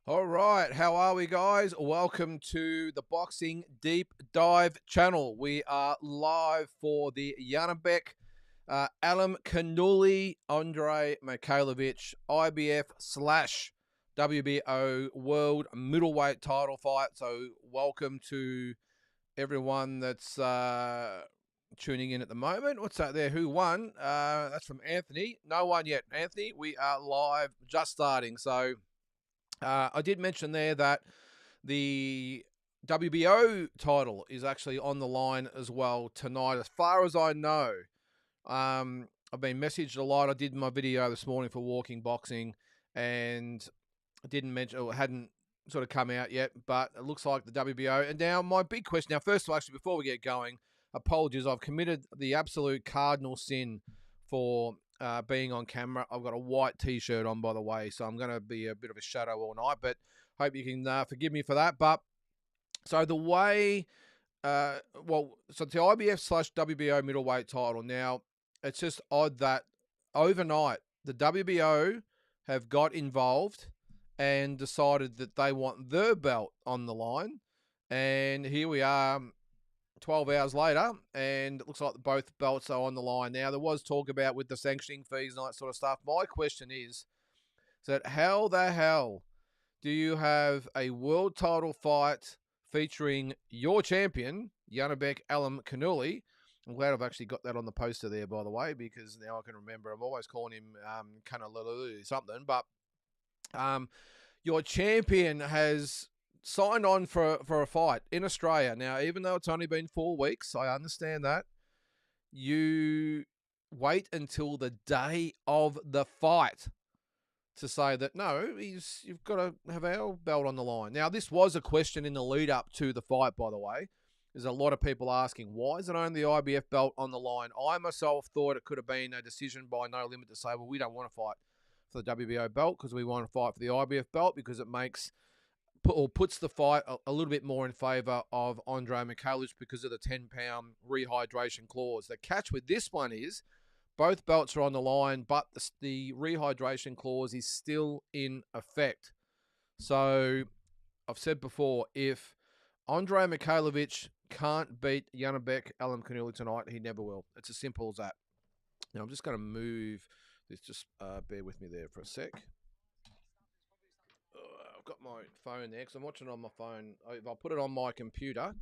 All right, how are we, guys? Welcome to the Boxing Deep Dive channel. We are live for the JANIBEK, ALIMKHANULY, ANDREI, MIKHAILOVICH, IBF slash WBO World Middleweight Title fight. So welcome to everyone that's tuning in at the moment. What's that there? Who won? That's from Anthony. No one yet. Anthony, we are live, just starting. So I did mention there that the WBO title is actually on the line as well tonight. As far as I know, I've been messaged a lot. I did my video this morning for Walking Boxing, and I didn't mention, or hadn't sort of come out yet, but it looks like the WBO. And now my big question, now first of all, actually, before we get going, apologies, I've committed the absolute cardinal sin for being on camera. I've got a white T-shirt on, by the way, so I'm going to be a bit of a shadow all night, but hope you can forgive me for that. But so the way, so it's the IBF slash WBO middleweight title. Now, it's just odd that overnight the WBO have got involved and decided that they want their belt on the line. And here we are 12 hours later, and it looks like both belts are on the line. Now, there was talk about with the sanctioning fees and that sort of stuff. My question is that how the hell do you have a world title fight featuring your champion, JANIBEK ALIMKHANULY? I'm glad I've actually got that on the poster there, by the way, because now I can remember. I'm always calling him Kanalulu something, but your champion has signed on for a fight in Australia. Now, even though it's only been 4 weeks, I understand that. You wait until the day of the fight to say that, no, you've got to have our belt on the line. Now, this was a question in the lead up to the fight, by the way. There's a lot of people asking, why is it only the IBF belt on the line? I myself thought it could have been a decision by No Limit to say, well, we don't want to fight for the WBO belt because we want to fight for the IBF belt because it makes or puts the fight a little bit more in favour of Andrei Mikhailovich because of the 10-pound rehydration clause. The catch with this one is both belts are on the line, but the rehydration clause is still in effect. So I've said before, if Andrei Mikhailovich can't beat JANIBEK ALIMKHANULY tonight, he never will. It's as simple as that. Now, I'm just going to move this. Just bear with me there for a sec. I've got my phone there because I'm watching it on my phone. If I put it on my computer,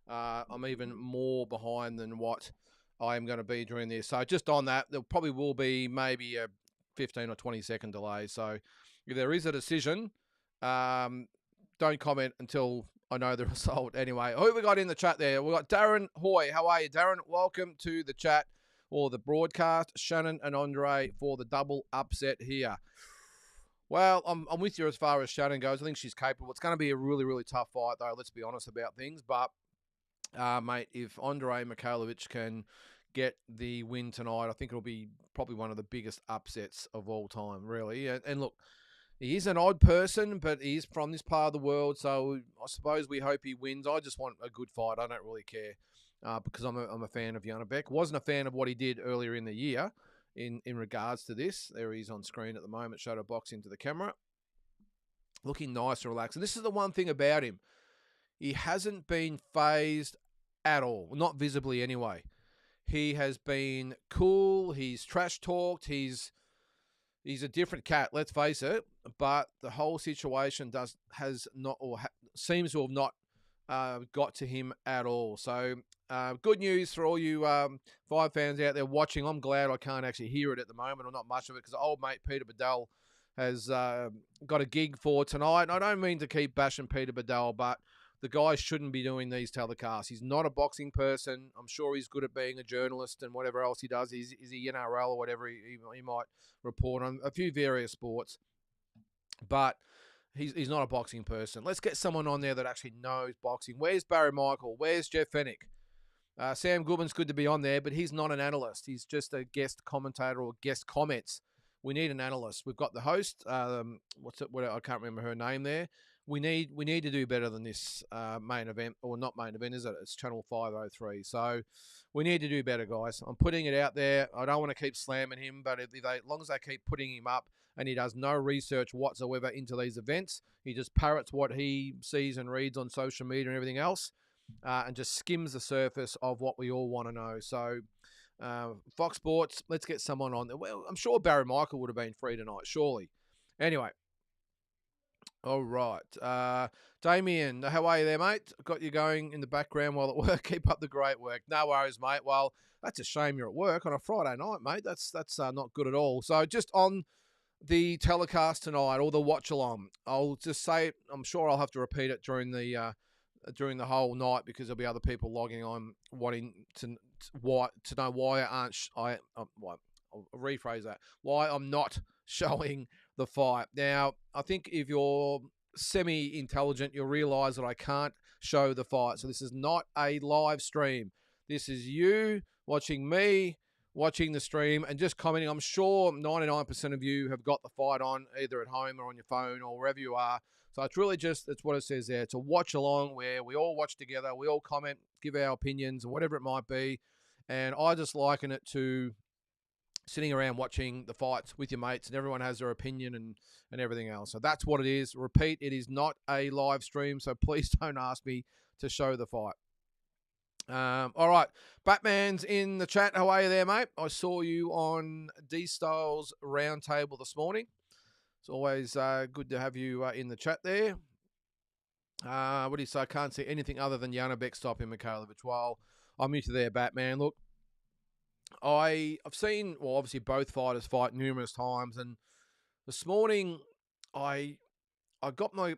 I'm even more behind than what I am going to be during this. So just on that, there probably will be maybe a 15 or 20-second delay. So if there is a decision, don't comment until I know the result. Anyway, who we got in the chat there? We've got Darren Hoy. How are you, Darren? Welcome to the chat or the broadcast. Shannon and Andrei for the double upset here. Well, I'm with you as far as Shannon goes. I think she's capable. It's going to be a really, really tough fight, though. Let's be honest about things. But, mate, if Andrei Mikhailovich can get the win tonight, I think it'll be probably one of the biggest upsets of all time, really. And look, he is an odd person, but he's from this part of the world, so I suppose we hope he wins. I just want a good fight. I don't really care because I'm a fan of JANIBEK. Wasn't a fan of what he did earlier in the year. In regards to this, there he's on screen at the moment, shadow box into the camera. Looking nice and relaxed. And this is the one thing about him. He hasn't been phased at all. Not visibly anyway. He has been cool. He's trash talked. He's a different cat, let's face it. But the whole situation seems to have not got to him at all. So good news for all you fight fans out there watching. I'm glad I can't actually hear it at the moment, or not much of it, because old mate Peter Bedell has got a gig for tonight. And I don't mean to keep bashing Peter Bedell, but the guy shouldn't be doing these telecasts. He's not a boxing person. I'm sure he's good at being a journalist and whatever else he does. Is he NRL or whatever he might report on a few various sports. But he's not a boxing person. Let's get someone on there that actually knows boxing. Where's Barry Michael? Where's Jeff Fennick? Sam Goodman's good to be on there, but he's not an analyst. He's just a guest commentator or guest comments we need an analyst. We've got the host. What's it? What, I can't remember her name there. We need to do better than this main event, or not main event, is it? It's Channel 503. So we need to do better, guys. I'm putting it out there. I don't want to keep slamming him, but as long as they keep putting him up and he does no research whatsoever into these events, he just parrots what he sees and reads on social media and everything else, and just skims the surface of what we all want to know. So Fox Sports, let's get someone on there. Well, I'm sure Barry Michael would have been free tonight, surely. Anyway. All right. Damien, how are you there, mate? Got you going in the background while at work. Keep up the great work. No worries, mate. Well, that's a shame you're at work on a Friday night, mate. That's not good at all. So just on the telecast tonight, or the watch along, I'll just say, I'm sure I'll have to repeat it during the whole night, because there'll be other people logging on wanting to know why I'll rephrase that. Why I'm not showing the fight. Now, I think if you're semi-intelligent, you'll realise that I can't show the fight. So this is not a live stream. This is you watching me, watching the stream, and just commenting. I'm sure 99% of you have got the fight on, either at home or on your phone or wherever you are. So it's really just, it's what it says there. It's a watch along where we all watch together, we all comment, give our opinions, and whatever it might be. And I just liken it to sitting around watching the fights with your mates, and everyone has their opinion and everything else. So that's what it is. Repeat, it is not a live stream, so please don't ask me to show the fight. All right. Batman's in the chat. How are you there, mate? I saw you on D-Styles Roundtable this morning. It's always good to have you in the chat there. What do you say? I can't see anything other than JANIBEK stopping Mikhailovic. Well, I'm used to there, Batman. Look, I've seen, well, obviously both fighters fight numerous times, and this morning I got my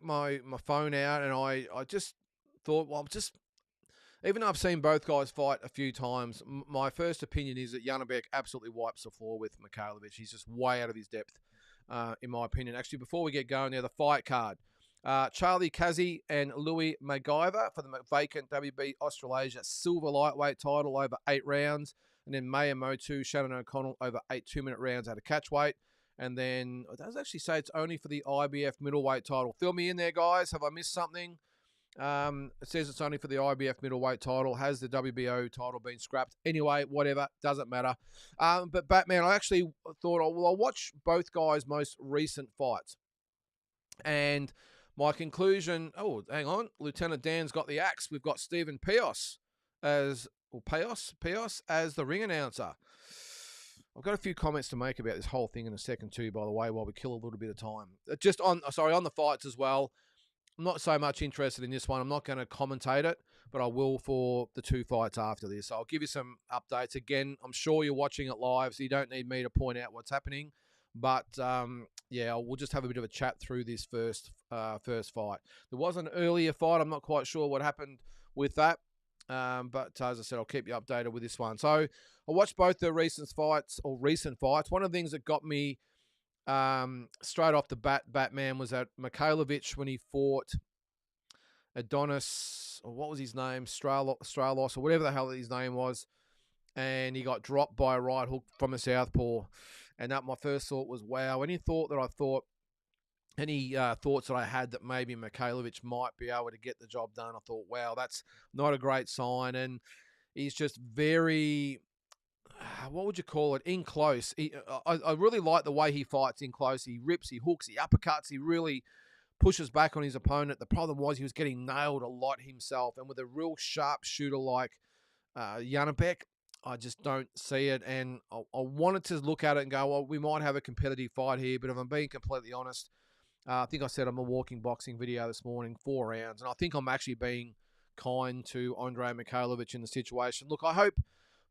phone out, and I just thought, well, even though I've seen both guys fight a few times, my first opinion is that JANIBEK absolutely wipes the floor with Mikhailovic. He's just way out of his depth, in my opinion. Actually, before we get going there, the fight card. Charlie Kazi and Louis MacGyver for the vacant WB Australasia silver lightweight title over 8 rounds. And then Maya Motu, Shannon O'Connell over 8 2-minute rounds at a catchweight. And then it does actually say it's only for the IBF middleweight title. Fill me in there, guys. Have I missed something? It says it's only for the IBF middleweight title. Has the WBO title been scrapped? Anyway, whatever. Doesn't matter. But Batman, I actually thought, well, I'll watch both guys' most recent fights. And my conclusion, oh, hang on. Lieutenant Dan's got the axe. We've got Stephen Pios as the ring announcer. I've got a few comments to make about this whole thing in a second too, by the way, while we kill a little bit of time. Just on the fights as well. I'm not so much interested in this one. I'm not going to commentate it, but I will for the 2 fights after this. So I'll give you some updates. Again, I'm sure you're watching it live, so you don't need me to point out what's happening. But yeah, we'll just have a bit of a chat through this first fight. There was an earlier fight. I'm not quite sure what happened with that. But as I said, I'll keep you updated with this one. So I watched both the recent fights. One of the things that got me straight off the bat, Batman, was that Mikhailovic, when he fought Adonis, or what was his name, Stralos, or whatever the hell his name was, and he got dropped by a right hook from a southpaw. And that, my first thought was, wow. Any thoughts that I had that maybe Mikhailovic might be able to get the job done, I thought, wow, that's not a great sign. And he's just very, what would you call it, in close. I really like the way he fights in close. He rips, he hooks, he uppercuts, he really pushes back on his opponent. The problem was he was getting nailed a lot himself. And with a real sharp shooter like JANIBEK, I just don't see it. And I wanted to look at it and go, well, we might have a competitive fight here. But if I'm being completely honest, I think I said on my walking boxing video this morning, 4 rounds. And I think I'm actually being kind to ANDREI Mikhailovic in the situation. Look, I hope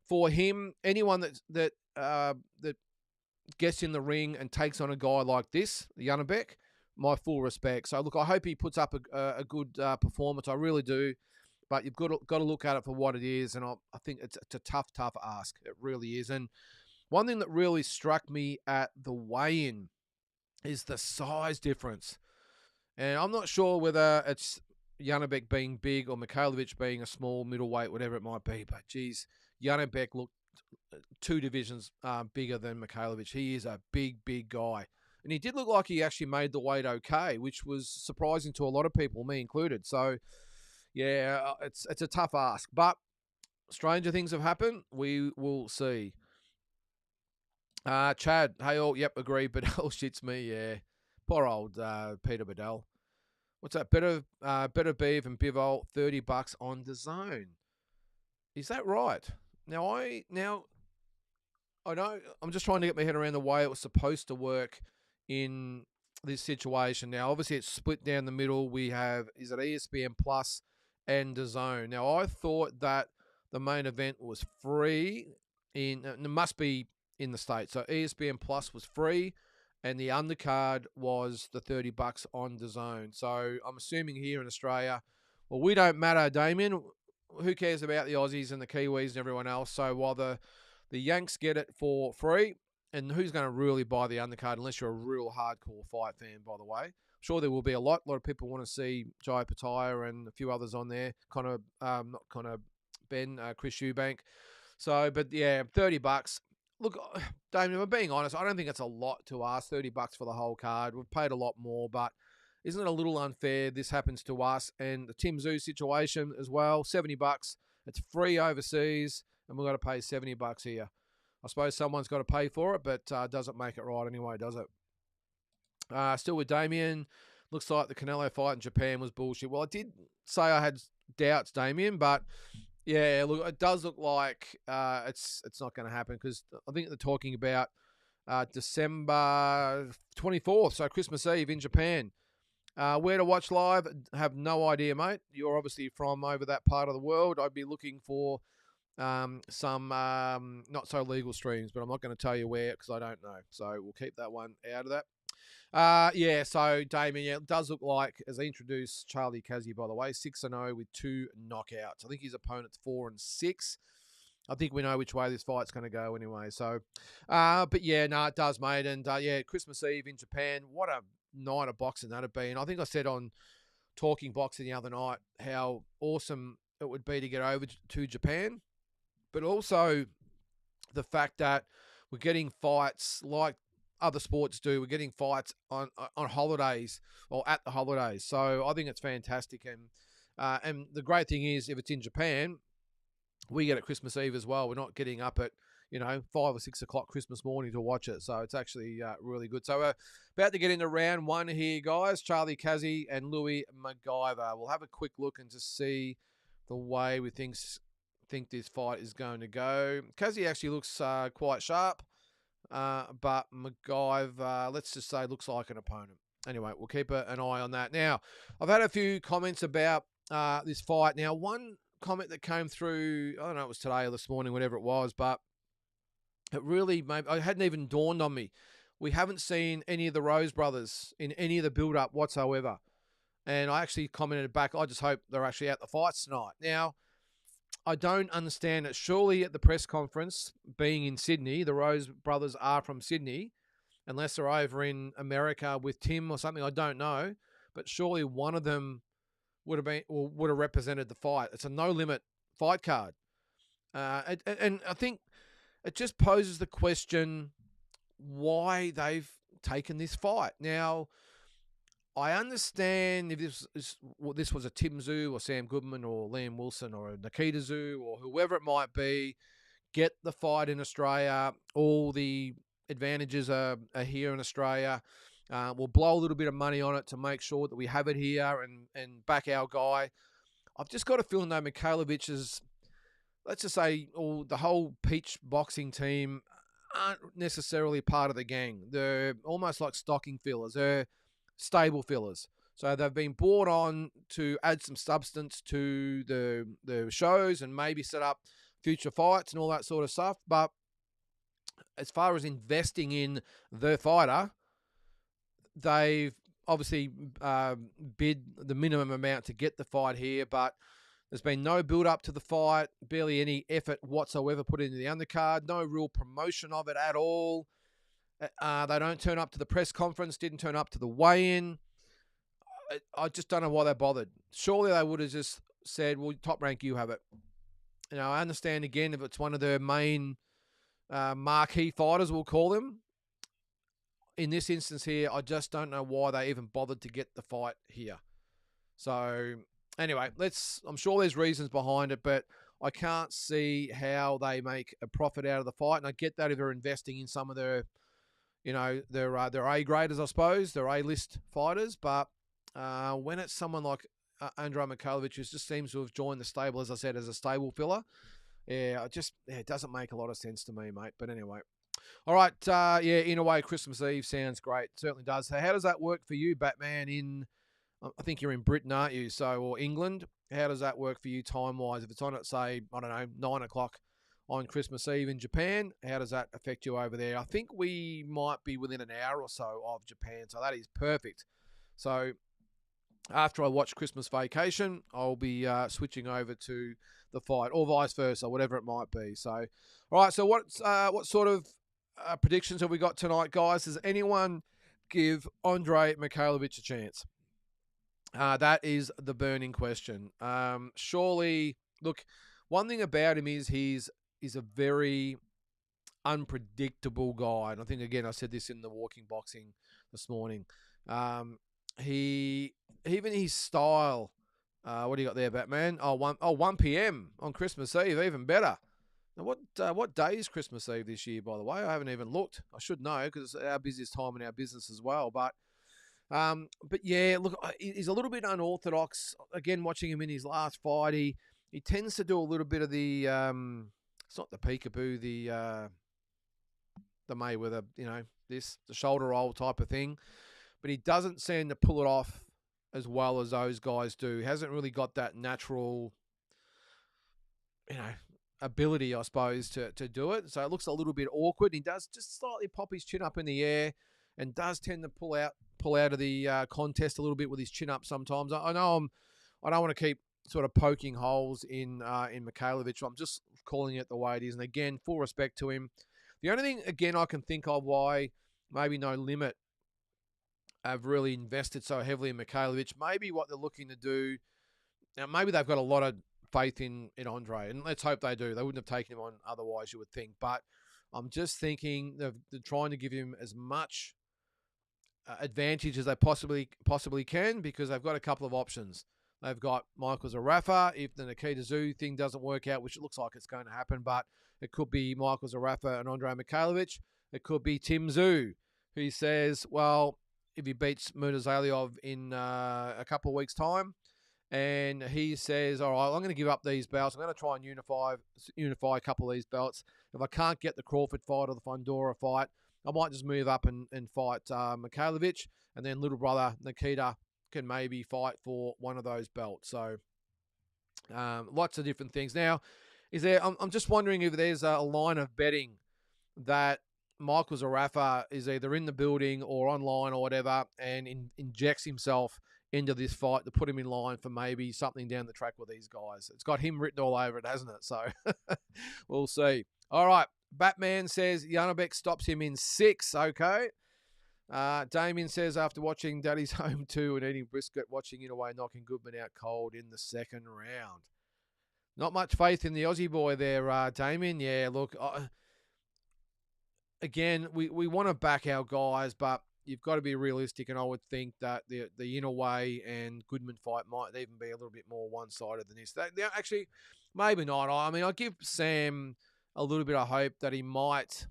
for him, anyone that gets in the ring and takes on a guy like this, JANIBEK, my full respect. So, look, I hope he puts up a good performance. I really do. But you've got to look at it for what it is. And I think it's a tough ask. It really is. And one thing that really struck me at the weigh-in is the size difference. And I'm not sure whether it's JANIBEK being big or Mikhailovic being a small middleweight, whatever it might be. But, geez, JANIBEK looked 2 divisions bigger than Mikhailovich. He is a big, big guy. And he did look like he actually made the weight okay, which was surprising to a lot of people, me included. So, yeah, it's a tough ask. But stranger things have happened. We will see. Chad, hey all, yep, agree. Bedell shits me, yeah. Poor old Peter Bedell. What's that? Better Beav and Bivol, $30 on the zone. Is that right? Now I know I'm just trying to get my head around the way it was supposed to work in this situation. Now, obviously, it's split down the middle. We have, is it ESPN Plus and the Zone? Now, I thought that the main event was free it must be in the States. So ESPN Plus was free, and the undercard was the $30 on the Zone. So I'm assuming here in Australia, well, we don't matter, Damien. Who cares about the Aussies and the Kiwis and everyone else? So while the Yanks get it for free, and who's going to really buy the undercard unless you're a real hardcore fight fan, by the way? I'm sure there will be a lot. A lot of people want to see Jai Pataya and a few others on there. Chris Eubank. So, but yeah, $30. Look, Damien, if I'm being honest, I don't think it's a lot to ask. $30 for the whole card. We've paid a lot more, but isn't it a little unfair? This happens to us, and the Tim Tszyu situation as well. $70. It's free overseas, and we've got to pay $70 here. I suppose someone's got to pay for it, but doesn't make it right anyway, does it? Still with Damien. Looks like the Canelo fight in Japan was bullshit. Well, I did say I had doubts, Damien, but yeah, look, it does look like it's not going to happen because I think they're talking about December 24th, so Christmas Eve in Japan. Where to watch live? Have no idea, mate. You're obviously from over that part of the world. I'd be looking for some not so legal streams, but I'm not going to tell you where because I don't know. So we'll keep that one out of that. Yeah, so Damien, yeah, it does look like, as I introduced Charlie Kazzy, by the way, 6-0 with 2 knockouts. I think his opponent's 4-6. I think we know which way this fight's going to go anyway. So, but yeah, no, it does, mate. And yeah, Christmas Eve in Japan. What a night of boxing that'd been. I think I said on Talking Boxing the other night how awesome it would be to get over to Japan, but also the fact that we're getting fights like other sports do. We're getting fights on holidays or at the holidays. So I think it's fantastic. And the great thing is, if it's in Japan, we get it Christmas Eve as well. We're not getting up at 5 or 6 o'clock Christmas morning to watch it. So it's actually really good. So we're about to get into round 1 here, guys. Charlie Kazzy and Louis MacGyver. We'll have a quick look and just see the way we think this fight is going to go. Kazzy actually looks quite sharp, but MacGyver, let's just say, looks like an opponent. Anyway, we'll keep an eye on that. Now, I've had a few comments about this fight. Now, one comment that came through, I don't know, it was today or this morning, whatever it was, but it really it hadn't even dawned on me. We haven't seen any of the Rose brothers in any of the build-up whatsoever. And I actually commented back, I just hope they're actually at the fights tonight. Now, I don't understand it. Surely at the press conference, being in Sydney, the Rose brothers are from Sydney, unless they're over in America with Tim or something, I don't know. But surely one of them would have represented the fight. It's a no-limit fight card. And I think it just poses the question why they've taken this fight. Now, I understand if this was a Tim Tszyu or Sam Goodman or Liam Wilson or a Nikita Tszyu or whoever it might be, get the fight in Australia. All the advantages are here in Australia. We'll blow a little bit of money on it to make sure that we have it here and back our guy. I've just got a feeling though Mikhailovich is, let's just say, the whole Peach boxing team aren't necessarily part of the gang. They're almost like stocking fillers. They're stable fillers. So they've been brought on to add some substance to the shows and maybe set up future fights and all that sort of stuff. But as far as investing in the fighter, they've obviously bid the minimum amount to get the fight here, but there's been no build-up to the fight, barely any effort whatsoever put into the undercard, no real promotion of it at all. They don't turn up to the press conference, didn't turn up to the weigh-in. I just don't know why they bothered. Surely they would have just said, well, Top Rank, you have it. I understand again if it's one of their main marquee fighters, we'll call them. In this instance here, I just don't know why they even bothered to get the fight here. So anyway, I'm sure there's reasons behind it, but I can't see how they make a profit out of the fight. And I get that if they're investing in some of their, their A-graders, I suppose, their A-list fighters. But when it's someone like ANDREI MIKHAILOVICH, who just seems to have joined the stable, as I said, as a stable filler, it doesn't make a lot of sense to me, mate. But anyway. All right, in a way, Christmas Eve sounds great. It certainly does. So how does that work for you, Batman, I think you're in Britain, aren't you? Or England. How does that work for you time-wise? If it's on at, say, I don't know, 9 o'clock on Christmas Eve in Japan, how does that affect you over there? I think we might be within an hour or so of Japan, so that is perfect. So after I watch Christmas Vacation, I'll be switching over to the fight, or vice versa, whatever it might be. So, all right, so what sort of predictions have we got tonight, guys? Does anyone give ANDREI MIKHAILOVICH a chance? That is the burning question. Surely, look, one thing about him is he's a very unpredictable guy. And I think, again, I said this in the Walking Boxing this morning. Even his style, what do you got there, Batman? 1 p.m. on Christmas Eve, even better. Now, what day is Christmas Eve this year, by the way? I haven't even looked. I should know because it's our busiest time in our business as well. But yeah, look, he's a little bit unorthodox. Again, watching him in his last fight, he tends to do a little bit of the it's not the peekaboo, the Mayweather, the shoulder roll type of thing. But he doesn't seem to pull it off as well as those guys do. He hasn't really got that natural, ability, I suppose, to do it. So it looks a little bit awkward. He does just slightly pop his chin up in the air and does tend to pull out of the contest a little bit with his chin up sometimes. I know I don't want to keep sort of poking holes in Mikhailovich. I'm just calling it the way it is. And again, full respect to him. The only thing, again, I can think of why maybe No Limit have really invested so heavily in Mikhailovich, maybe what they're looking to do, now maybe they've got a lot of faith in ANDREI, and let's hope they do. They wouldn't have taken him on otherwise, you would think. But I'm just thinking they're trying to give him as much advantage as they possibly can, because they've got a couple of options. They've got Michael Zarafa if the Nikita Tszyu thing doesn't work out, which it looks like it's going to happen, but it could be Michael Zarafa and ANDREI MIKHAILOVICH. It could be Tim Tszyu, who says, well, if he beats Murtazaliev in a couple of weeks' time, and he says, all right, I'm going to give up these belts. I'm going to try and unify a couple of these belts. If I can't get the Crawford fight or the Fundora fight, I might just move up and fight Mikhailovich, and then little brother Nikita can maybe fight for one of those belts. So lots of different things. Now, I'm just wondering if there's a line of betting that Michael Zarafa is either in the building or online or whatever, and injects himself into this fight to put him in line for maybe something down the track with these guys. It's got him written all over it, hasn't it? So we'll see. All right. Batman says JANIBEK stops him in 6. Okay. Damien says, after watching Daddy's Home 2 and eating brisket, watching Inoue knocking Goodman out cold in the second round. Not much faith in the Aussie boy there, Damien. Yeah, look, again, we want to back our guys, but you've got to be realistic, and I would think that the Inoue and Goodman fight might even be a little bit more one-sided than this. Actually, maybe not. I mean, I give Sam a little bit of hope that he might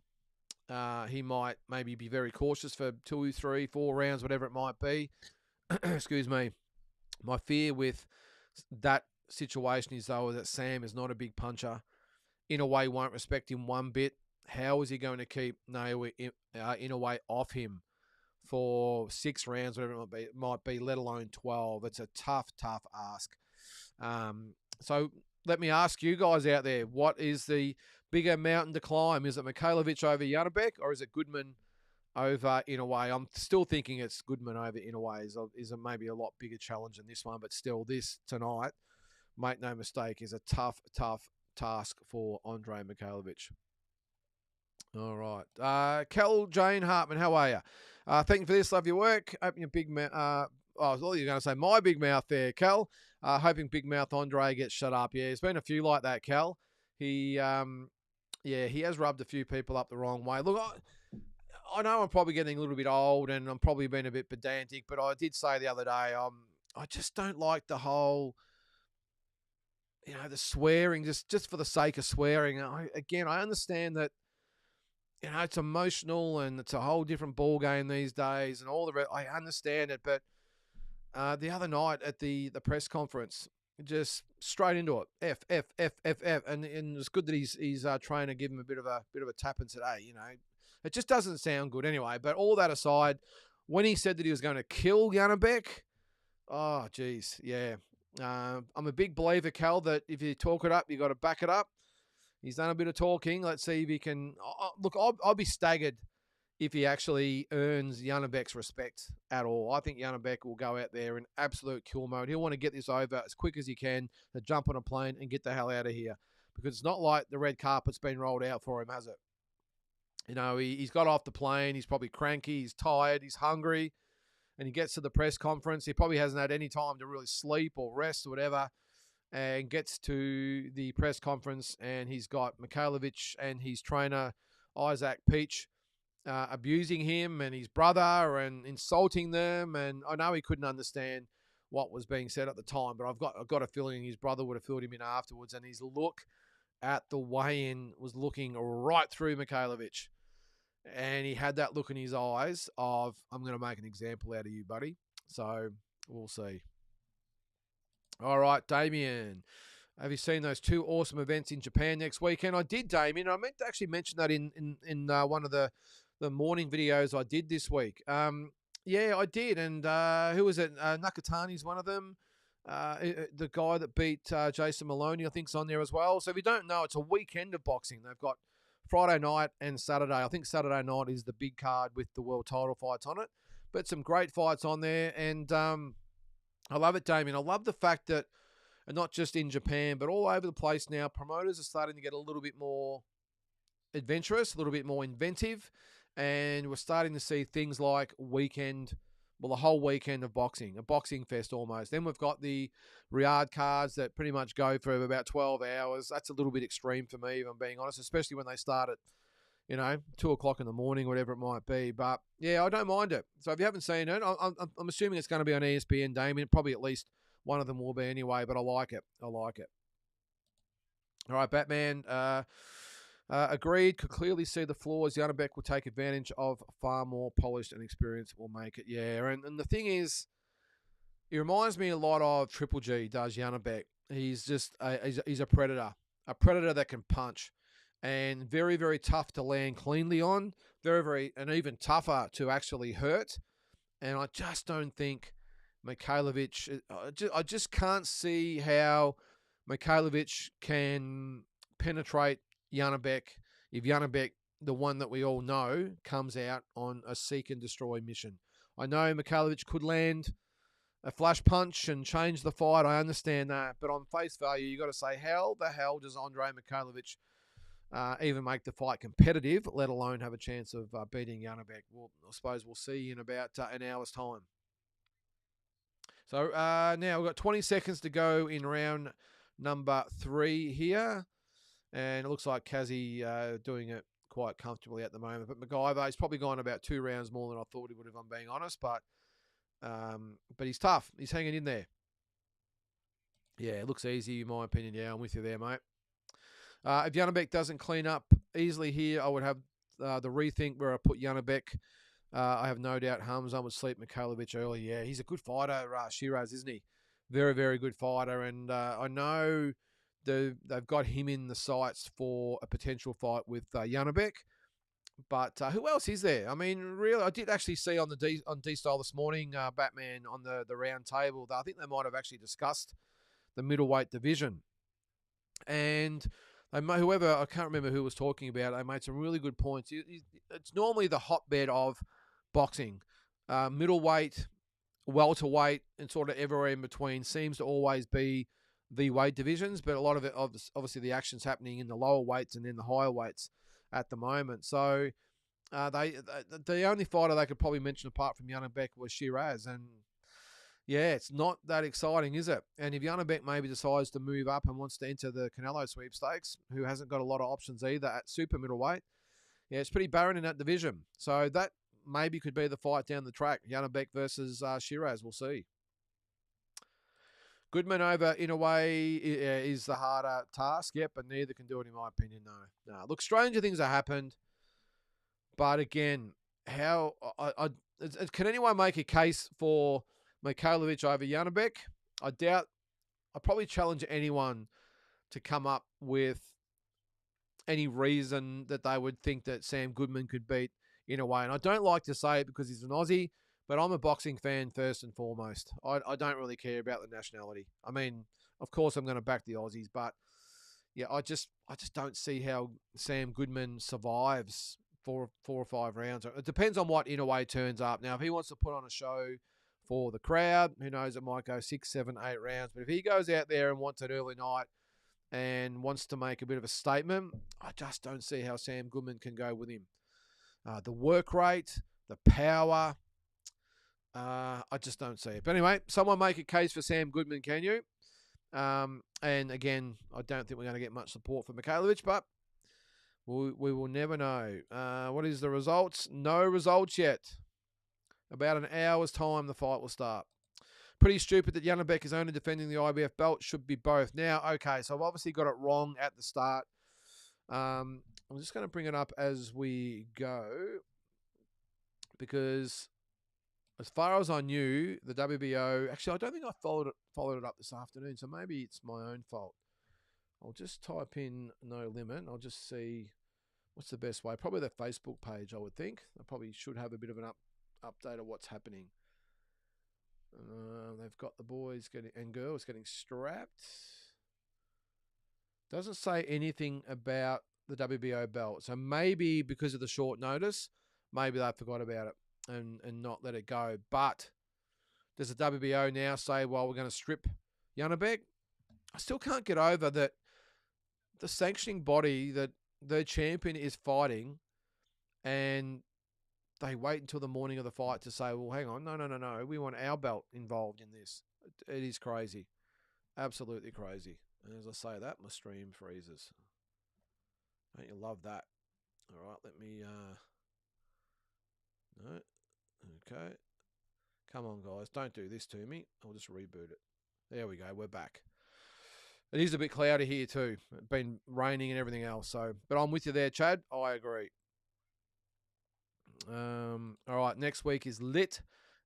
maybe be very cautious for 2, 3, 4 rounds, whatever it might be. Excuse me. My fear with that situation is, though, that Sam is not a big puncher. Inoue won't respect him one bit. How is he going to keep Inoue off him for 6 rounds, whatever it might be, let alone 12? It's a tough ask. So let me ask you guys out there, what is the bigger mountain to climb? Is it Mikhailovich over JANIBEK, or is it Goodman over Inoue? I'm still thinking it's Goodman over Inoue is maybe a lot bigger challenge than this one, but still, this tonight, make no mistake, is a tough task for ANDREI MIKHAILOVICH. All right. Kel Jane Hartman, how are you? Thank you for this. Love your work. Open your big mouth. I thought you were going to say my big mouth there, Kel. Hoping big mouth ANDREI gets shut up. Yeah, there's been a few like that, Kel. Yeah, he has rubbed a few people up the wrong way. Look, I know I'm probably getting a little bit old and I'm probably being a bit pedantic, but I did say the other day, I just don't like the whole, the swearing just for the sake of swearing. I understand that, it's emotional and it's a whole different ball game these days and all the rest. I understand it, but the other night at the press conference, just straight into it, F, and it's good that his trainer gave him a bit of a tap in today. It just doesn't sound good anyway. But all that aside, when he said that he was going to kill JANIBEK, oh geez, yeah. I'm a big believer, Cal, that if you talk it up, you got to back it up. He's done a bit of talking. Let's see if he can. Look, I'll be staggered if he actually earns JANIBEK's respect at all. I think JANIBEK will go out there in absolute kill mode. He'll want to get this over as quick as he can, to jump on a plane and get the hell out of here. Because it's not like the red carpet's been rolled out for him, has it? He's got off the plane. He's probably cranky. He's tired. He's hungry. And he gets to the press conference. He probably hasn't had any time to really sleep or rest or whatever. And gets to the press conference, and he's got Mikhailovich and his trainer, Isaac Peach, abusing him and his brother and insulting them. And I know he couldn't understand what was being said at the time, but I've got a feeling his brother would have filled him in afterwards. And his look at the weigh-in was looking right through Mikhailovich. And he had that look in his eyes of, I'm going to make an example out of you, buddy. So we'll see. All right, Damien. Have you seen those two awesome events in Japan next weekend? I did, Damien. I meant to actually mention that in one of the morning videos I did this week. Yeah, I did. And who was it? Nakatani's one of them. The guy that beat Jason Maloney, I think, is on there as well. So if you don't know, it's a weekend of boxing. They've got Friday night and Saturday. I think Saturday night is the big card with the world title fights on it. But some great fights on there. And I love it, Damien. I love the fact that, and not just in Japan, but all over the place now, promoters are starting to get a little bit more adventurous, a little bit more inventive, and we're starting to see things like the whole weekend of boxing, a boxing fest almost. Then we've got the Riyadh cards that pretty much go for about 12 hours. That's a little bit extreme for me, if I'm being honest, especially when they start at 2 o'clock in the morning, whatever it might be. But yeah, I don't mind it. So if you haven't seen it, I'm assuming it's going to be on ESPN, Damien. Probably at least one of them will be anyway, but I like it. All right, Batman. Agreed. Could clearly see the flaws. JANIBEK will take advantage of far more polished and experience will make it. Yeah, and the thing is, it reminds me a lot of Triple G, does JANIBEK. He's just he's a predator that can punch. And very, very tough to land cleanly on. Very, very, and even tougher to actually hurt. And I just don't think Mikhailovich, I just can't see how Mikhailovich can penetrate JANIBEK if JANIBEK, the one that we all know, comes out on a seek and destroy mission. I know Mikhailovich could land a flash punch and change the fight. I understand that. But on face value, you got to say, how the hell does Andrei Mikhailovich even make the fight competitive, let alone have a chance of beating JANIBEK? Well, I suppose we'll see in about an hour's time. So now we've got 20 seconds to go in round number 3 here. And it looks like Kazi doing it quite comfortably at the moment. But MacGyver, he's probably gone about 2 rounds more than I thought he would, if I'm being honest. But he's tough. He's hanging in there. Yeah, it looks easy in my opinion. Yeah, I'm with you there, mate. If JANIBEK doesn't clean up easily here, I would have the rethink where I put JANIBEK. I have no doubt Hamzat would sleep Mikhailovich early. Yeah, he's a good fighter, Shiraz, isn't he? Very, very good fighter. And I know they've got him in the sights for a potential fight with JANIBEK. But who else is there? I mean, really, I did actually see on D-Style this morning, Batman, on the round table, I think they might have actually discussed the middleweight division. And whoever, I can't remember who was talking about it, they made some really good points. It's normally the hotbed of boxing. Middleweight, welterweight, and sort of everywhere in between seems to always be the weight divisions, but a lot of it, obviously the action's happening in the lower weights and then the higher weights at the moment. So the only fighter they could probably mention apart from JANIBEK was Shiraz. And Yeah, it's not that exciting, is it? And if JANIBEK maybe decides to move up and wants to enter the Canelo sweepstakes, who hasn't got a lot of options either at super middleweight, yeah, it's pretty barren in that division. So that maybe could be the fight down the track. JANIBEK versus Shiraz. We'll see. Goodman over Inoue is the harder task. Yep, but neither can do it in my opinion. No. Look, stranger things have happened. But again, how can anyone make a case for Mikhailovic over JANIBEK? I doubt. I probably challenge anyone to come up with any reason that they would think that Sam Goodman could beat Inoue. And I don't like to say it because he's an Aussie, but I'm a boxing fan first and foremost. I don't really care about the nationality. I mean, of course I'm going to back the Aussies, but yeah, I just don't see how Sam Goodman survives four or 5 rounds. It depends on what Inoue turns up. Now, if he wants to put on a show for the crowd, who knows, it might go 6, 7, 8 rounds. But if he goes out there and wants an early night and wants to make a bit of a statement, I just don't see how Sam Goodman can go with him. The work rate, the power, I just don't see it. But anyway, someone make a case for Sam Goodman, can you? And again, I don't think we're going to get much support for Mikhailovic, but we will never know. What is the results? No results yet. About an hour's time, the fight will start. Pretty stupid that JANIBEK is only defending the IBF belt. Should be both. Now, okay, so I've obviously got it wrong at the start. I'm just going to bring it up as we go because as far as I knew, the WBO... Actually, I don't think I followed it up this afternoon, so maybe it's my own fault. I'll just type in no limit. I'll just see what's the best way. Probably the Facebook page, I would think. I probably should have a bit of an update of what's happening. They've got the boys and girls getting strapped. Doesn't say anything about the WBO belt. So maybe because of the short notice, maybe they forgot about it and not let it go. But does the WBO now say, well, we're going to strip JANIBEK? I still can't get over that the sanctioning body that the champion is fighting and they wait until the morning of the fight to say, well, hang on, no. We want our belt involved in this. It is crazy. Absolutely crazy. And as I say that, my stream freezes. Don't you love that? All right, let me... No. Okay. Come on, guys. Don't do this to me. I'll just reboot it. There we go. We're back. It is a bit cloudy here too. It's been raining and everything else. So, but I'm with you there, Chad. I agree. All right, next week is lit.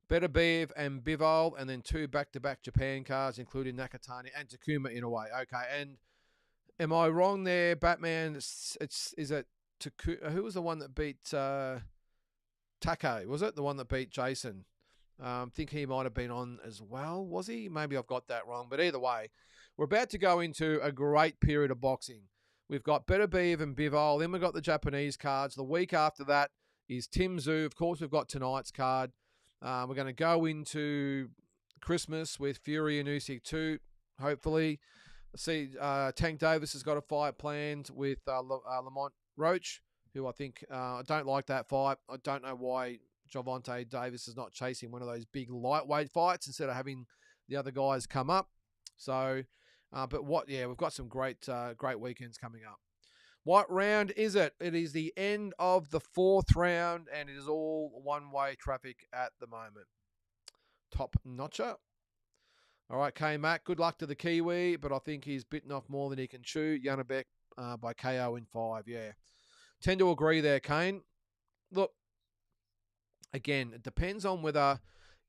Beterbiev and Bivol, and then 2 back-to-back Japan cards, including Nakatani and Takuma Inoue. Okay, and am I wrong there, Batman? Is it Takuma? Who was the one that beat Take? Was it the one that beat Jason? I think he might have been on as well. Was he? Maybe I've got that wrong. But either way, we're about to go into a great period of boxing. We've got Beterbiev and Bivol. Then we've got the Japanese cards. The week after that is Tim Tszyu. Of course, we've got tonight's card. We're going to go into Christmas with Fury and Usyk 2, hopefully. See, Tank Davis has got a fight planned with Lamont Roach, who I think I don't like that fight. I don't know why Gervonta Davis is not chasing one of those big lightweight fights instead of having the other guys come up. So, we've got some great weekends coming up. What round is it? It is the end of the 4th round, and it is all one-way traffic at the moment. Top notcher. All right, K-Mac, good luck to the Kiwi, but I think he's bitten off more than he can chew. JANIBEK by KO in 5, yeah. Tend to agree there, Kane. Look, again, it depends on whether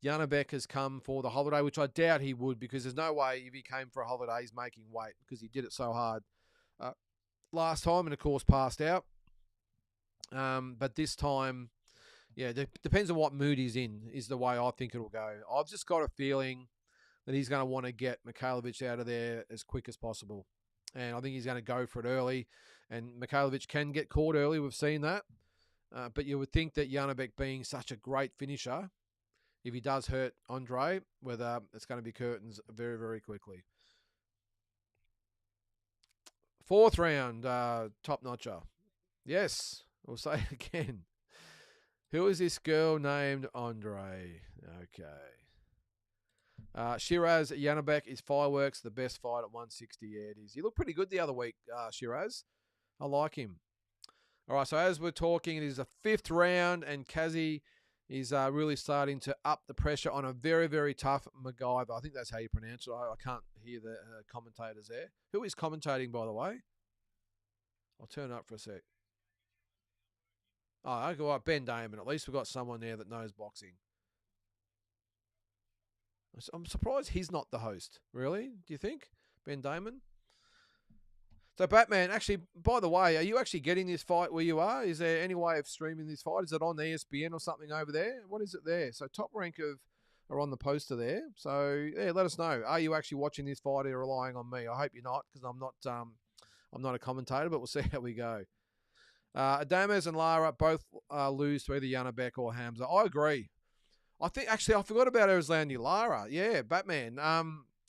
JANIBEK has come for the holiday, which I doubt he would, because there's no way if he came for a holiday he's making weight, because he did it so hard last time and, of course, passed out. But this time, yeah, depends on what mood he's in is the way I think it'll go. I've just got a feeling that he's going to want to get Mikhailovic out of there as quick as possible. And I think he's going to go for it early. And Mikhailovic can get caught early. We've seen that. But you would think that JANIBEK being such a great finisher, if he does hurt Andrei, whether it's going to be curtains very, very quickly. 4th round, top notcher. Yes, we'll say it again. Who is this girl named Andrei? Okay. Shiraz JANIBEK is fireworks, the best fight at 160. Yeah, it is. He looked pretty good the other week, Shiraz. I like him. All right, so as we're talking, it is the 5th round, and Kazi is really starting to up the pressure on a very, very tough MacGyver. I think that's how you pronounce it. I can't hear the commentators there. Who is commentating, by the way? I'll turn up for a sec. Oh, okay, well, Ben Damon. At least we've got someone there that knows boxing. I'm surprised he's not the host. Really? Do you think? Ben Damon? So, Batman, actually, by the way, are you actually getting this fight where you are? Is there any way of streaming this fight? Is it on ESPN or something over there? What is it there? So, Top Rank are on the poster there. So, yeah, let us know. Are you actually watching this fight or relying on me? I hope you're not, because I'm not a commentator, but we'll see how we go. Adames and Lara both lose to either JANIBEK or Hamza. I agree. I think actually I forgot about Erislandy Lara. Yeah, Batman.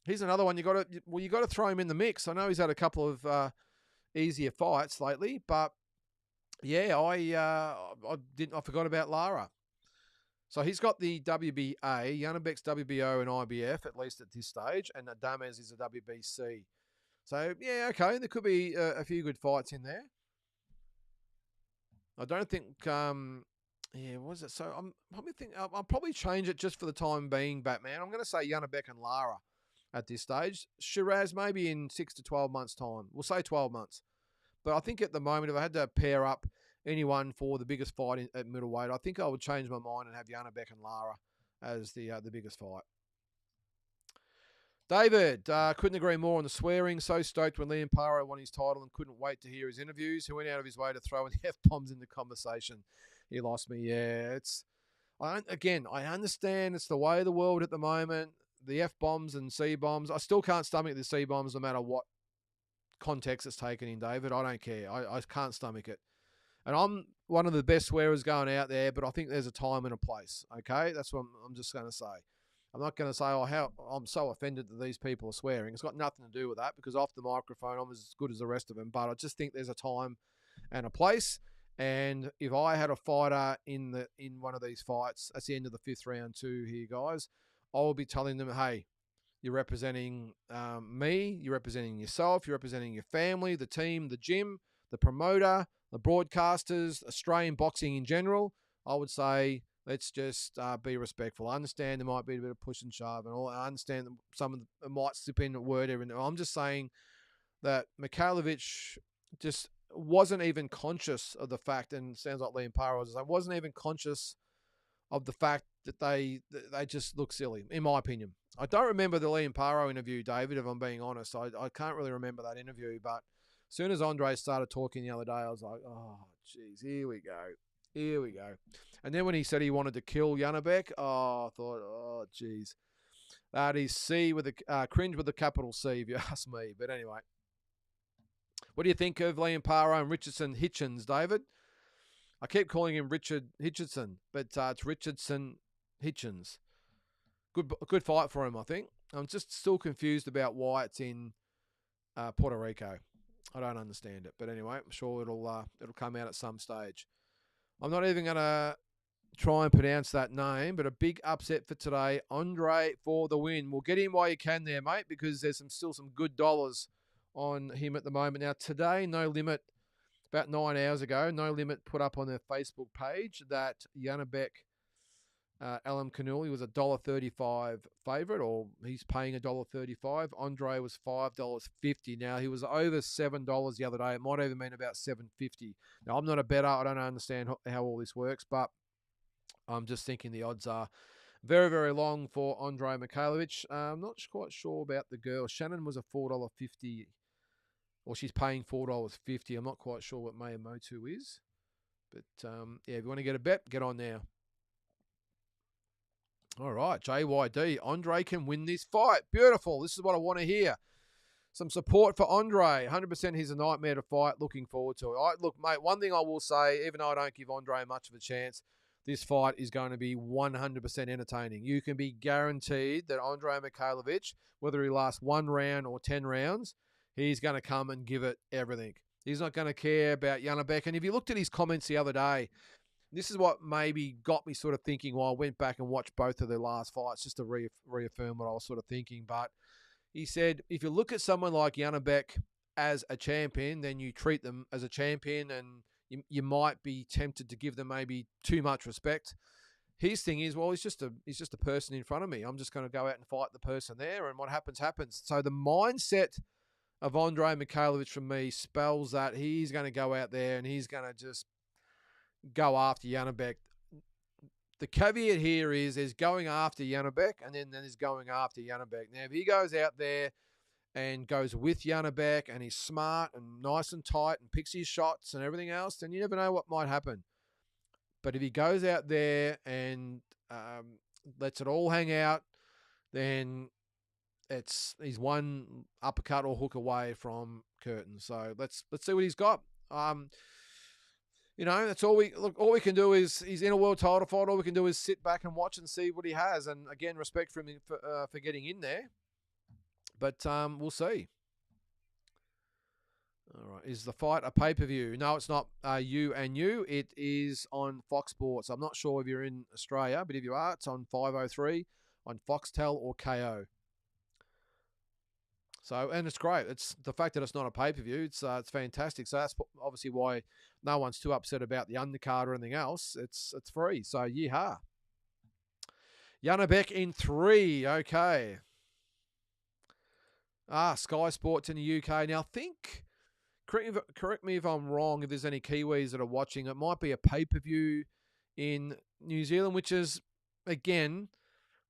He's another one you got to throw him in the mix. I know he's had a couple of easier fights lately, but yeah, I forgot about Lara. So he's got the WBA, JANIBEK's WBO and IBF at least at this stage, and Adames is a WBC. So yeah, okay, there could be a few good fights in there. I don't think. Yeah, what was it? So I'll probably change it just for the time being, Batman. I'm going to say JANIBEK and Lara at this stage. Shiraz maybe in 6 to 12 months' time. We'll say 12 months. But I think at the moment, if I had to pair up anyone for the biggest fight at middleweight, I think I would change my mind and have JANIBEK and Lara as the biggest fight. David, couldn't agree more on the swearing. So stoked when Liam Paro won his title and couldn't wait to hear his interviews. He went out of his way to throw in the F-bombs in the conversation. He lost me. Yeah, I understand it's the way of the world at the moment. The F-bombs and C-bombs. I still can't stomach the C-bombs no matter what context it's taken in, David. I don't care. I can't stomach it. And I'm one of the best swearers going out there, but I think there's a time and a place, okay? That's what I'm just going to say. I'm not going to say, how I'm so offended that these people are swearing. It's got nothing to do with that because off the microphone, I'm as good as the rest of them. But I just think there's a time and a place. And if I had a fighter in one of these fights, that's the end of the 5th round too here, guys, I will be telling them, hey, you're representing me, you're representing yourself, you're representing your family, the team, the gym, the promoter, the broadcasters, Australian boxing in general. I would say, let's just be respectful. I understand there might be a bit of push and shove and all. I understand that some of them might slip in a word every now. I'm just saying that Mikhailovich just wasn't even conscious of the fact, and it sounds like Liam Paro was, I wasn't even conscious of the fact that they just look silly, in my opinion. I don't remember the Liam Paro interview, David, if I'm being honest. I can't really remember that interview, but as soon as Andrei started talking the other day, I was like, oh, jeez, here we go. Here we go. And then when he said he wanted to kill JANIBEK, I thought, oh, jeez. That is C with a cringe with a capital C, if you ask me. But anyway. What do you think of Liam Paro and Richardson Hitchens, David? I keep calling him Richard Hitchison, but it's Richardson Hitchens. Good fight for him, I think. I'm just still confused about why it's in Puerto Rico. I don't understand it. But anyway, I'm sure it'll come out at some stage. I'm not even going to try and pronounce that name, but a big upset for today. Andrei for the win. We'll get him while you can there, mate, because there's still some good dollars on him at the moment. Now, today, No Limit, about 9 hours ago, No Limit put up on their Facebook page that JANIBEK ALIMKHANULY was $1.35 favourite, or he's paying $1.35. Andrei was $5.50. Now, he was over $7 the other day. It might even been about $7.50. Now, I'm not a bettor. I don't understand how all this works, but I'm just thinking the odds are very, very long for Andrei Mikhailovich. I'm not quite sure about the girl. Shannon was a $4.50, or she's paying $4.50. I'm not quite sure what Miyamoto is. But, yeah, if you want to get a bet, get on now. All right, JYD. Andrei can win this fight. Beautiful. This is what I want to hear. Some support for Andrei. 100% he's a nightmare to fight. Looking forward to it. Look, mate, one thing I will say, even though I don't give Andrei much of a chance, this fight is going to be 100% entertaining. You can be guaranteed that Andrei Mikhailovich, whether he lasts 1 round or 10 rounds, he's going to come and give it everything. He's not going to care about JANIBEK. And if you looked at his comments the other day, This is what maybe got me sort of thinking while I went back and watched both of their last fights just to reaffirm what I was sort of thinking. But he said, if you look at someone like JANIBEK as a champion, then you treat them as a champion, and you might be tempted to give them maybe too much respect. His thing is, well, he's just a person in front of me. I'm just going to go out and fight the person there, and what happens, happens. So the mindset of ANDREI MIKHAILOVICH from me spells that he's going to go out there and he's going to just go after JANIBEK. The caveat here is there's going after JANIBEK, and then there's going after JANIBEK. Now, if he goes out there and goes with JANIBEK and he's smart and nice and tight and picks his shots and everything else, then you never know what might happen. But if he goes out there and lets it all hang out, then he's one uppercut or hook away from curtain. So let's see what he's got. That's all we can do is he's in a world title fight. All we can do is sit back and watch and see what he has. And again, respect for him for getting in there. But we'll see. All right, is the fight a pay-per-view? No, it's not. You. It is on Fox Sports. I'm not sure if you're in Australia, but if you are, it's on 503 on Foxtel or KO. So, and it's great. It's the fact that it's not a pay-per-view. It's fantastic. So that's obviously why no one's too upset about the undercard or anything else. It's free. So, yeehaw. JANIBEK in 3. Okay. Sky Sports in the UK. Now, correct me if I'm wrong, if there's any Kiwis that are watching. It might be a pay-per-view in New Zealand, which is, again,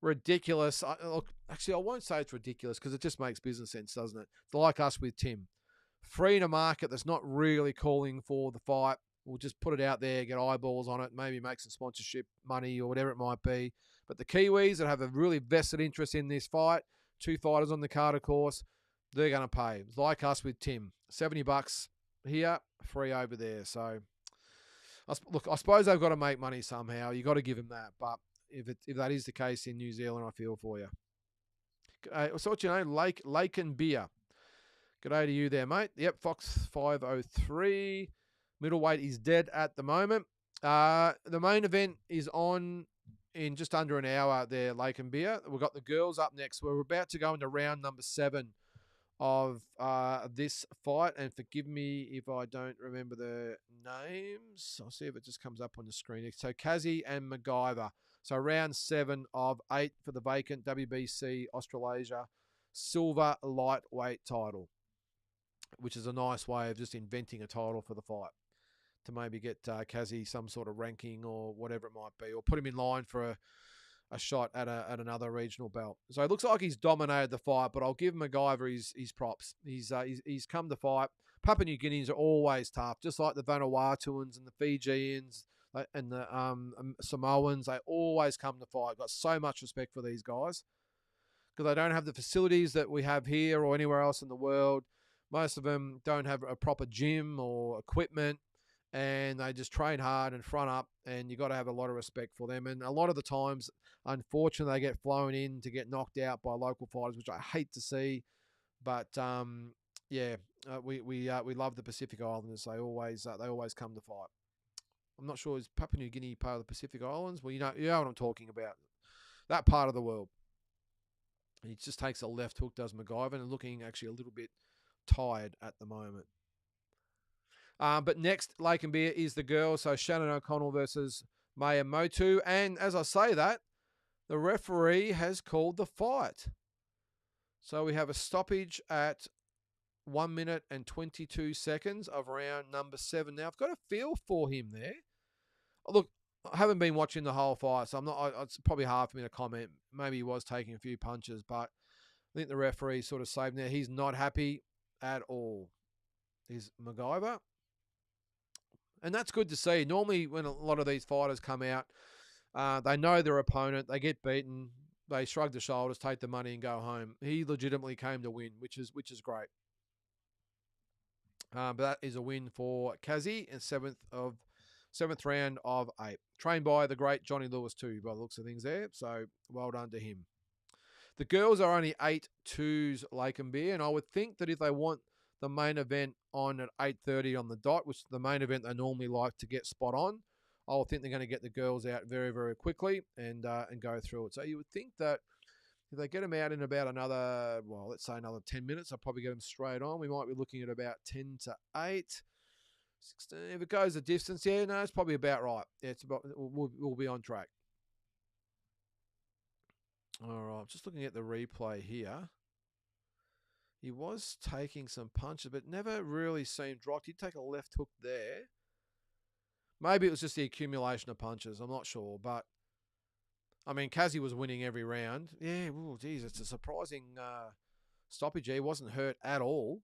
ridiculous. Actually, I won't say it's ridiculous because it just makes business sense, doesn't it? It's like us with Tim. Free in a market that's not really calling for the fight. We'll just put it out there, get eyeballs on it, maybe make some sponsorship money or whatever it might be. But the Kiwis that have a really vested interest in this fight, 2 fighters on the card, of course, they're going to pay. It's like us with Tim. $70 here, free over there. So, look, I suppose they've got to make money somehow. You've got to give them that. But if that is the case in New Zealand, I feel for you. So what's your name? Lake and Beer. G'day to you there, mate. Yep, Fox 503. Middleweight is dead at the moment. The main event is on in just under an hour there, Lake and Beer. We've got the girls up next. We're about to go into round number 7 of this fight. And forgive me if I don't remember the names. I'll see if it just comes up on the screen. So Kazi and MacGyver. So round 7 of 8 for the vacant WBC Australasia silver lightweight title, which is a nice way of just inventing a title for the fight to maybe get Kazi some sort of ranking or whatever it might be, or put him in line for a shot at another regional belt. So it looks like he's dominated the fight, but I'll give MacGyver his props. He's come to fight. Papua New Guineans are always tough, just like the Vanuatuans and the Fijians and the Samoans. They always come to fight. Got so much respect for these guys because they don't have the facilities that we have here or anywhere else in the world. Most of them don't have a proper gym or equipment, and they just train hard and front up, and you got to have a lot of respect for them. And a lot of the times, unfortunately, they get flown in to get knocked out by local fighters, which I hate to see. But we love the Pacific Islanders. They always come to fight. I'm not sure, is Papua New Guinea part of the Pacific Islands? Well, you know what I'm talking about. That part of the world. And he just takes a left hook, does MacGyver, and looking actually a little bit tired at the moment. But next, Lake and Beer is the girl. So Shannon O'Connell versus Maya Motu. And as I say that, the referee has called the fight. So we have a stoppage at 1 minute and 22 seconds of round number 7. Now, I've got a feel for him there. Look, I haven't been watching the whole fight, so it's probably hard for me to comment. Maybe he was taking a few punches, but I think the referee sort of saved him there. He's not happy at all. He's MacGyver. And that's good to see. Normally, when a lot of these fighters come out, they know their opponent, they get beaten, they shrug the shoulders, take the money, and go home. He legitimately came to win, which is great. But that is a win for Kazi in seventh round of 8. Trained by the great Johnny Lewis too, by the looks of things there. So well done to him. The girls are only 8-2s, Lake and Beer, and I would think that if they want the main event on at 8:30 on the dot, which is the main event they normally like to get spot on, I think they're going to get the girls out very, very quickly and go through it. So you would think that if they get them out in about another, well, let's say another 10 minutes, I'll probably get them straight on. We might be looking at about 10 to 8. 16. If it goes the distance, yeah, no, it's probably about right. Yeah, it's about, we'll be on track. All right, just looking at the replay here. He was taking some punches, but never really seemed rocked. He'd take a left hook there. Maybe it was just the accumulation of punches. I'm not sure, but I mean, Kazi was winning every round. Yeah, oh, geez, it's a surprising stoppage. He wasn't hurt at all.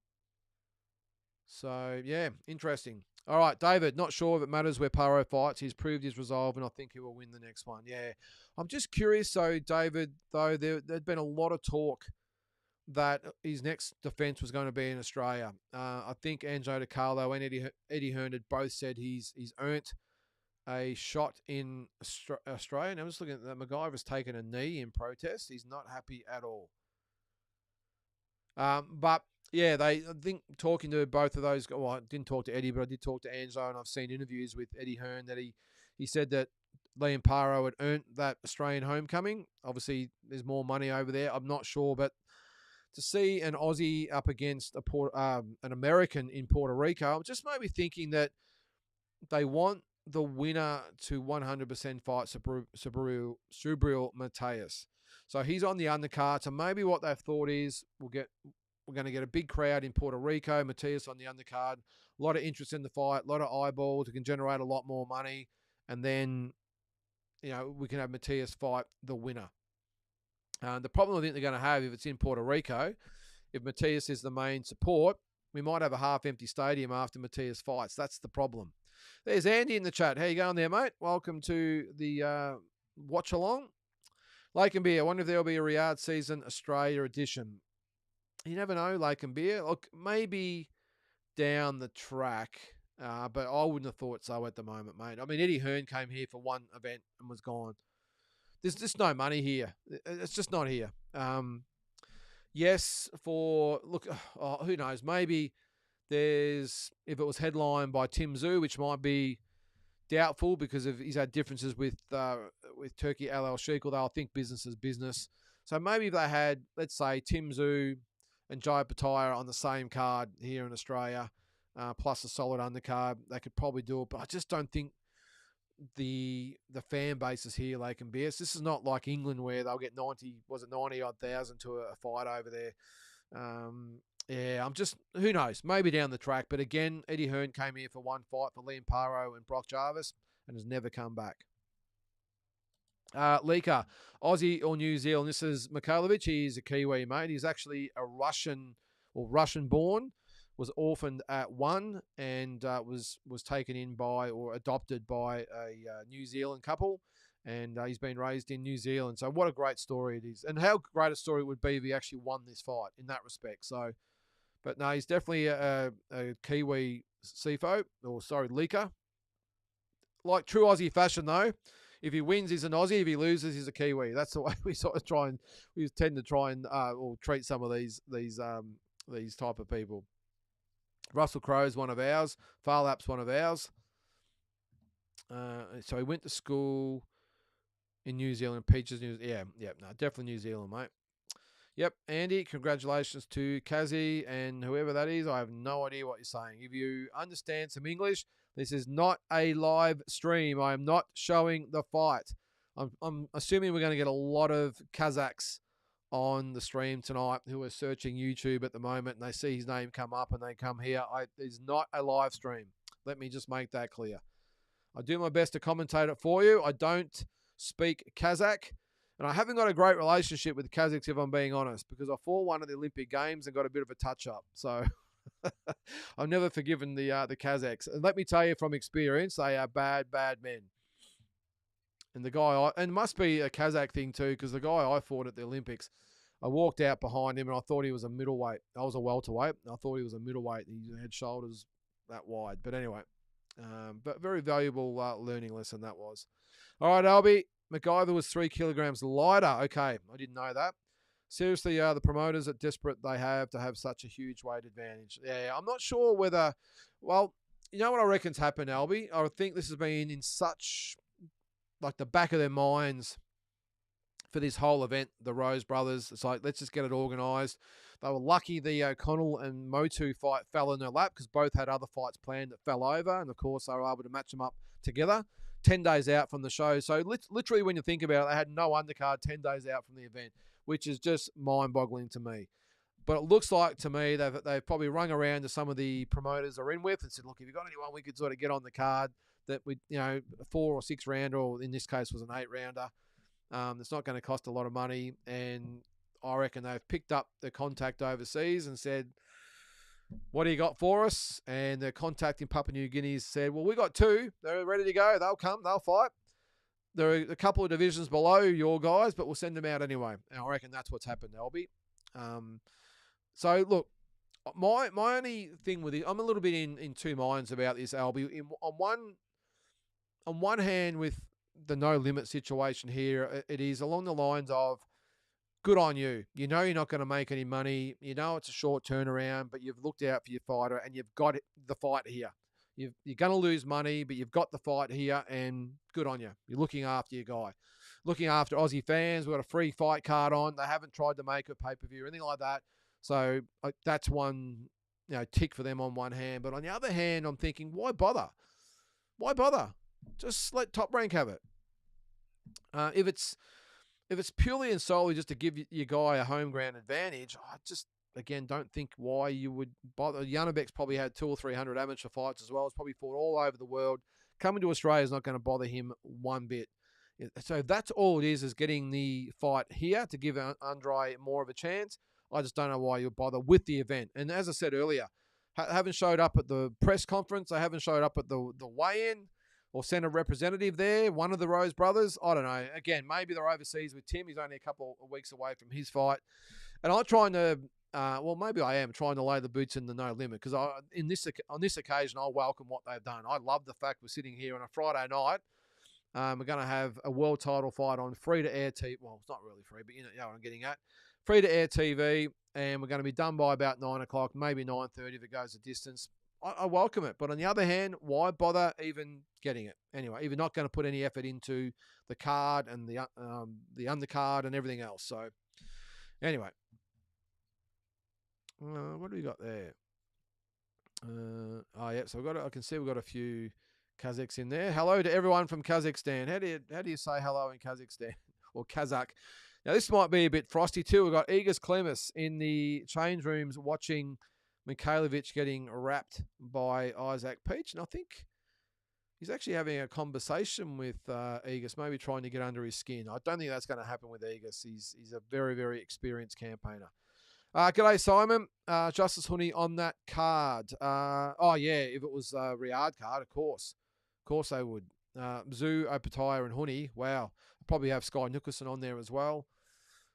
So, yeah, interesting. All right, David, not sure if it matters where Paro fights. He's proved his resolve, and I think he will win the next one. Yeah, I'm just curious, though, David, though, there'd been a lot of talk that his next defence was going to be in Australia. I think ANDREI DiCarlo and Eddie Hearn had both said he's earned a shot in Australia. And I'm just looking at that. MacGyver's taken a knee in protest. He's not happy at all. But yeah, I think talking to both of those, well, I didn't talk to Eddie, but I did talk to Anzo, and I've seen interviews with Eddie Hearn that he said that Liam Paro had earned that Australian homecoming. Obviously, there's more money over there. I'm not sure, but to see an Aussie up against an American in Puerto Rico, I'm just maybe thinking that they want the winner to 100% fight Subriel Mateus. So he's on the undercard. So maybe what they've thought is we're going to get a big crowd in Puerto Rico. Mateus on the undercard. A lot of interest in the fight. A lot of eyeballs. It can generate a lot more money. And then, we can have Mateus fight the winner. The problem I think they're going to have if it's in Puerto Rico, if Mateus is the main support, we might have a half-empty stadium after Mateus fights. That's the problem. There's Andy in the chat. How you going there, mate? Welcome to the watch-along. Lake and Beer, I wonder if there'll be a Riyadh Season Australia edition. You never know, Lake and Beer. Look, maybe down the track, but I wouldn't have thought so at the moment, mate. I mean, Eddie Hearn came here for one event and was gone. There's just no money here. It's just not here. Yes, who knows? Maybe if it was headlined by Tim Tszyu, which might be doubtful because he's had differences with Turkey Al Sheikh, although I think business is business. So maybe if they had, let's say, Tim Tszyu and Jai Pataya on the same card here in Australia, plus a solid undercard, they could probably do it. But I just don't think the fan base is here, Lake and Beers. This is not like England where they'll get 90-odd thousand to a fight over there. Who knows? Maybe down the track. But again, Eddie Hearn came here for one fight for Liam Paro and Brock Jarvis and has never come back. Lika, Aussie or New Zealand? This is Mikhailovic. He's a Kiwi, mate. He's actually a Russian-born. Was orphaned at 1 and was taken in by or adopted by a New Zealand couple, and he's been raised in New Zealand. So what a great story it is, and how great a story it would be if he actually won this fight in that respect. So, but no, he's definitely a Kiwi Lika. Like true Aussie fashion, though, if he wins, he's an Aussie. If he loses, he's a Kiwi. That's the way we sort of tend to try and or treat some of these type of people. Russell Crowe's one of ours. Farlap's one of ours. So he went to school in New Zealand. Peaches, definitely New Zealand, mate. Yep, Andy, congratulations to Kazi and whoever that is. I have no idea what you're saying. If you understand some English, this is not a live stream. I am not showing the fight. I'm assuming we're going to get a lot of Kazakhs on the stream tonight who are searching YouTube at the moment and they see his name come up and they come here. It's not a live stream. Let me just make that clear. I do my best to commentate it for you. I don't speak Kazakh and I haven't got a great relationship with Kazakhs if I'm being honest because I fought one of the Olympic Games and got a bit of a touch-up. So I've never forgiven the Kazakhs. And let me tell you from experience, they are bad, bad men. And the guy, and it must be a Kazakh thing too, because the guy I fought at the Olympics, I walked out behind him and I thought he was a middleweight. I was a welterweight. I thought he was a middleweight. He had shoulders that wide. But anyway, but very valuable learning lesson that was. All right, Albie, MacGyver was 3 kilograms lighter. Okay, I didn't know that. Seriously, the promoters are desperate they have to have such a huge weight advantage. Yeah, I'm not sure whether, well, you know what I reckon's happened, Albie? I think this has been in such, like, the back of their minds for this whole event, the Rose brothers. It's like, let's just get it organised. They were lucky the O'Connell and Motu fight fell in their lap because both had other fights planned that fell over. And, of course, they were able to match them up together 10 days out from the show. So, literally, when you think about it, they had no undercard 10 days out from the event, which is just mind-boggling to me. But it looks like, to me, they've probably rung around to some of the promoters they're in with and said, look, if you've got anyone we could sort of get on the card that we, a 4 or 6 rounder, or in this case was an 8 rounder, it's not going to cost a lot of money. And I reckon they've picked up the contact overseas and said, what do you got for us? And the contact in Papua New Guinea said, well, we got 2. They're ready to go. They'll come. They'll fight. There are a couple of divisions below your guys, but we'll send them out anyway. And I reckon that's what's happened, Albie. So, look, my only thing with it, I'm a little bit in two minds about this, Albie. On one hand, with the no limit situation here, it is along the lines of, good on you. You know you're not going to make any money. You know it's a short turnaround, but you've looked out for your fighter and you've got the fight here. You're going to lose money, but you've got the fight here, and good on you. You're looking after your guy. Looking after Aussie fans. We've got a free fight card on. They haven't tried to make a pay-per-view or anything like that. So that's one tick for them on one hand. But on the other hand, I'm thinking, why bother? Why bother? Just let Top Rank have it. If it's purely and solely just to give your guy a home ground advantage, I just, again, don't think why you would bother. JANIBEK's probably had 200 or 300 amateur fights as well. He's probably fought all over the world. Coming to Australia is not going to bother him one bit. So that's all it is getting the fight here to give ANDREI more of a chance. I just don't know why you bother with the event. And as I said earlier, haven't showed up at the press conference. They haven't showed up at the weigh-in or sent a representative there, one of the Rose brothers. I don't know. Again, maybe they're overseas with Tim. He's only a couple of weeks away from his fight. And I'm trying to, maybe I am trying to lay the boots in the no limit, because on this occasion, I welcome what they've done. I love the fact we're sitting here on a Friday night. We're going to have a world title fight on free-to-air TV. Well, it's not really free, but you know what I'm getting at. Free-to-air TV, and we're going to be done by about 9 o'clock, maybe 9:30 if it goes the distance. I welcome it. But on the other hand, why bother even getting it? Anyway, if you're not going to put any effort into the card and the undercard and everything else. So, anyway. What do we got there? So I can see we've got a few Kazakhs in there. Hello to everyone from Kazakhstan. How do you say hello in Kazakhstan or Kazakh? Now this might be a bit frosty too. We've got Igis Klemis in the change rooms watching MIKHAILOVICH getting wrapped by Isaac Peach, and I think he's actually having a conversation with Igis, maybe trying to get under his skin. I don't think that's going to happen with Igis. He's a very, very experienced campaigner. G'day, Simon. Justice Honey on that card. If it was a Riyadh card, of course. Of course they would. Zoo, Opataya and Honey. Wow. Probably have Sky Nicholson on there as well.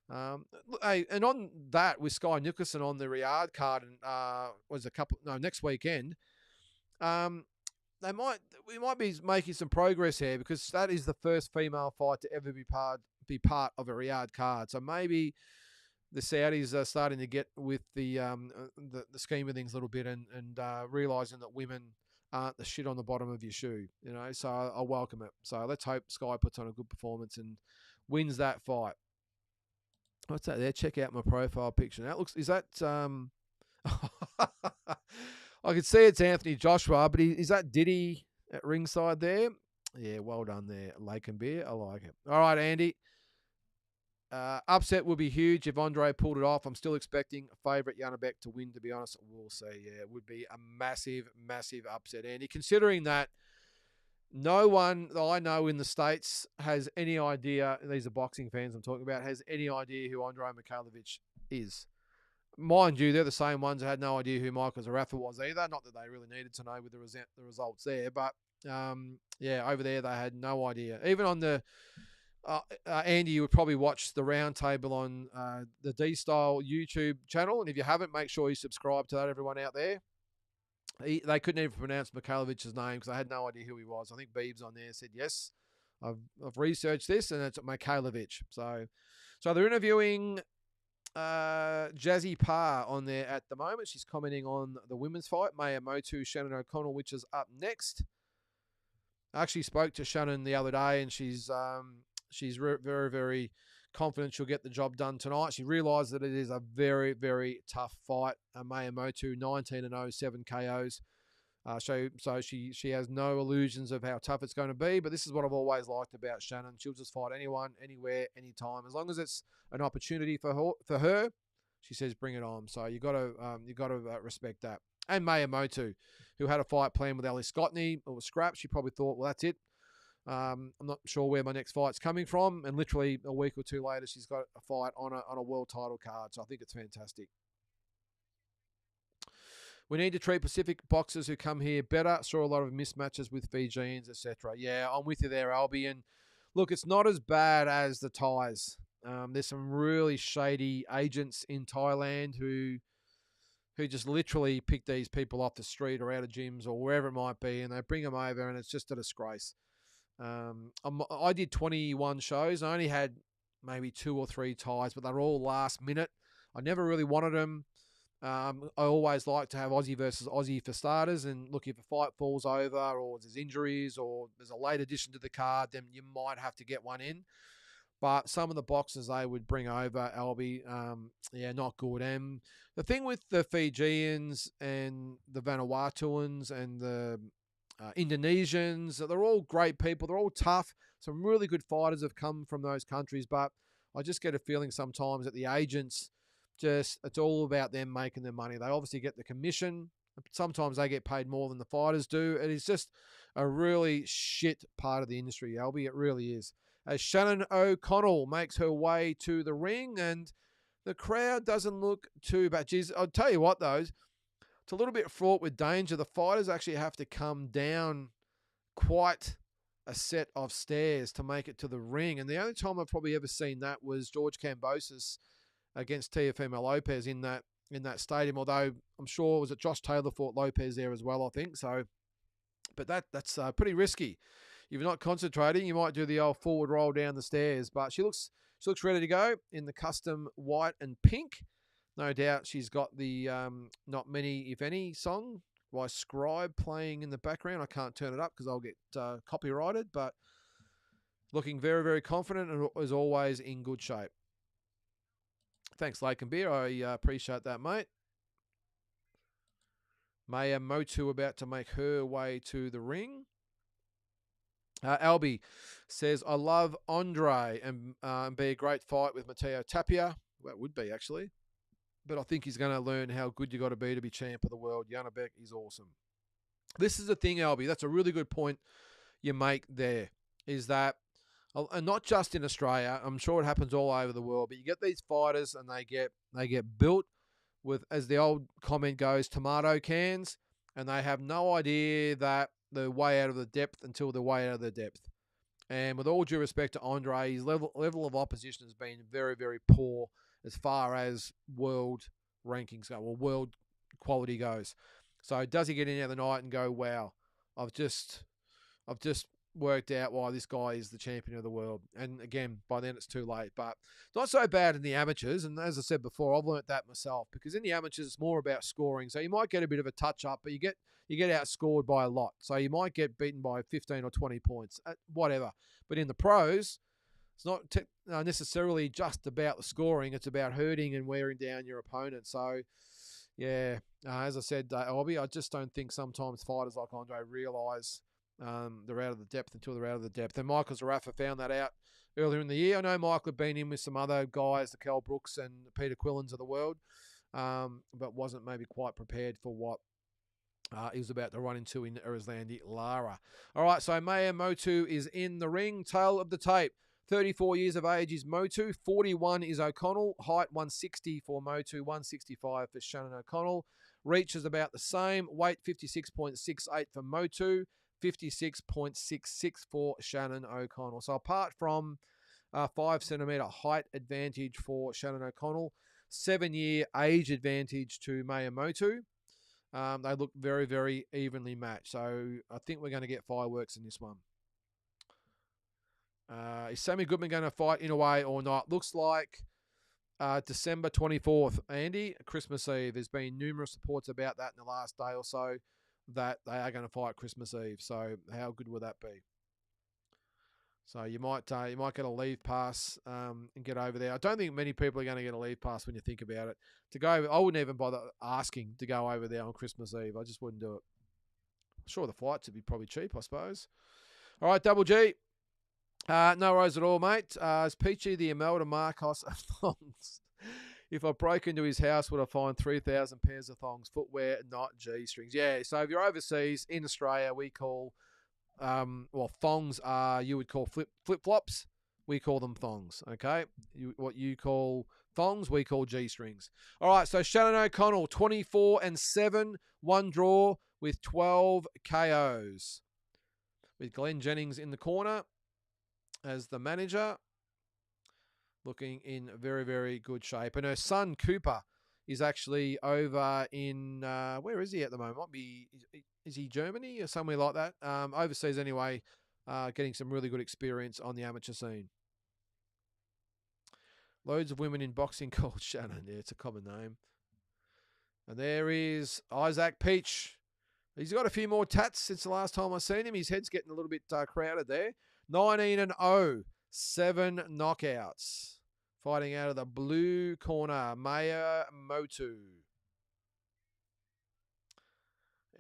And on that, with Sky Nicholson on the Riyadh card, and next weekend, we might be making some progress here, because that is the first female fight to ever be part of a Riyadh card. So maybe the Saudis are starting to get with the scheme of things a little bit, and realising that women aren't the shit on the bottom of your shoe, So I welcome it. So let's hope Sky puts on a good performance and wins that fight. What's that there? Check out my profile picture. Is that I can see it's Anthony Joshua, but is that Diddy at ringside there? Yeah, well done there, Lake and Beer. I like it. All right, Andy. Upset would be huge if ANDREI pulled it off. I'm still expecting a favourite JANIBEK to win, to be honest. We'll see. Yeah, it would be a massive, massive upset, Andy, considering that no one that I know in the States has any idea, these are boxing fans I'm talking about, has any idea who ANDREI MIKHAILOVICH is. Mind you, they're the same ones that had no idea who Michael Zarafa was either. Not that they really needed to know with the results there. But, over there they had no idea. Even on the... Andy, you would probably watch the roundtable on the D-Style YouTube channel. And if you haven't, make sure you subscribe to that, everyone out there. They couldn't even pronounce MIKHAILOVICH's name because they had no idea who he was. I think Beebs on there said, yes, I've researched this, and it's MIKHAILOVICH. So they're interviewing Jazzy Parr on there at the moment. She's commenting on the women's fight, Maya Motu, Shannon O'Connell, which is up next. I actually spoke to Shannon the other day, and she's very, very confident she'll get the job done tonight. She realised that it is a very, very tough fight. Maya Motu, 19-0, 7 KOs. So she has no illusions of how tough it's going to be. But this is what I've always liked about Shannon. She'll just fight anyone, anywhere, anytime, as long as it's an opportunity for her. She says, "Bring it on." So you got to respect that. And Maya Motu, who had a fight planned with Ali Scottney, it was scrapped. She probably thought, well, that's it. I'm not sure where my next fight's coming from. And literally a week or two later, she's got a fight on a world title card. So I think it's fantastic. We need to treat Pacific boxers who come here better. Saw a lot of mismatches with Fijians, etc. Yeah, I'm with you there, Albie. And look, it's not as bad as the Thais. There's some really shady agents in Thailand who just literally pick these people off the street or out of gyms or wherever it might be, and they bring them over, and it's just a disgrace. I did 21 shows. I only had maybe 2 or 3 Thais, but they're all last minute. I never really wanted them. I always like to have Aussie versus Aussie for starters, and look, if a fight falls over or there's injuries or there's a late addition to the card, then you might have to get one in. But some of the boxers they would bring over, Albie, not good. And the thing with the Fijians and the Vanuatuans and the Indonesians, they're all great people. They're all tough. Some really good fighters have come from those countries. But I just get a feeling sometimes that the agents, it's all about them making their money. They obviously get the commission. Sometimes they get paid more than the fighters do. It is just a really shit part of the industry, Albie. It really is. As Shannon O'Connell makes her way to the ring, and the crowd doesn't look too bad. Geez, I'll tell you what, though, it's a little bit fraught with danger. The fighters actually have to come down quite a set of stairs to make it to the ring. And the only time I've probably ever seen that was George Kambosos against Teofimo Lopez in that stadium. Although I'm sure, was it Josh Taylor fought Lopez there as well, I think. So, but that's pretty risky. If you're not concentrating, you might do the old forward roll down the stairs. But she looks ready to go in the custom white and pink. No doubt she's got the Not Many If Any song by Scribe playing in the background. I can't turn it up because I'll get copyrighted. But looking very, very confident and as always in good shape. Thanks, Lake and Beer. I appreciate that, mate. Maya Motu about to make her way to the ring. Albie says, I love Andrei and be a great fight with Matteo Tapia. Well, it would be, actually. But I think he's going to learn how good you got to be champ of the world. JANIBEK is awesome. This is the thing, Albie. That's a really good point you make there, is that, and not just in Australia, I'm sure it happens all over the world, but you get these fighters and they get built with, as the old comment goes, tomato cans, and they have no idea that the way out of the depth until the way out of the depth. And with all due respect to Andrei, his level of opposition has been very, very poor as far as world rankings go, or world quality goes. So does he get in the other night and go, wow, I've just worked out why this guy is the champion of the world? And again, by then it's too late. But not so bad in the amateurs. And as I said before, I've learnt that myself, because in the amateurs it's more about scoring. So you might get a bit of a touch up, but you get outscored by a lot. So you might get beaten by 15 or 20 points, whatever. But in the pros, it's not necessarily just about the scoring. It's about hurting and wearing down your opponent. So, yeah, as I said, Albie, I just don't think sometimes fighters like Andrei realise they're out of the depth until they're out of the depth. And Michael Zarafa found that out earlier in the year. I know Michael had been in with some other guys, the Cal Brooks and the Peter Quillens of the world, but wasn't maybe quite prepared for what he was about to run into in Erislandy Lara. All right, so Maya Motu is in the ring. Tail of the tape. 34 years of age is Motu. 41 is O'Connell. Height 160 for Motu, 165 for Shannon O'Connell. Reach is about the same. Weight 56.68 for Motu, 56.66 for Shannon O'Connell. So apart from 5 centimetre height advantage for Shannon O'Connell, 7-year age advantage to Maya Motu, they look very, very evenly matched. So I think we're going to get fireworks in this one. Is Sammy Goodman going to fight in a way or not? Looks like December 24th, Andy, Christmas Eve. There's been numerous reports about that in the last day or so that they are going to fight Christmas Eve. So how good would that be? So you might get a leave pass and get over there. I don't think many people are going to get a leave pass when you think about it. To go, I wouldn't even bother asking to go over there on Christmas Eve. I just wouldn't do it. Sure, the flights would be probably cheap, I suppose. All right, Double G. No worries at all, mate. Is Peachy the Imelda Marcos of thongs? If I broke into his house, would I find 3,000 pairs of thongs, footwear, not G-strings? Yeah, so if you're overseas, in Australia, we call, thongs are, you would call flip-flops. We call them thongs, okay? What you call thongs, we call G-strings. All right, so Shannon O'Connell, 24-7, one draw with 12 KOs. With Glenn Jennings in the corner as the manager, looking in very, very good shape. And her son, Cooper, is actually over in, where is he at the moment? Might be, is he Germany or somewhere like that? Overseas anyway, getting some really good experience on the amateur scene. Loads of women in boxing called Shannon. Yeah, it's a common name. And there is Isaac Peach. He's got a few more tats since the last time I seen him. His head's getting a little bit crowded there. 19-0, 7 knockouts. Fighting out of the blue corner, Maya Motu.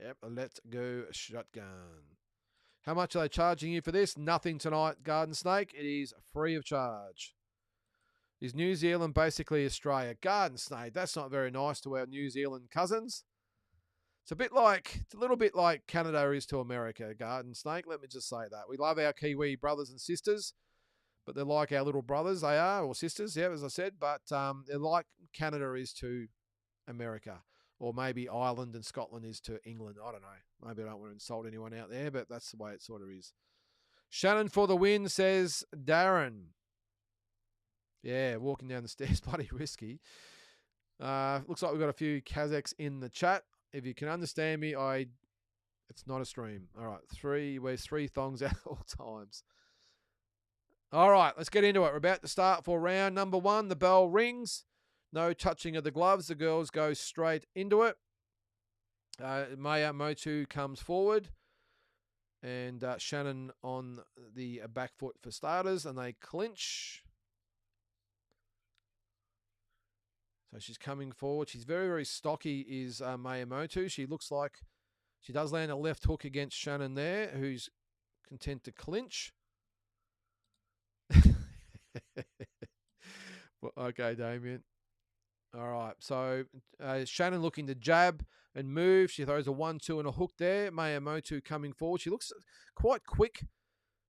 Yep, let's go shotgun. How much are they charging you for this? Nothing tonight, Garden Snake. It is free of charge. Is New Zealand basically Australia? Garden Snake, that's not very nice to our New Zealand cousins. It's a little bit like Canada is to America, Garden Snake. Let me just say that. We love our Kiwi brothers and sisters, but they're like our little brothers, they are, or sisters, yeah, as I said. But they're like Canada is to America, or maybe Ireland and Scotland is to England. I don't know. Maybe I don't want to insult anyone out there, but that's the way it sort of is. Shannon for the win, says Darren. Yeah, walking down the stairs, bloody risky. Looks like we've got a few Kazakhs in the chat. If you can understand me, it's not a stream. All right, wears 3 thongs at all times. All right, let's get into it. We're about to start for round number 1. The bell rings. No touching of the gloves. The girls go straight into it. Maya Motu comes forward. And Shannon on the back foot for starters. And they clinch. So she's coming forward. She's very, very stocky, is Maya Motu. She looks like she does land a left hook against Shannon there, who's content to clinch. Well, okay, Damien. All right. So Shannon looking to jab and move. She throws a 1-2 and a hook there. Maya Motu coming forward. She looks quite quick,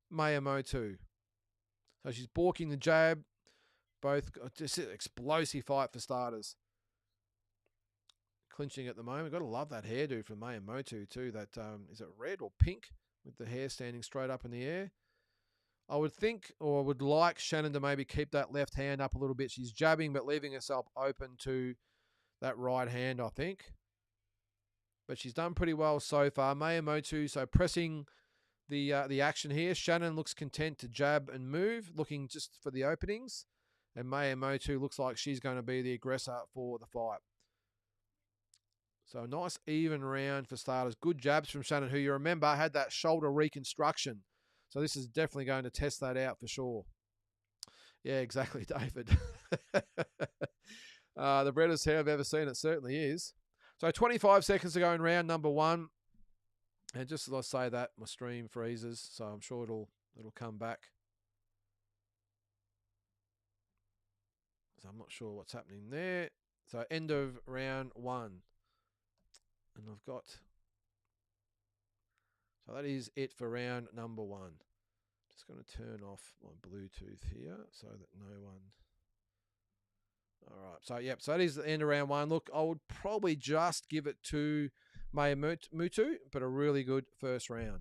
Maya Motu. So she's balking the jab. Both just an explosive fight for starters. Clinching at the moment. Got to love that hairdo from Maya Motu too. That is it red or pink with the hair standing straight up in the air. I would think, or would like Shannon to maybe keep that left hand up a little bit. She's jabbing, but leaving herself open to that right hand, I think. But she's done pretty well so far. Maya Motu, so pressing the action here. Shannon looks content to jab and move, looking just for the openings. And Maya Motu looks like she's going to be the aggressor for the fight. So a nice even round for starters. Good jabs from Shannon, who you remember had that shoulder reconstruction. So this is definitely going to test that out for sure. Yeah, exactly, David. The reddest hair I've ever seen. It certainly is. So 25 seconds to go in round number 1. And just as I say that, my stream freezes. So I'm sure it'll come back. So I'm not sure what's happening there. So end of round 1. And I've got... So that is it for round number 1. Just going to turn off my Bluetooth here so that no one... All right. So, yep. So that is the end of round 1. Look, I would probably just give it to Maya Motu, but a really good first round.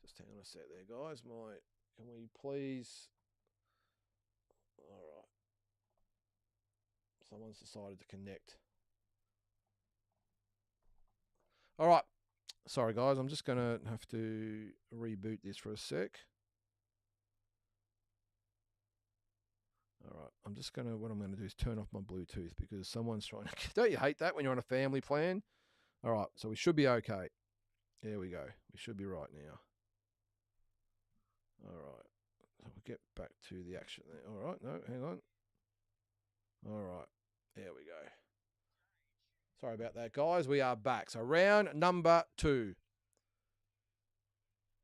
Just hang on a sec there, guys. Can we please... All right. Someone's decided to connect. All right. Sorry, guys. I'm just going to have to reboot this for a sec. I'm just going to, what I'm going to do is turn off my Bluetooth because someone's trying to, don't you hate that when you're on a family plan? All right, so we should be okay. There we go. We should be right now. All right. So we'll get back to the action there. All right, no, hang on. All right, there we go. Sorry about that, guys. We are back. So round number 2.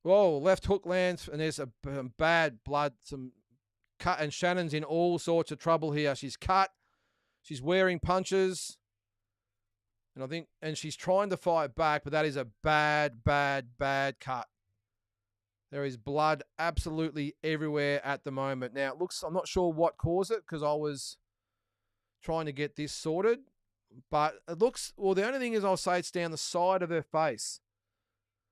Whoa, left hook lands, and there's a bad blood, some cut, and Shannon's in all sorts of trouble here. She's cut. She's wearing punches. And I think, and she's trying to fight back, but that is a bad, bad, bad cut. There is blood absolutely everywhere at the moment. Now, it looks, I'm not sure what caused it because I was trying to get this sorted. But it looks, well, the only thing is I'll say it's down the side of her face.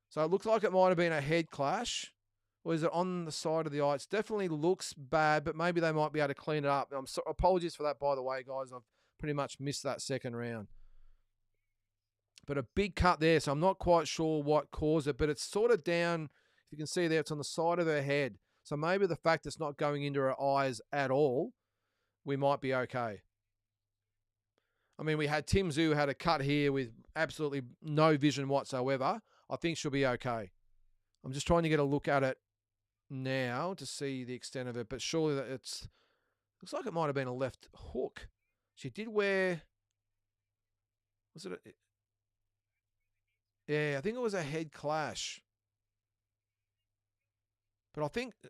So it looks like it might have been a head clash. Or is it on the side of the eye? It definitely looks bad, but maybe they might be able to clean it up. Apologies for that, by the way, guys. I've pretty much missed that second round. But a big cut there, so I'm not quite sure what caused it, but it's sort of down, if you can see there, it's on the side of her head. So maybe the fact it's not going into her eyes at all, we might be okay. I mean, we had Tim Zhu had a cut here with absolutely no vision whatsoever. I think she'll be okay. I'm just trying to get a look at it now to see the extent of it, but surely that it's, looks like it might have been a left hook. She did wear, was it a, yeah, I think it was a head clash. But I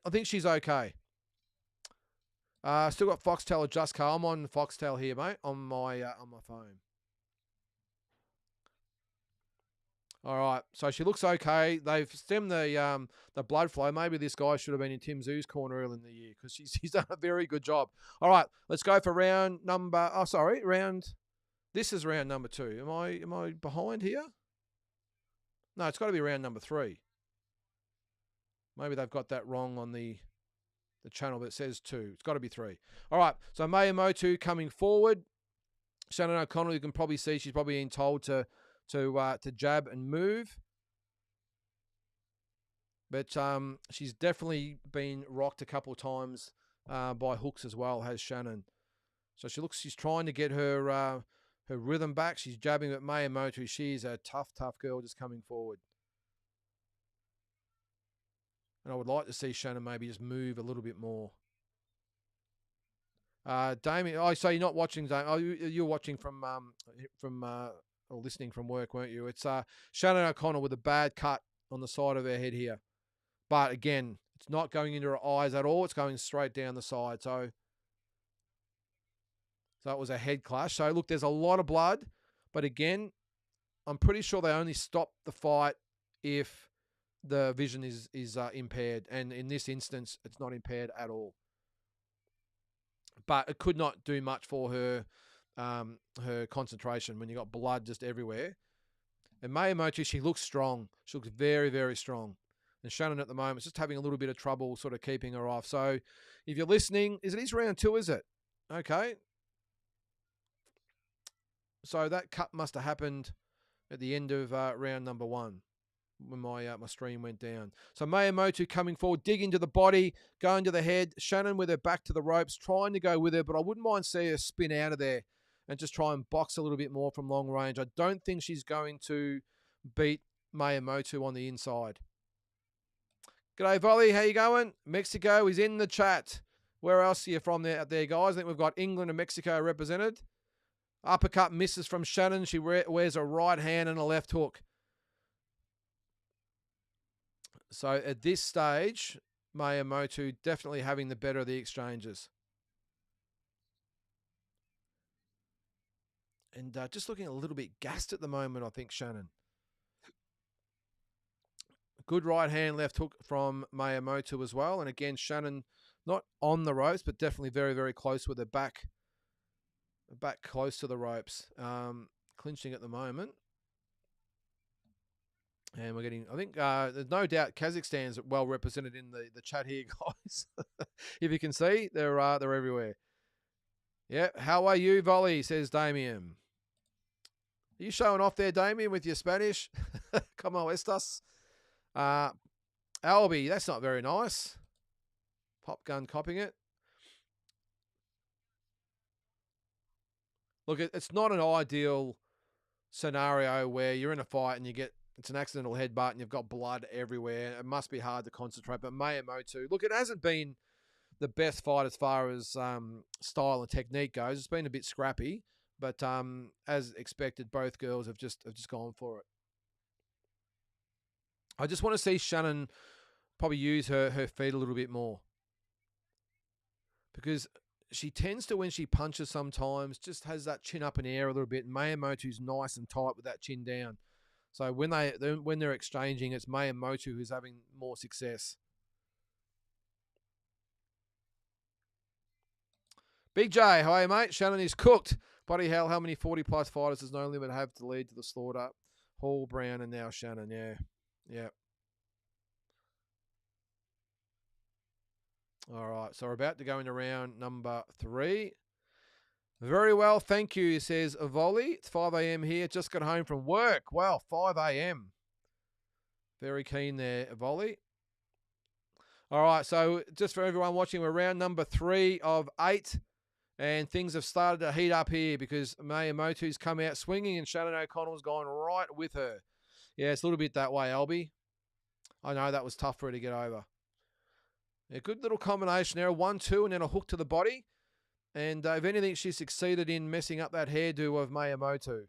think she's okay. Still got Foxtel or Just Car. I'm on Foxtel here, mate, on my phone. All right, so she looks okay. They've stemmed the blood flow. Maybe this guy should have been in Tim Zhu's corner early in the year because he's done a very good job. All right, let's go for round number. Oh, sorry, round. This is round number 2. Am I behind here? No, it's got to be round number 3. Maybe they've got that wrong on the channel that says 2. It's got to be 3. All right, so Miyamoto coming forward. Shannon O'Connell, you can probably see she's probably being told to jab and move. But she's definitely been rocked a couple of times by hooks as well, has Shannon. So she's trying to get her rhythm back. She's jabbing at Miyamoto. She's a tough girl just coming forward. And I would like to see Shannon maybe just move a little bit more. Damien, oh, so you're not watching, Damien. Oh, you're watching from or listening from work, weren't you? It's Shannon O'Connell with a bad cut on the side of her head here. But again, it's not going into her eyes at all. It's going straight down the side. So it was a head clash. So look, there's a lot of blood. But again, I'm pretty sure they only stop the fight if the vision is impaired. And in this instance, it's not impaired at all. But it could not do much for her concentration when you got blood just everywhere. And Miyamoto, she looks strong. She looks very, very strong. And Shannon at the moment is just having a little bit of trouble sort of keeping her off. So if you're listening, it is round 2, is it? Okay. So that cut must have happened at the end of round number 1 when my stream went down. So Miyamoto coming forward, digging to the body, going to the head. Shannon with her back to the ropes, trying to go with her, but I wouldn't mind seeing her spin out of there and just try and box a little bit more from long range. I don't think she's going to beat Miyamoto on the inside. G'day, Volley. How you going? Mexico is in the chat. Where else are you from there, guys? I think we've got England and Mexico represented. Uppercut misses from Shannon. She wears a right hand and a left hook. So at this stage, Miyamoto definitely having the better of the exchanges. And just looking a little bit gassed at the moment, I think, Shannon. Good right hand, left hook from Miyamoto as well. And again, Shannon not on the ropes, but definitely very, very close with her back close to the ropes. Clinching at the moment. And we're getting, I think, there's no doubt Kazakhstan's well represented in the chat here, guys. If you can see, they're everywhere. Yeah, how are you, Volley, says Damien. Are you showing off there, Damien, with your Spanish? Como estas? Albie, that's not very nice. Pop gun copying it. Look, it's not an ideal scenario where you're in a fight and it's an accidental headbutt and you've got blood everywhere. It must be hard to concentrate. But Miyamoto, look, it hasn't been the best fight as far as style and technique goes. It's been a bit scrappy, but as expected, both girls have just gone for it. I just want to see Shannon probably use her feet a little bit more, because she tends to, when she punches sometimes, just has that chin up in the air a little bit. Miyamoto's nice and tight with that chin down. So when they're exchanging, it's Miyamoto who's having more success. Big J, how are you, mate? Shannon is cooked. Bloody hell, how many 40-plus fighters does No Limit have to lead to the slaughter? Hall, Brown, and now Shannon, yeah. Yeah. All right, so we're about to go into round number 3. Very well, thank you, says Volley. It's 5 a.m. here. Just got home from work. Well, 5 a.m. Very keen there, Volley. All right, so just for everyone watching, we're round number 3 of 8. And things have started to heat up here because Miyamoto's come out swinging and Shannon O'Connell's gone right with her. Yeah, it's a little bit that way, Albie. I know that was tough for her to get over. A good little combination there, 1-2 and then a hook to the body. And if anything, she succeeded in messing up that hairdo of Miyamoto.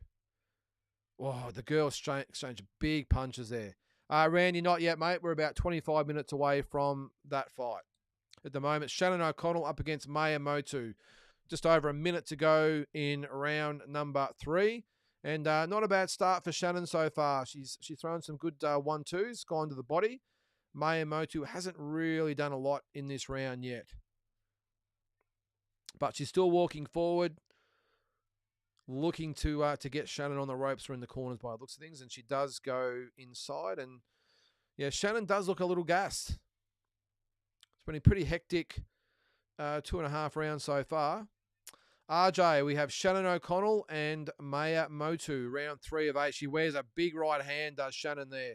Oh, the girl exchanged big punches there. Randy, not yet, mate. We're about 25 minutes away from that fight. At the moment, Shannon O'Connell up against Miyamoto. Just over a minute to go in round number 3. And not a bad start for Shannon so far. She's thrown some good 1-2s, gone to the body. Miyamoto hasn't really done a lot in this round yet. But she's still walking forward, looking to get Shannon on the ropes or in the corners by the looks of things. And she does go inside. And, yeah, Shannon does look a little gassed. It's been a pretty hectic 2.5 rounds so far. RJ, we have Shannon O'Connell and Miyamoto, round 3 of 8. She wears a big right hand, does Shannon there.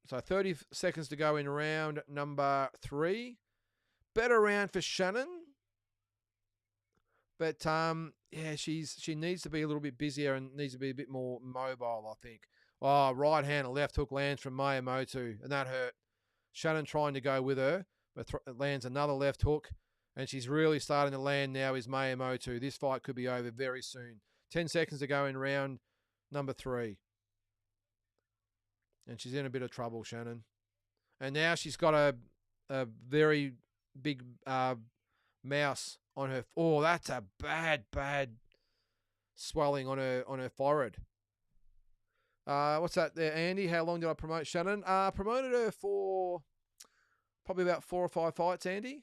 So 30 seconds to go in round number 3. Better round for Shannon. But, yeah, she needs to be a little bit busier and needs to be a bit more mobile, I think. Oh, right hand, a left hook lands from Miyamoto, and that hurt. Shannon trying to go with her, but lands another left hook, and she's really starting to land now is Miyamoto. This fight could be over very soon. 10 seconds to go in round number 3. And she's in a bit of trouble, Shannon. And now she's got a very big mouse on her. Oh, that's a bad swelling on her forehead. What's that there, Andy? How long did I promote Shannon? Promoted her for probably about 4 or 5 fights, Andy.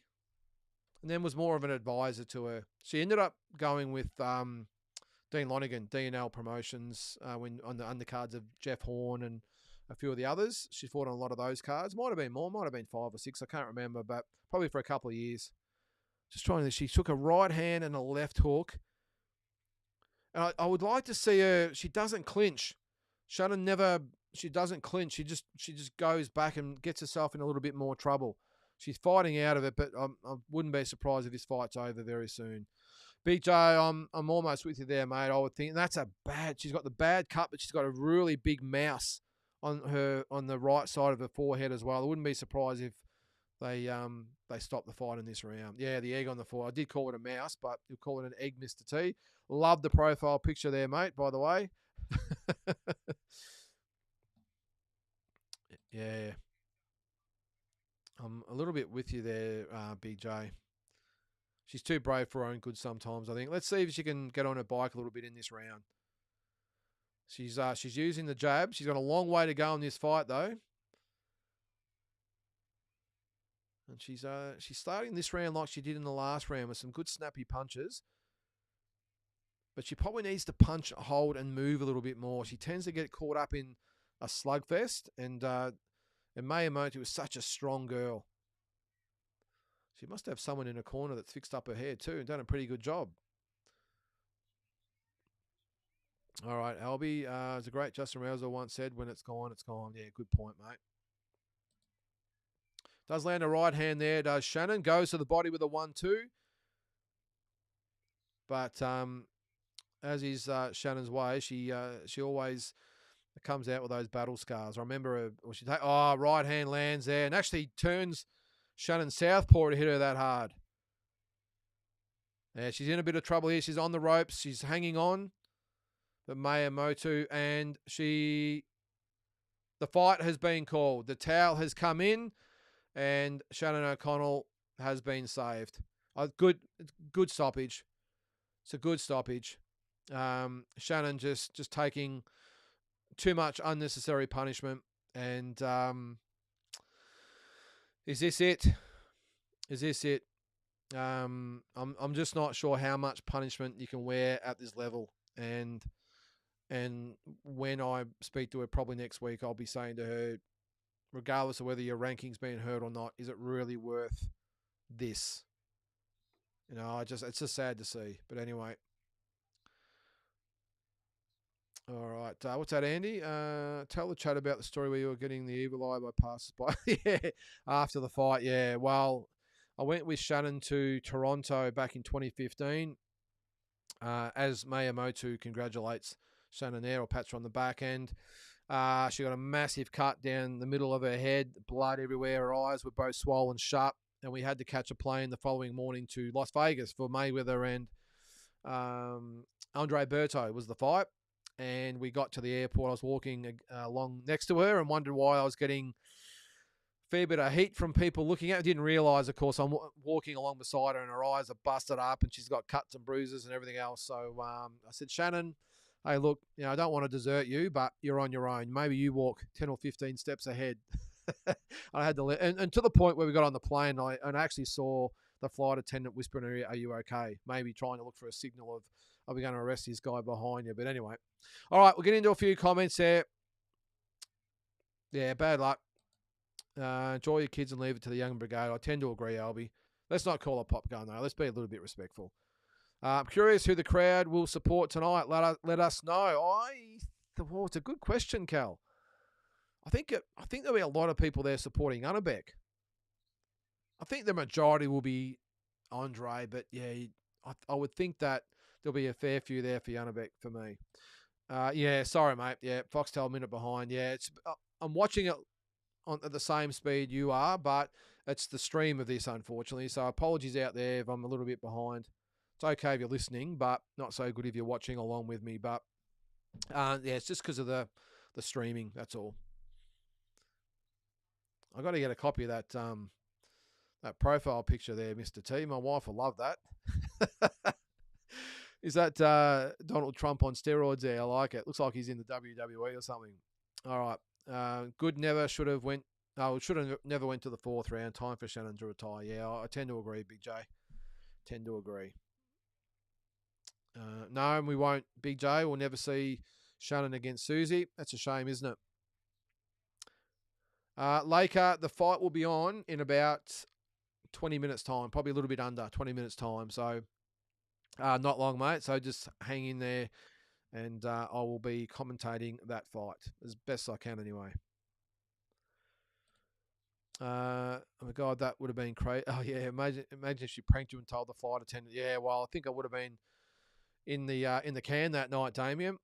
And then was more of an advisor to her. She ended up going with Dean Lonergan, D&L Promotions, when on the undercards of Jeff Horn and a few of the others. She fought on a lot of those cards. Might have been more, might have been 5 or 6. I can't remember, but probably for a couple of years. Just trying to, she took a right hand and a left hook. And I would like to see her, she doesn't clinch. Shannon she doesn't clinch. She just goes back and gets herself in a little bit more trouble. She's fighting out of it, but I wouldn't be surprised if this fight's over very soon. Big J, I'm almost with you there, mate. I would think that's she's got the bad cut, but she's got a really big mouse on the right side of her forehead as well. I wouldn't be surprised if they stop the fight in this round. Yeah, the egg on the forehead. I did call it a mouse, but you'll call it an egg, Mr. T. Love the profile picture there, mate, by the way. Yeah. I'm a little bit with you there, Big J. She's too brave for her own good sometimes, I think. Let's see if she can get on her bike a little bit in this round. She's using the jab. She's got a long way to go in this fight, though. And she's starting this round like she did in the last round with some good snappy punches. But she probably needs to punch, hold, and move a little bit more. She tends to get caught up in a slugfest, and Miyamoto is such a strong girl. She must have someone in a corner that's fixed up her hair too and done a pretty good job. All right, Albie. It's a great Justin Rousseau once said, when it's gone, it's gone. Yeah, good point, mate. Does land a right hand there, does Shannon. Goes to the body with a 1-2. But as is Shannon's way, she always comes out with those battle scars. I remember her, right hand lands there and actually turns Shannon southpaw to hit her that hard. Yeah, she's in a bit of trouble here. She's on the ropes. She's hanging on. But Miyamoto, and the fight has been called. The towel has come in, and Shannon O'Connell has been saved. Good stoppage. It's a good stoppage. Shannon just taking too much unnecessary punishment. And is this it? Is this it? I'm just not sure how much punishment you can wear at this level. And when I speak to her probably next week, I'll be saying to her, regardless of whether your ranking's been hurt or not, is it really worth this? You know, it's just sad to see. But anyway. All right. What's that, Andy? Tell the chat about the story where you were getting the evil eye by passers-by. Yeah, after the fight. Yeah, well, I went with Shannon to Toronto back in 2015. As Miyamoto congratulates Shannon there, or pats her on the back end. She got a massive cut down the middle of her head, blood everywhere. Her eyes were both swollen shut, and we had to catch a plane the following morning to Las Vegas for Mayweather and Andrei Berto was the fight. And we got to the airport. I was walking along next to her and wondered why I was getting a fair bit of heat from people looking at her. I didn't realise, of course, I'm walking along beside her and her eyes are busted up and she's got cuts and bruises and everything else. So I said, Shannon, hey, look, I don't want to desert you, but you're on your own. Maybe you walk 10 or 15 steps ahead. I had to and to the point where we got on the plane, I actually saw the flight attendant whispering to her, are you okay? Maybe trying to look for a signal of, are we going to arrest this guy behind you? But anyway. All right, we'll get into a few comments there. Yeah, bad luck. Enjoy your kids and leave it to the young brigade. I tend to agree, Albie. Let's not call it pop gun, though. Let's be a little bit respectful. I'm curious who the crowd will support tonight. Let us know. It's a good question, Cal. I think there'll be a lot of people there supporting JANIBEK. I think the majority will be Andrei, but yeah, I would think that there'll be a fair few there for JANIBEK for me. Yeah, sorry, mate. Yeah, Foxtel a minute behind. Yeah, I'm watching it at the same speed you are, but it's the stream of this, unfortunately. So apologies out there if I'm a little bit behind. It's okay if you're listening, but not so good if you're watching along with me. But yeah, it's just because of the streaming. That's all. I got to get a copy of that that profile picture there, Mr. T. My wife will love that. Is that Donald Trump on steroids there? I like it. Looks like he's in the WWE or something. All right. Good should have never went to the fourth round. Time for Shannon to retire. Yeah, I tend to agree, Big J. Tend to agree. No, we won't. Big J, we'll never see Shannon against Susie. That's a shame, isn't it? Laker, the fight will be on in about 20 minutes time, probably a little bit under 20 minutes time. So not long, mate. So just hang in there and I will be commentating that fight as best I can anyway. Oh my God, that would have been crazy. Oh yeah, imagine if she pranked you and told the flight attendant. Yeah, well, I think I would have been in the can that night, Damien.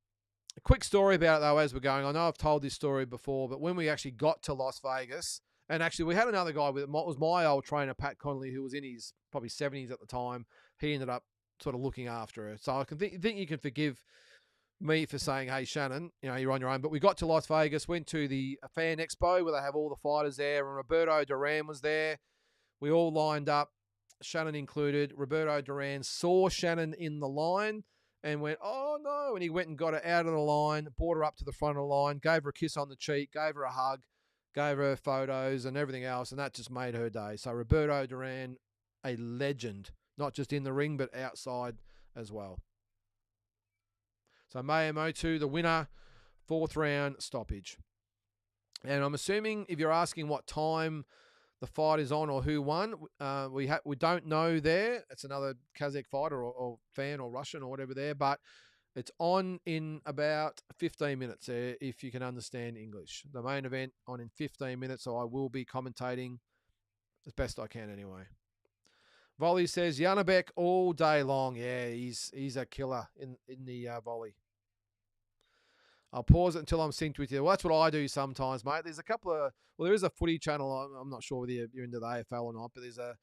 A quick story about it though, as we're going. I know I've told this story before, but when we actually got to Las Vegas, and actually we had another guy with it was my old trainer, Pat Connolly, who was in his probably 70s at the time. He ended up sort of looking after her. So I can think you can forgive me for saying, hey, Shannon, you're on your own. But we got to Las Vegas, went to the Fan Expo where they have all the fighters there, and Roberto Duran was there. We all lined up, Shannon included. Roberto Duran saw Shannon in the line and went, oh, no. And he went and got her out of the line, brought her up to the front of the line, gave her a kiss on the cheek, gave her a hug, gave her photos and everything else, and that just made her day. So Roberto Duran, a legend, not just in the ring, but outside as well. So Miyamoto, the winner, fourth round stoppage. And I'm assuming if you're asking what time the fight is on or who won, we don't know there. It's another Kazakh fighter or fan or Russian or whatever there, but it's on in about 15 minutes if you can understand English. The main event on in 15 minutes, so I will be commentating as best I can anyway. Volley says JANIBEK all day long. Yeah, he's a killer in the volley. I'll pause it until I'm synced with you. Well, that's what I do sometimes, mate. There's a couple of, well, there is a footy channel. I'm not sure whether you're into the AFL or not, but there's a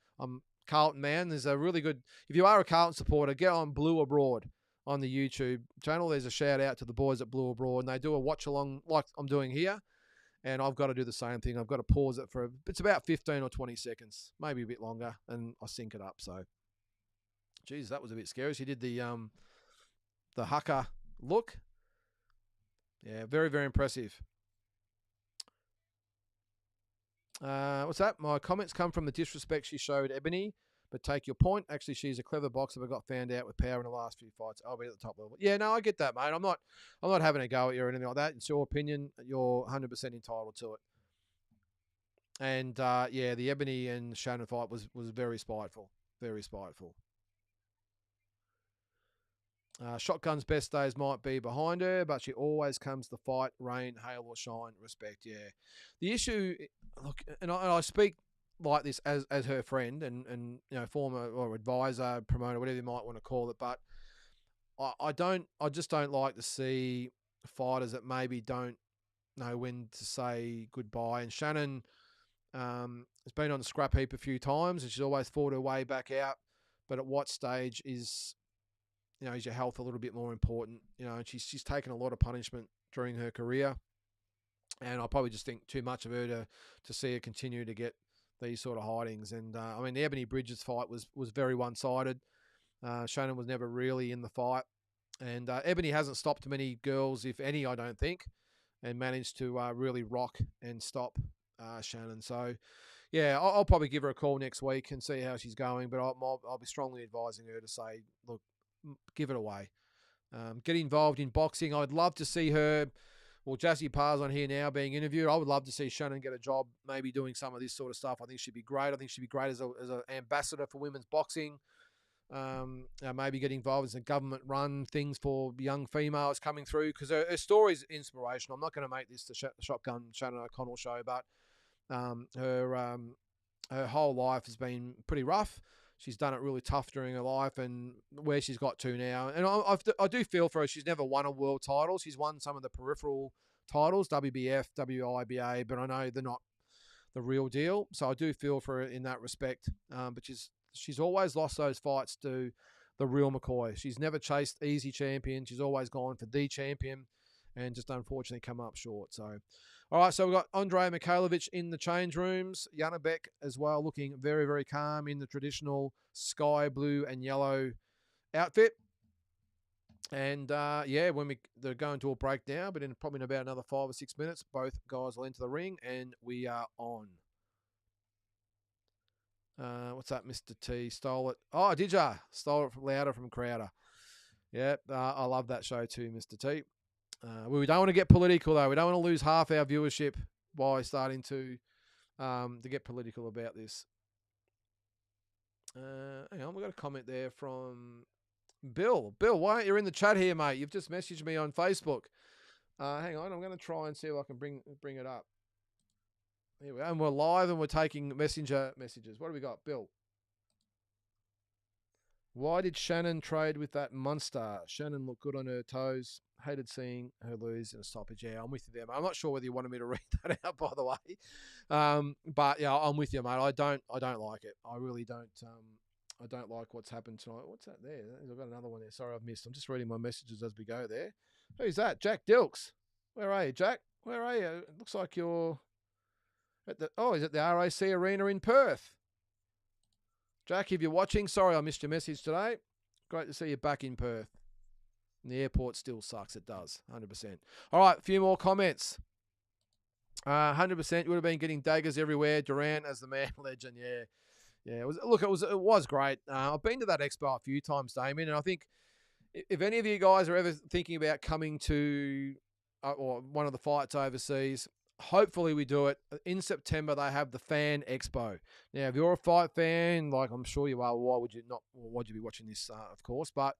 Carlton Man. There's a really good, if you are a Carlton supporter, get on Blue Abroad on the YouTube channel. There's a shout out to the boys at Blue Abroad, and they do a watch along like I'm doing here. And I've got to do the same thing. I've got to pause it for, it's about 15 or 20 seconds, maybe a bit longer, and I sync it up. So, geez, that was a bit scary. She did the haka look. Yeah, very, very impressive. What's that? My comments come from the disrespect she showed Ebony, but take your point. Actually, she's a clever boxer, but got found out with power in the last few fights. I'll be at the top level. Yeah, no, I get that, mate. I'm not having a go at you or anything like that. It's your opinion. You're 100% entitled to it. And yeah, the Ebony and Shannon fight was very spiteful. Very spiteful. Shotgun's best days might be behind her, but she always comes to fight, rain, hail, or shine. Respect, yeah. The issue, look, and I speak like this as her friend and former or advisor, promoter, whatever you might want to call it, but I just don't like to see fighters that maybe don't know when to say goodbye. And Shannon has been on the scrap heap a few times, and she's always fought her way back out. But at what stage is your health a little bit more important? And she's taken a lot of punishment during her career, and I probably just think too much of her to see her continue to get these sort of hidings. And I mean, the Ebony Bridges fight was very one-sided. Shannon was never really in the fight, and Ebony hasn't stopped many girls, if any, I don't think, and managed to really rock and stop Shannon. So yeah, I'll probably give her a call next week and see how she's going, but I'll be strongly advising her to say, look, give it away. Get involved in boxing. I'd love to see her, well, Jassy Parr's on here now being interviewed. I would love to see Shannon get a job, maybe doing some of this sort of stuff. I think she'd be great. I think she'd be great as an ambassador for women's boxing. Maybe get involved in some government-run things for young females coming through, because her story is inspirational. I'm not going to make this the Shotgun Shannon O'Connell show, but her whole life has been pretty rough. She's done it really tough during her life, and where she's got to now. And I do feel for her. She's never won a world title. She's won some of the peripheral titles, WBF, WIBA, but I know they're not the real deal. So I do feel for her in that respect. But she's always lost those fights to the real McCoy. She's never chased easy champion. She's always gone for the champion, and just unfortunately come up short. So, all right, so we've got ANDREI MIKHAILOVICH in the change rooms. JANIBEK as well, looking very, very calm in the traditional sky blue and yellow outfit. And yeah, they're going to a break now, but probably in about another 5 or 6 minutes, both guys will enter the ring, and we are on. What's that, Mr. T? Stole it. Oh, did ya? Stole it from Louder from Crowder. Yep, I love that show too, Mr. T. We don't want to get political, though. We don't want to lose half our viewership by starting to get political about this. Hang on, we've got a comment there from Bill. Bill, why aren't you in the chat here, mate? You've just messaged me on Facebook. Hang on, I'm going to try and see if I can bring it up. Here we are, and we're live, and we're taking messenger messages. What do we got, Bill? Why did Shannon trade with that monster? Shannon looked good on her toes. Hated seeing her lose in a stoppage. Yeah, I'm with you there, mate. I'm not sure whether you wanted me to read that out, by the way. But yeah, I'm with you, mate. I don't like it. I really don't. I don't like what's happened tonight. What's that there? I've got another one there. Sorry, I've missed. I'm just reading my messages as we go there. Who's that? Jack Dilks. Where are you, Jack? Where are you? It looks like you're at the. Oh, is it the RAC Arena in Perth? Jack, if you're watching, sorry I missed your message today. Great to see you back in Perth. And the airport still sucks. It does, 100%. All right, a few more comments. 100%. You would have been getting daggers everywhere. Durant as the man legend, yeah. Yeah, it was great. I've been to that expo a few times, Damien, and I think if any of you guys are ever thinking about coming to or one of the fights overseas, hopefully we do it. In September, they have the Fan Expo. Now, if you're a fight fan, like I'm sure you are, why would you not? Why'd you be watching this, of course? But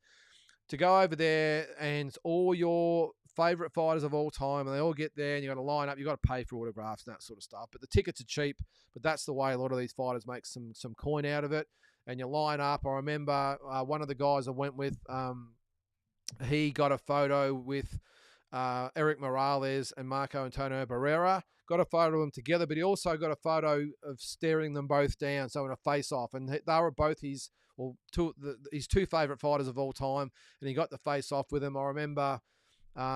to go over there and all your favourite fighters of all time, and they all get there, and you got to line up. You got to pay for autographs and that sort of stuff. But the tickets are cheap. But that's the way a lot of these fighters make some coin out of it. And you line up. I remember one of the guys I went with. He got a photo with Eric Morales and Marco Antonio Barrera. Got a photo of them together, but he also got a photo of staring them both down, so in a face-off. And they were both his two favourite fighters of all time, and he got the face-off with them. I remember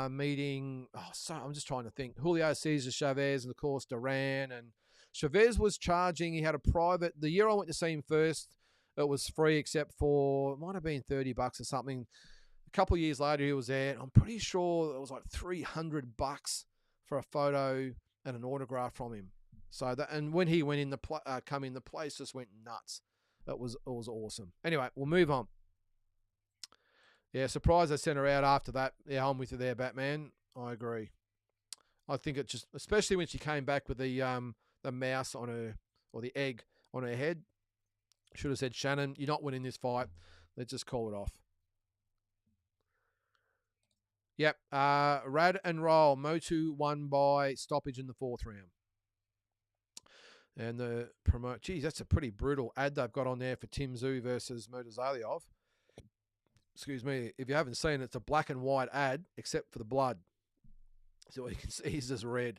meeting, I'm just trying to think, Julio Cesar Chavez and, of course, Duran. And Chavez was charging. He had a private. The year I went to see him first, it was free except for, it might have been $30 or something. A couple of years later, he was there. I'm pretty sure it was like $300 for a photo and an autograph from him. So that, and when he went in the place just went nuts. It was awesome. Anyway, we'll move on. Yeah, surprised they sent her out after that. Yeah, I'm with you there, Batman. I agree. I think it just, especially when she came back with the mouse on her, or the egg on her head. Should have said, Shannon, you're not winning this fight. Let's just call it off. Yep. Rad and Roll. Motu won by stoppage in the 4th round. And the promote. Geez, that's a pretty brutal ad they've got on there for Tim Tszyu versus Murtazaliyov. Excuse me. If you haven't seen it, it's a black and white ad, except for the blood. So what you can see is just red.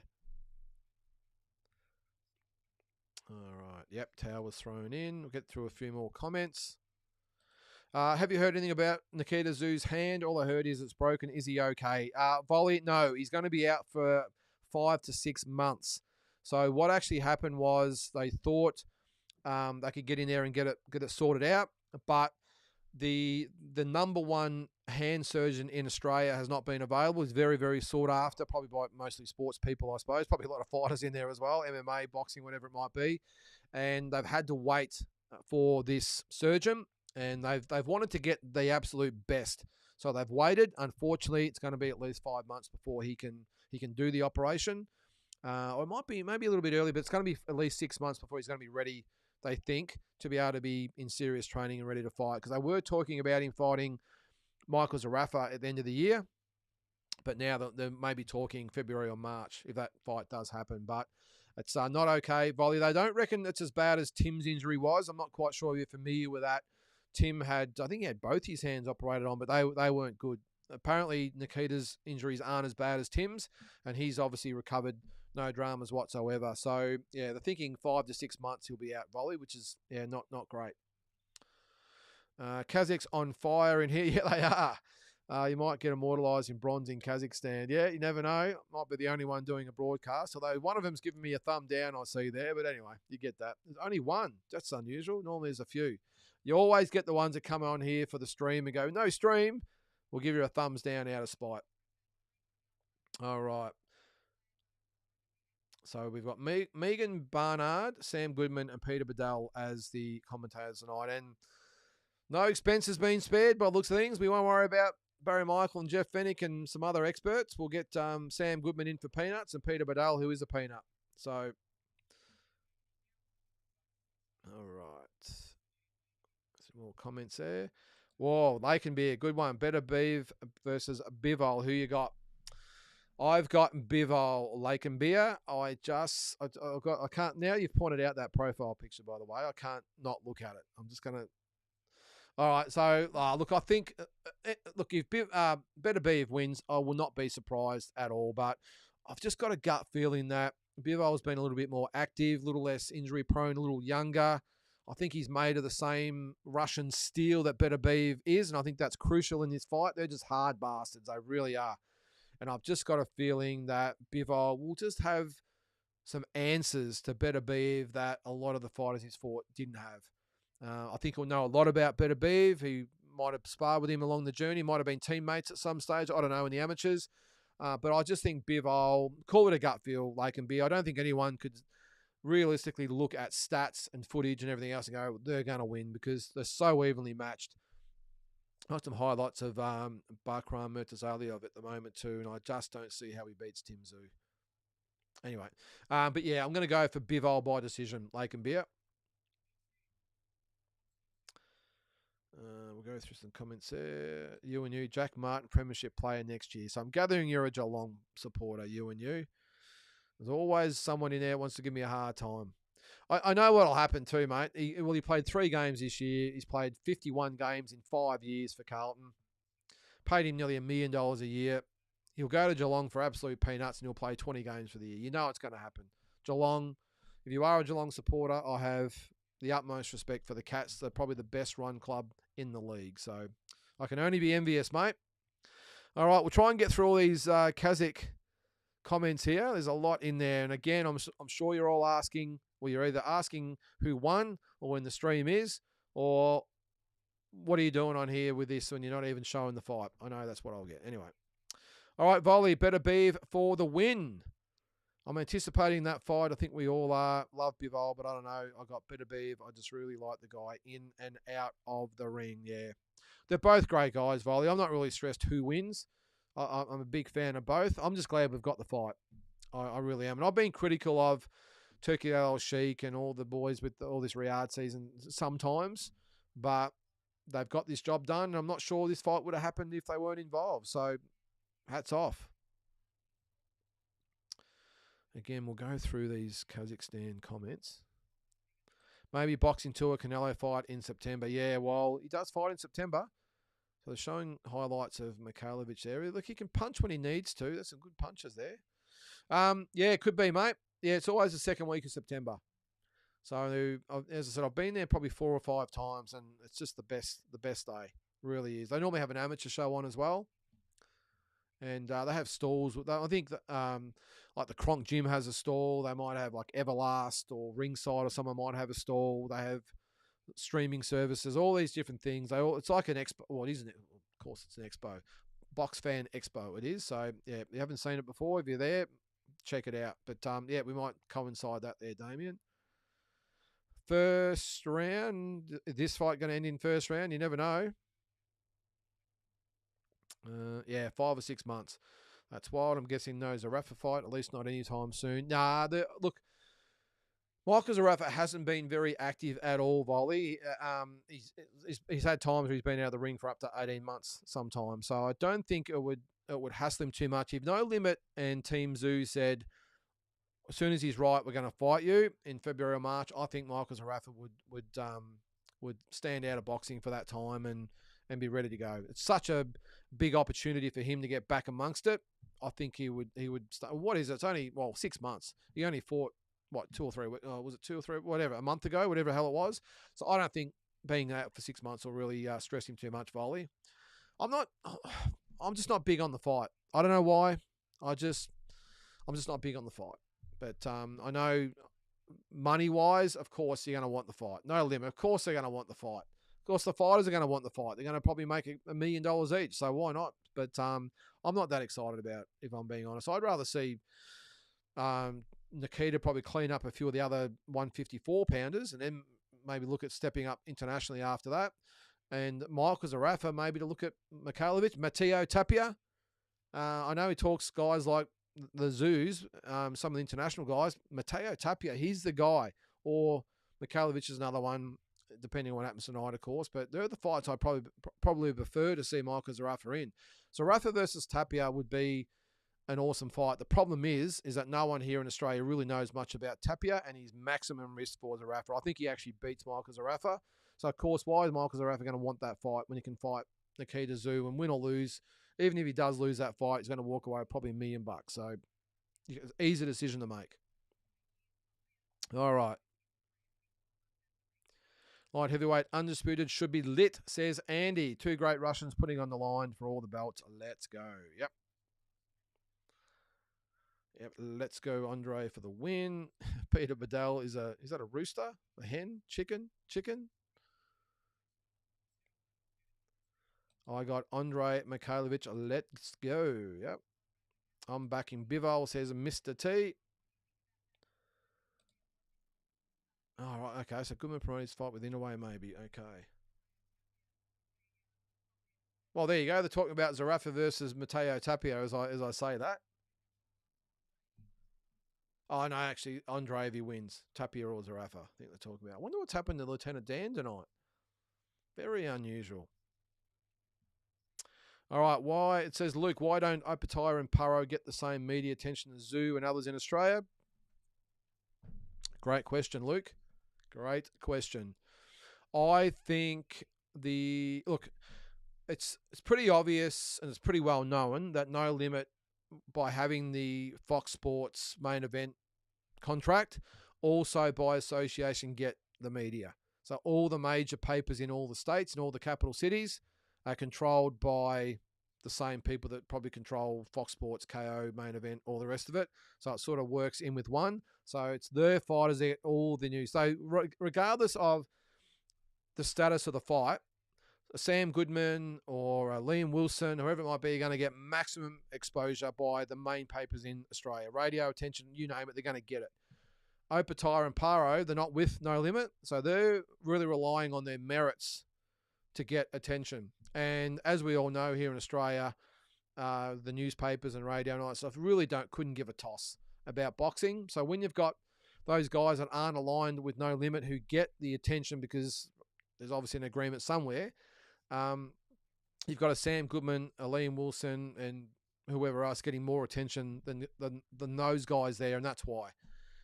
All right. Yep. Towel was thrown in. We'll get through a few more comments. Have you heard anything about Nikita Tszyu's hand? All I heard is it's broken. Is he okay? Volley, no. He's going to be out for 5 to 6 months. So what actually happened was they thought they could get in there and get it sorted out, but the number one hand surgeon in Australia has not been available. He's very, very sought after, probably by mostly sports people, I suppose. Probably a lot of fighters in there as well, MMA, boxing, whatever it might be. And they've had to wait for this surgeon, and they've wanted to get the absolute best. So they've waited. Unfortunately, it's going to be at least 5 months before he can do the operation. Or it might be maybe a little bit early, but it's going to be at least 6 months before he's going to be ready, they think, to be able to be in serious training and ready to fight. Because they were talking about him fighting Michael Zarafa at the end of the year, but now they may be talking February or March if that fight does happen. But it's not okay. Volley, they don't reckon it's as bad as Tim's injury was. I'm not quite sure if you're familiar with that. Tim I think he had both his hands operated on, but they weren't good. Apparently, Nikita's injuries aren't as bad as Tim's, and he's obviously recovered. No dramas whatsoever. So, yeah, they're thinking 5 to 6 months he'll be out, Volley, which is, yeah, not great. Kazakhs on fire in here. Yeah, they are. You might get immortalised in bronze in Kazakhstan. Yeah, you never know. Might be the only one doing a broadcast, although one of them's giving me a thumb down, I see there. But anyway, you get that. There's only one. That's unusual. Normally there's a few. You always get the ones that come on here for the stream and go, no stream. We'll give you a thumbs down out of spite. All right. So we've got Megan Barnard, Sam Goodman, and Peter Bedell as the commentators tonight. And no expense has been spared by the looks of things. We won't worry about Barry Michael and Jeff Fennick and some other experts. We'll get Sam Goodman in for peanuts and Peter Bedell, who is a peanut. So, all right. Some more comments there. Whoa, they can be a good one. Better Beav versus Bivol. Who you got? I've got Bivol Lakenbeer. I can't, now you've pointed out that profile picture, by the way, I can't not look at it. I'm just going to, all right. So, look, I think, if Better Beav wins, I will not be surprised at all, but I've just got a gut feeling that Bivol's been a little bit more active, a little less injury prone, a little younger. I think he's made of the same Russian steel that Better Beav is, and I think that's crucial in this fight. They're just hard bastards. They really are. And I've just got a feeling that Bivol will just have some answers to Better Beav that a lot of the fighters he's fought didn't have. I think he'll know a lot about Better Beav. He might have sparred with him along the journey, might have been teammates at some stage. I don't know, in the amateurs. But I just think Bivol, call it a gut feel, Lakenbeer. I don't think anyone could realistically look at stats and footage and everything else and go, they're going to win, because they're so evenly matched. Got some highlights of Bakram Murtazaliyov at the moment too, and I just don't see how he beats Tim Tszyu. Anyway, but yeah, I'm going to go for Bivol by decision, Lakenbeer. We'll go through some comments there. You and you, Jack Martin, Premiership player next year. So I'm gathering you're a Geelong supporter, you and you. There's always someone in there who wants to give me a hard time. I know what'll happen too, mate. He played 3 games this year. He's played 51 games in 5 years for Carlton. Paid him nearly $1 million a year. He'll go to Geelong for absolute peanuts and he'll play 20 games for the year. You know it's going to happen. Geelong, if you are a Geelong supporter, I have the utmost respect for the Cats. They're probably the best run club in the league. So I can only be envious, mate. All right, we'll try and get through all these Kazakh comments here. There's a lot in there. And again, I'm sure you're all asking, well, you're either asking who won or when the stream is, or what are you doing on here with this when you're not even showing the fight? I know that's what I'll get. Anyway. All right, Volley, Better Beav for the win. I'm anticipating that fight. I think we all are. Love Bivol, but I don't know. I got Better Beav. I just really like the guy in and out of the ring. Yeah. They're both great guys, Volley. I'm not really stressed who wins. I'm a big fan of both. I'm just glad we've got the fight. I really am. And I've been critical of Turkey Al Sheikh and all the boys with all this Riyadh season sometimes, but they've got this job done. And I'm not sure this fight would have happened if they weren't involved. So hats off. Again, we'll go through these Kazakhstan comments. Maybe boxing tour, Canelo fight in September. Yeah, well, he does fight in September. So they're showing highlights of Mikhailovic there. Look, he can punch when he needs to. There's some good punches there. Yeah, it could be, mate. Yeah, it's always the second week of September. So, as I said, I've been there probably 4 or 5 times, and it's just the best day. It really is. They normally have an amateur show on as well. And they have stalls. I think that, like the Kronk Gym has a stall. They might have like Everlast or Ringside or someone might have a stall. They have streaming services, all these different things. It's like an expo. Well, it isn't. Of course, it's an expo. Box Fan Expo it is. So, yeah, if you haven't seen it before, if you're there, check it out. But, yeah, we might coincide that there, Damien. First round. Is this fight going to end in first round? You never know. Yeah, 5 or 6 months. That's wild. I'm guessing no Zarafa fight, at least not anytime soon. Nah, look, Michael Zarafa hasn't been very active at all, Volley. He's had times where he's been out of the ring for up to 18 months sometimes. So I don't think it would hassle him too much. If No Limit and Team Zoo said, as soon as he's right, we're going to fight you in February or March, I think Michael Zarafa would stand out of boxing for that time and be ready to go. It's such a big opportunity for him to get back amongst it. I think he would start. What is it? It's only 6 months. He only fought 2 or 3. Was it 2 or 3? Whatever, a month ago, whatever the hell it was. So I don't think being out for 6 months will really stress him too much, Volley. I'm just not big on the fight. I don't know why. I'm just not big on the fight. But I know money-wise, of course, you're going to want the fight. No Limit, of course they're going to want the fight. Of course, the fighters are going to want the fight. They're going to probably make $1 million each, so why not? But I'm not that excited about it, if I'm being honest. I'd rather see Nikita probably clean up a few of the other 154-pounders and then maybe look at stepping up internationally after that. And Michael Zarafa maybe to look at Mikhailovic, Matteo Tapia. I know he talks guys like the Zoos, some of the international guys. Matteo Tapia, he's the guy. Or Mikhailovic is another one, depending on what happens tonight, of course. But they're the fights I probably prefer to see Michael Zarafa in. Zarafa versus Tapia would be an awesome fight. The problem is that no one here in Australia really knows much about Tapia and his maximum risk for Zarafa. I think he actually beats Michael Zarafa. So, of course, why is Michael Zarafa going to want that fight when he can fight Nikita Zoo and win or lose? Even if he does lose that fight, he's going to walk away with probably $1 million. So, it's an easy decision to make. All right. Light heavyweight undisputed should be lit, says Andy. 2 great Russians putting on the line for all the belts. Let's go. Yep. Let's go, Andrei, for the win. Peter Bedell is that a rooster? A hen? Chicken? I got Andrei Mikhailovich. Let's go. Yep. I'm backing Bivol, says Mr. T. All right. Okay. So Goodman promotes fight with Inouye, maybe. Okay. Well, there you go. They're talking about Zarafa versus Matteo Tapia as I say that. Oh, no, actually, Andrei if he wins. Tapia or Zarafa, I think they're talking about. I wonder what's happened to Lieutenant Dan tonight. Very unusual. All right, why? It says, Luke, why don't Opataya and Paro get the same media attention as Zoo and others in Australia? Great question, Luke. Great question. I think look, it's pretty obvious and it's pretty well known that No Limit, by having the Fox Sports main event contract, also by association get the media. So all the major papers in all the states and all the capital cities are controlled by the same people that probably control Fox Sports, KO, main event, all the rest of it. So it sort of works in with one. So it's their fighters that get all the news. So regardless of the status of the fight, Sam Goodman or Liam Wilson, whoever it might be, are going to get maximum exposure by the main papers in Australia. Radio, attention, you name it, they're going to get it. Opataya and Paro, they're not with No Limit, so they're really relying on their merits to get attention. And as we all know here in Australia, the newspapers and radio and all that stuff really couldn't give a toss about boxing. So when you've got those guys that aren't aligned with No Limit who get the attention because there's obviously an agreement somewhere, you've got a Sam Goodman, a Liam Wilson, and whoever else getting more attention than those guys there, and that's why.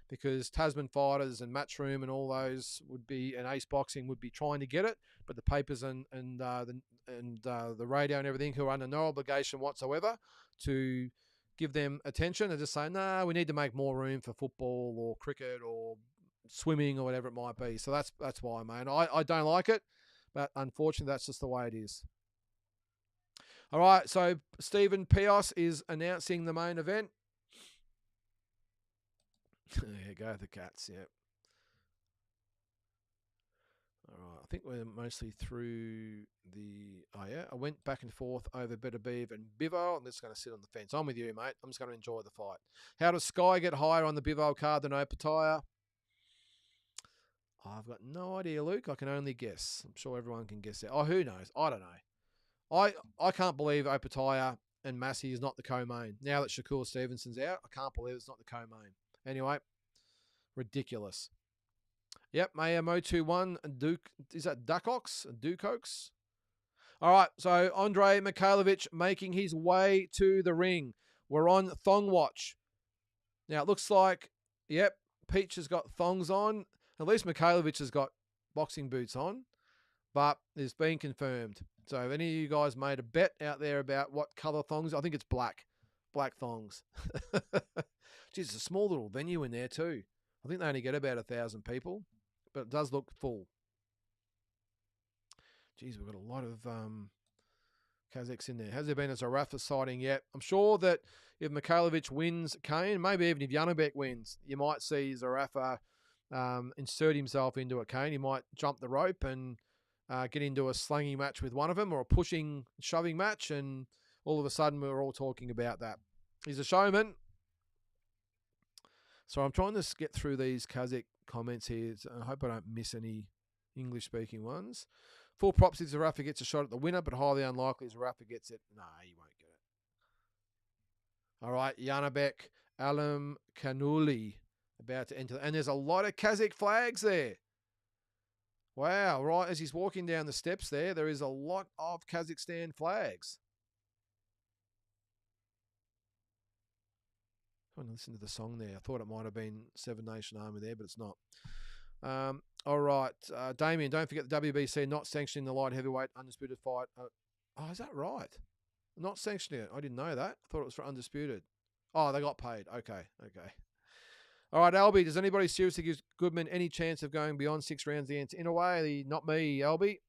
Because Tasman Fighters and Matchroom and all those and Ace Boxing would be trying to get it, but the papers and the radio and everything, who are under no obligation whatsoever to give them attention, are just saying, no, we need to make more room for football or cricket or swimming or whatever it might be. So that's why, man. I don't like it, but unfortunately that's just the way it is. All right, so Stephen Pios is announcing the main event. There go the Cats, yep. All right, I think we're mostly through the... Oh, yeah, I went back and forth over Beterbiev and Bivo. I'm just going to sit on the fence. I'm with you, mate. I'm just going to enjoy the fight. How does Sky get higher on the Bivo card than Opataya? I've got no idea, Luke. I can only guess. I'm sure everyone can guess it. Oh, who knows? I don't know. I can't believe Opataya and Massey is not the co-main. Now that Shakur Stevenson's out, I can't believe it's not the co-main. Anyway, ridiculous. Yep, Maya Mo21, Duke, is that Ducox? Ducox? All right, so ANDREI MIKHAILOVICH making his way to the ring. We're on thong watch. Now, it looks like, yep, Peach has got thongs on. At least Mikhailovich has got boxing boots on, but it's been confirmed. So if any of you guys made a bet out there about what colour thongs, I think it's black. Black thongs. Geez, it's a small little venue in there too. I think they only get about 1,000 people, but it does look full. Geez, we've got a lot of Kazakhs in there. Has there been a Zarafa sighting yet? I'm sure that if Mikhailovich wins Kane, maybe even if JANIBEK wins, you might see Zarafa insert himself into a Kane. He might jump the rope and get into a slanging match with one of them, or a pushing, shoving match, and all of a sudden we're all talking about that. He's a showman. So I'm trying to get through these Kazakh comments here. So I hope I don't miss any English-speaking ones. Full props if Zarafa gets a shot at the winner, but highly unlikely Zarafa gets it. No, he won't get it. All right, JANIBEK, ALIMKHANULY about to enter. And there's a lot of Kazakh flags there. Wow, right as he's walking down the steps there is a lot of Kazakhstan flags. I want to listen to the song there. I thought it might have been Seven Nation Army there, but it's not. All right, Damien, don't forget the WBC not sanctioning the light heavyweight undisputed fight. Oh, is that right? Not sanctioning it. I didn't know that. I thought it was for undisputed. Oh, they got paid. Okay. All right, Albie, does anybody seriously give Goodman any chance of going beyond 6 rounds in a way? Not me, Albie.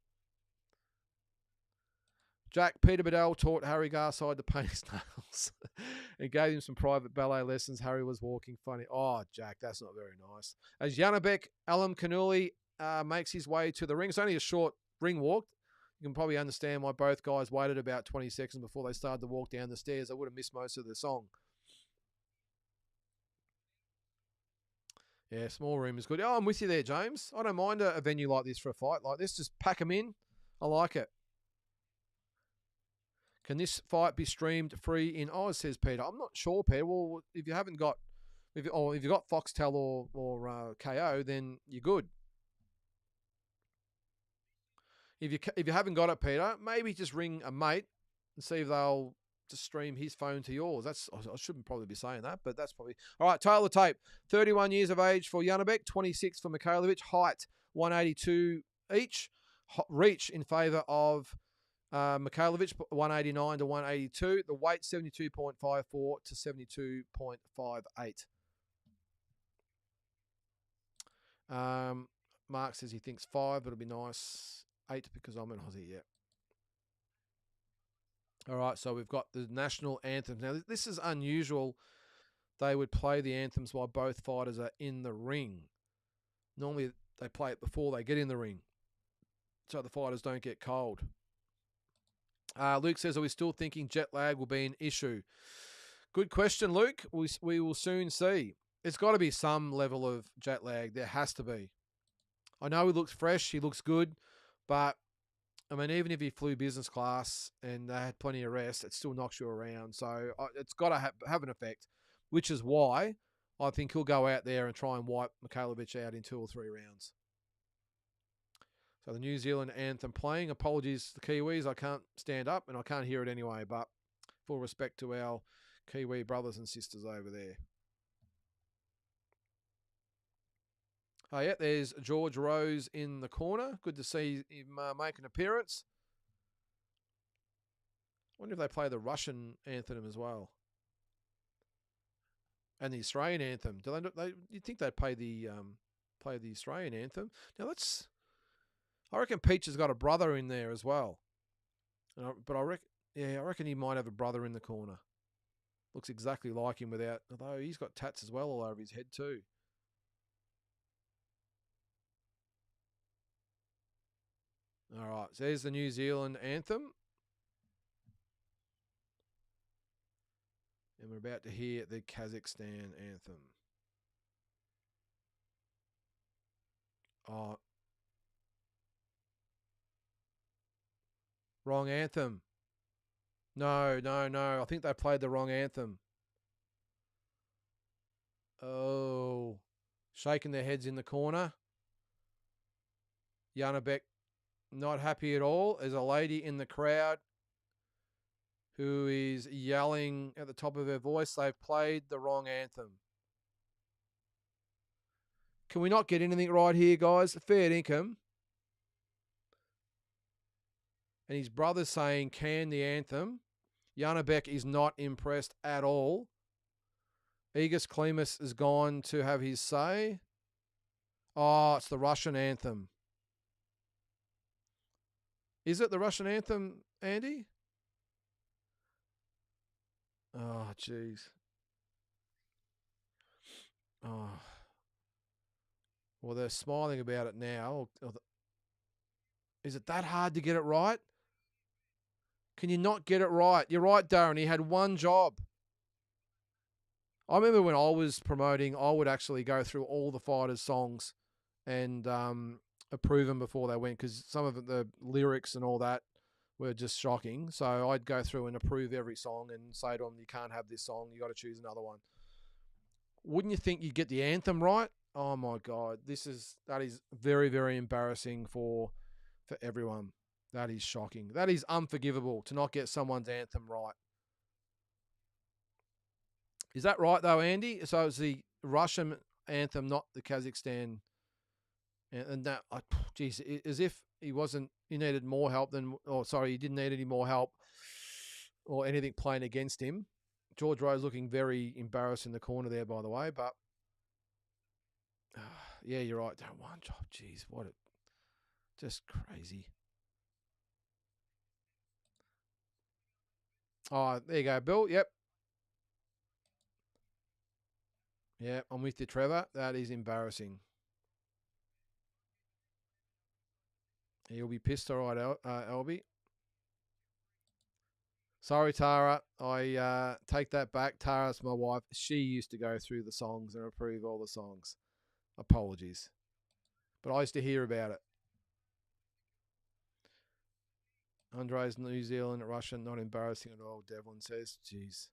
Jack, Peter Bedell taught Harry Garside to paint his nails and gave him some private ballet lessons. Harry was walking funny. Oh, Jack, that's not very nice. As JANIBEK, ALIMKHANULY makes his way to the ring. It's only a short ring walk. You can probably understand why both guys waited about 20 seconds before they started to walk down the stairs. I would have missed most of the song. Yeah, small room is good. Oh, I'm with you there, James. I don't mind a venue like this for a fight like this. Just pack them in. I like it. Can this fight be streamed free in Oz, says Peter? I'm not sure, Peter. Well, if you haven't got, if you've got Foxtel or KO, then you're good. If you haven't got it, Peter, maybe just ring a mate and see if they'll just stream his phone to yours. I shouldn't probably be saying that, but that's probably all right. Tail of the tape: 31 years of age for JANIBEK, 26 for MIKHAILOVICH. Height 182 each. Reach in favour of MIKHAILOVICH 189 to 182. The weight 72.54 to 72.58. Mark says he thinks 5, but it'll be nice 8 because I'm an Aussie. Yeah. All right, so we've got the national anthems. Now, this is unusual. They would play the anthems while both fighters are in the ring. Normally, they play it before they get in the ring, so the fighters don't get cold. Luke says, are we still thinking jet lag will be an issue? Good question, Luke. We will soon see. It's got to be some level of jet lag. There has to be. I know he looks fresh. He looks good. But, I mean, even if he flew business class and they had plenty of rest, it still knocks you around. So it's got to have an effect, which is why I think he'll go out there and try and wipe MIKHAILOVICH out in 2 or 3 rounds. So the New Zealand anthem playing. Apologies to the Kiwis. I can't stand up and I can't hear it anyway, but full respect to our Kiwi brothers and sisters over there. Oh, yeah, there's George Rose in the corner. Good to see him make an appearance. I wonder if they play the Russian anthem as well. And the Australian anthem. You'd think they'd play the Australian anthem. Now, I reckon Peach has got a brother in there as well. But I reckon he might have a brother in the corner. Looks exactly like him although he's got tats as well all over his head too. All right, so there's the New Zealand anthem. And we're about to hear the Kazakhstan anthem. Oh. Wrong anthem. No. I think they played the wrong anthem. Oh. Shaking their heads in the corner. JANIBEK not happy at all. There's a lady in the crowd who is yelling at the top of her voice. They've played the wrong anthem. Can we not get anything right here, guys? Fair income. And his brother's saying, can the anthem. JANIBEK is not impressed at all. Egis Klimas has gone to have his say. Oh, it's the Russian anthem. Is it the Russian anthem, Andy? Oh, jeez. Oh. Well, they're smiling about it now. Is it that hard to get it right? Can you not get it right? You're right, Darren. He had one job. I remember when I was promoting, I would actually go through all the fighters' songs and approve them before they went because some of the lyrics and all that were just shocking. So I'd go through and approve every song and say to them, you can't have this song. You got to choose another one. Wouldn't you think you'd get the anthem right? Oh, my God. That is very, very embarrassing for everyone. That is shocking. That is unforgivable to not get someone's anthem right. Is that right, though, Andy? So it's the Russian anthem, not the Kazakhstan. And that, geez, as if he needed more help he didn't need any more help or anything playing against him. George Rose looking very embarrassed in the corner there, by the way. But, yeah, you're right. One job, geez, just crazy. Oh, there you go, Bill. Yep. Yeah, I'm with you, Trevor. That is embarrassing. He'll be pissed, all right, Albie. Sorry, Tara. I take that back. Tara's my wife. She used to go through the songs and approve all the songs. Apologies. But I used to hear about it. Andrei's New Zealand, Russian, not embarrassing at all, Devlin says. Jeez.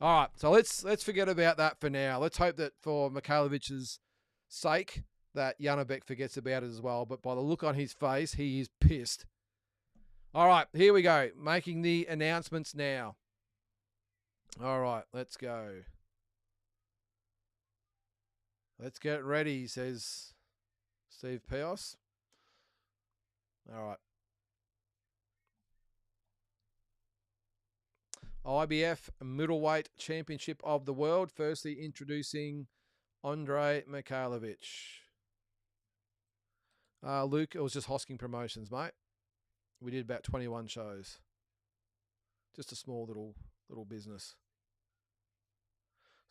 All right, so let's forget about that for now. Let's hope that for MIKHAILOVICH's sake that JANIBEK forgets about it as well. But by the look on his face, he is pissed. All right, here we go. Making the announcements now. All right, let's go. Let's get ready, says Steve Pios. All right. IBF Middleweight Championship of the World. Firstly, introducing ANDREI MIKHAILOVICH. Luke, it was just Hosking Promotions, mate. We did about 21 shows. Just a small little business.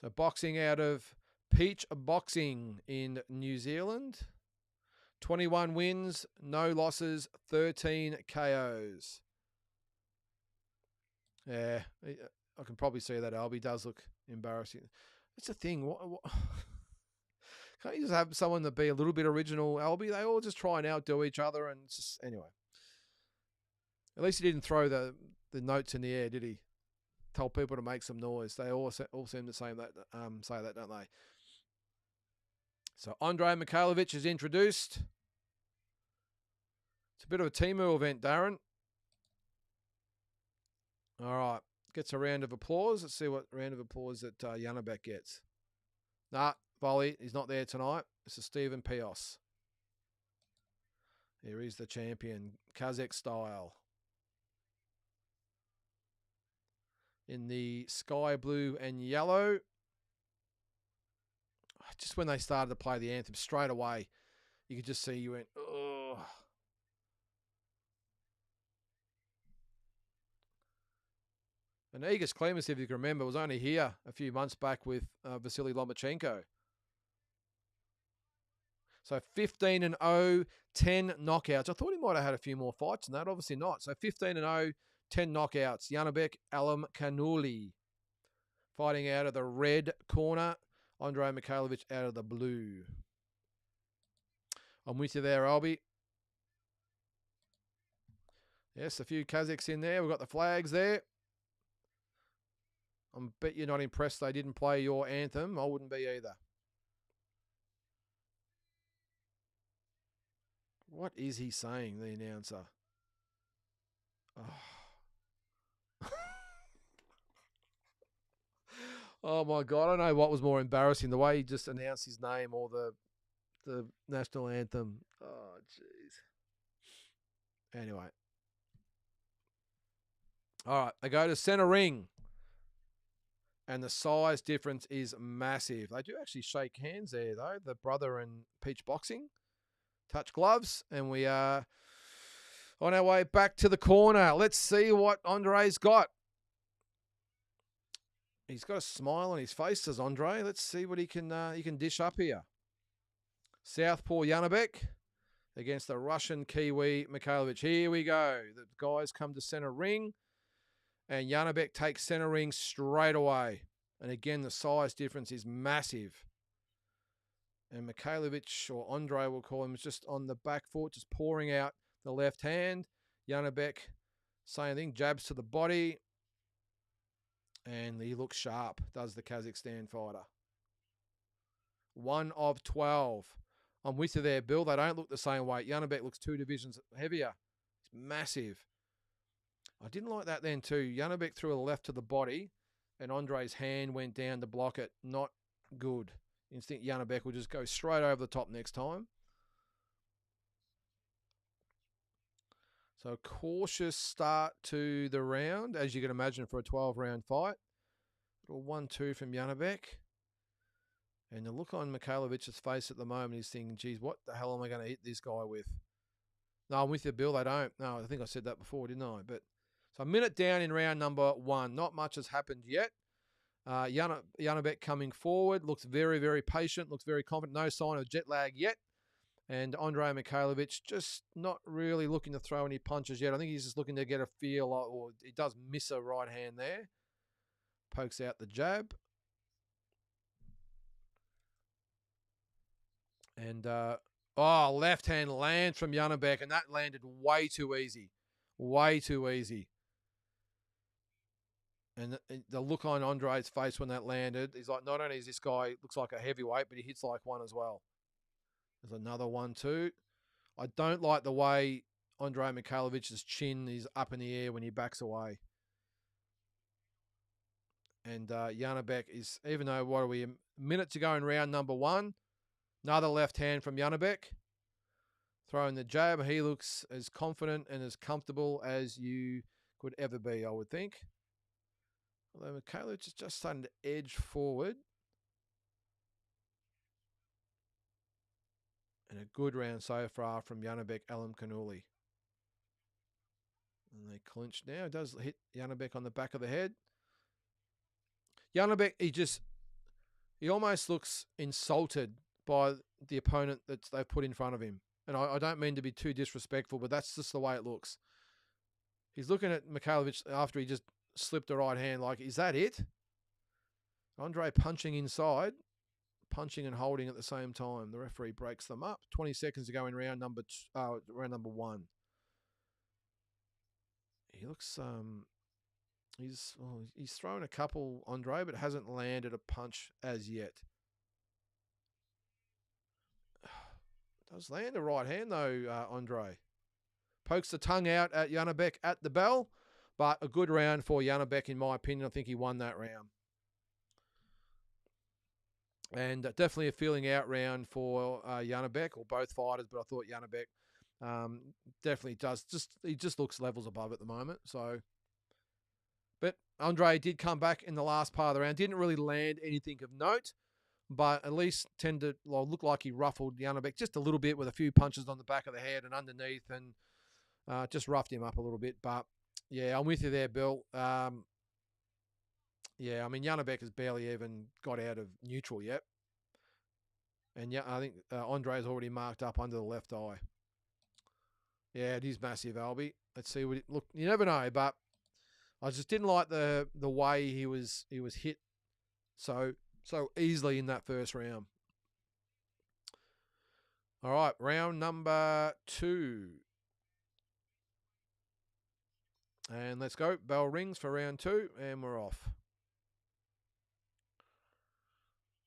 So boxing out of Peach Boxing in New Zealand. 21 wins, no losses, 13 KOs. Yeah, I can probably see that Albie does look embarrassing. That's the thing. What can't you just have someone that be a little bit original, Albie? They all just try and outdo each other, and it's just anyway. At least he didn't throw the notes in the air, did he? Told people to make some noise. They all seem to say that, don't they? So ANDREI MIKHAILOVICH is introduced. It's a bit of a Timu event, Darren. All right. Gets a round of applause. Let's see what round of applause that JANIBEK gets. Nah, Volley, he's not there tonight. This is Stephen Pios. Here is the champion, Kazakh style. In the sky blue and yellow. Just when they started to play the anthem, straight away, you could just see you went, oh. And Igor Klimas, if you can remember, was only here a few months back with Vasily Lomachenko. So 15-0, 10 knockouts. I thought he might have had a few more fights than that. Obviously not. So 15-0, 10 knockouts. JANIBEK ALIMKHANULY fighting out of the red corner. ANDREI MIKHAILOVICH out of the blue. I'm with you there, Albie. Yes, a few Kazakhs in there. We've got the flags there. I bet you're not impressed they didn't play your anthem. I wouldn't be either. What is he saying, the announcer? Oh. Oh my God, I don't know what was more embarrassing, the way he just announced his name or the national anthem. Oh, jeez. Anyway. All right, they go to center ring. And the size difference is massive. They do actually shake hands there, though, the brother and Peach Boxing. Touch gloves, and we are on our way back to the corner. Let's see what ANDREI's got. He's got a smile on his face, says ANDREI. Let's see what he can dish up here. Southpaw JANIBEK against the Russian Kiwi MIKHAILOVICH. Here we go. The guys come to center ring, and JANIBEK takes center ring straight away. And again, the size difference is massive. And MIKHAILOVICH, or ANDREI we'll call him, is just on the back foot, just pouring out the left hand. JANIBEK, same thing, jabs to the body. And he looks sharp, does the Kazakhstan fighter. 1 of 12. I'm with you there, Bill. They don't look the same weight. JANIBEK looks 2 divisions heavier. It's massive. I didn't like that then too. JANIBEK threw a left to the body, and ANDREI's hand went down to block it. Not good. You think JANIBEK will just go straight over the top next time. So a cautious start to the round, as you can imagine for a 12-round fight. Little 1-2 from JANIBEK. And the look on MIKHAILOVIC's face at the moment, he's thinking, geez, what the hell am I going to hit this guy with? No, I'm with you, Bill. They don't. No, I think I said that before, didn't I? But so a minute down in round number 1. Not much has happened yet. JANIBEK coming forward, looks very, very patient, looks very confident. No sign of jet lag yet. And ANDREI MIKHAILOVICH just not really looking to throw any punches yet. I think he's just looking to get a feel, or he does miss a right hand there. Pokes out the jab. And, left hand lands from JANIBEK, and that landed way too easy. Way too easy. And the look on ANDREI's face when that landed, he's like, not only is this guy looks like a heavyweight, but he hits like one as well. There's another one too. I don't like the way Andrei Mikhailovich's chin is up in the air when he backs away. And JANIBEK is, even though, what are we, a minute to go in round number 1. Another left hand from JANIBEK. Throwing the jab. He looks as confident and as comfortable as you could ever be, I would think. Although Mikhailovich is just starting to edge forward. And a good round so far from JANIBEK ALIMKHANULY. And they clinch now. It does hit JANIBEK on the back of the head. JANIBEK, he almost looks insulted by the opponent that they've put in front of him. And I don't mean to be too disrespectful, but that's just the way it looks. He's looking at Mikhailovich after he just slipped a right hand like, is that it? Andrei punching inside, punching and holding at the same time. The referee breaks them up. 20 seconds to go in round number 1. He looks he's thrown a couple, Andrei, but hasn't landed a punch as yet. Does land a right hand though, Andrei. Pokes the tongue out at JANIBEK at the bell, but a good round for JANIBEK in my opinion. I think he won that round. And definitely a feeling out round for JANIBEK, or both fighters, but I thought JANIBEK definitely does. He just looks levels above at the moment. So, but Andrei did come back in the last part of the round. Didn't really land anything of note, but at least tended to look like he ruffled JANIBEK just a little bit with a few punches on the back of the head and underneath, and just roughed him up a little bit. But yeah, I'm with you there, Bill. Yeah, I mean, JANIBEK has barely even got out of neutral yet. And yeah, I think Andrei's already marked up under the left eye. Yeah, it is massive, Albie. Let's see what it look. You never know, but I just didn't like the way he was hit so easily in that first round. All right, round number 2. And let's go. Bell rings for round 2, and we're off.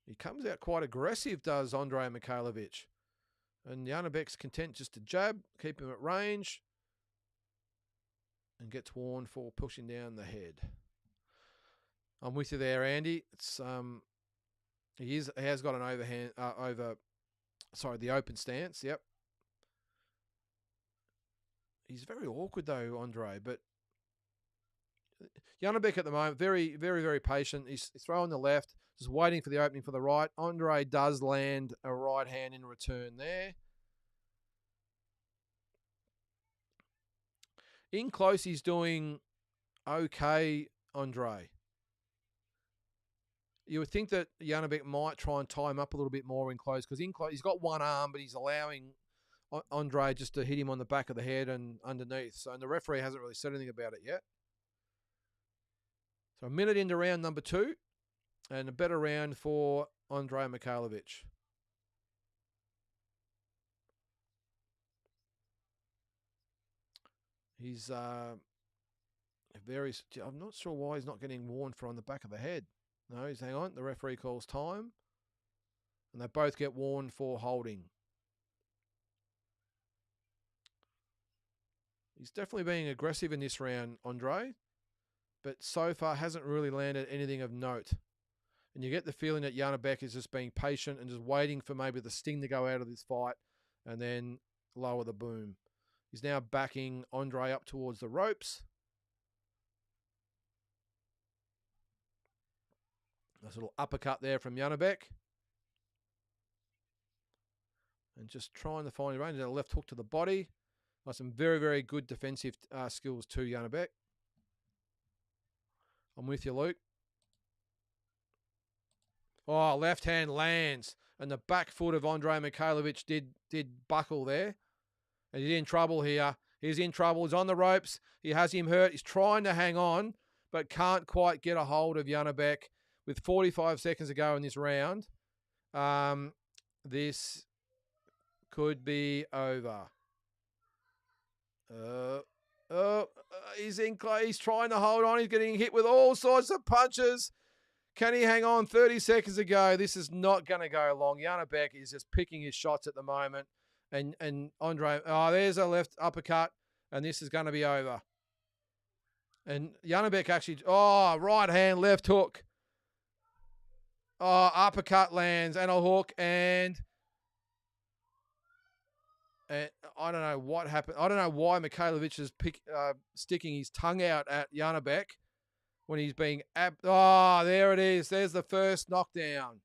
He comes out quite aggressive, does Andrei Mikhailovich. And JANIBEK's content just to jab, keep him at range, and gets warned for pushing down the head. I'm with you there, Andy. It's he has got an overhand the open stance. Yep. He's very awkward though, Andrei, but JANIBEK at the moment, very, very, very patient. He's throwing the left, just waiting for the opening for the right. Andrei does land a right hand in return there. In close, he's doing okay, Andrei. You would think that JANIBEK might try and tie him up a little bit more in close, because in close, he's got one arm, but he's allowing Andrei just to hit him on the back of the head and underneath. So, and the referee hasn't really said anything about it yet. So a minute into round number 2, and a better round for Andrei Mikhailovich. He's I'm not sure why he's not getting warned for on the back of the head. No, he's, hang on, the referee calls time, and they both get warned for holding. He's definitely being aggressive in this round, Andrei, but so far hasn't really landed anything of note. And you get the feeling that JANIBEK is just being patient and just waiting for maybe the sting to go out of this fight and then lower the boom. He's now backing Andrei up towards the ropes. Nice little uppercut there from JANIBEK. And just trying to find a range. A left hook to the body. Got some very, very good defensive skills too, JANIBEK. I'm with you, Luke. Oh, left hand lands. And the back foot of Andrei Mikhailovich did buckle there. And he's in trouble here. He's in trouble. He's on the ropes. He has him hurt. He's trying to hang on, but can't quite get a hold of JANIBEK. With 45 seconds to go in this round, this could be over. He's trying to hold on. He's getting hit with all sorts of punches. Can he hang on? 30 seconds ago. This is not going to go long. JANIBEK is just picking his shots at the moment. And Andrei, oh, there's a left uppercut. And this is going to be over. And JANIBEK actually, oh, right hand, left hook. Oh, uppercut lands and a hook. And I don't know what happened. I don't know why Mikhailovich is sticking his tongue out at JANIBEK when he's being... oh, there it is. There's the first knockdown.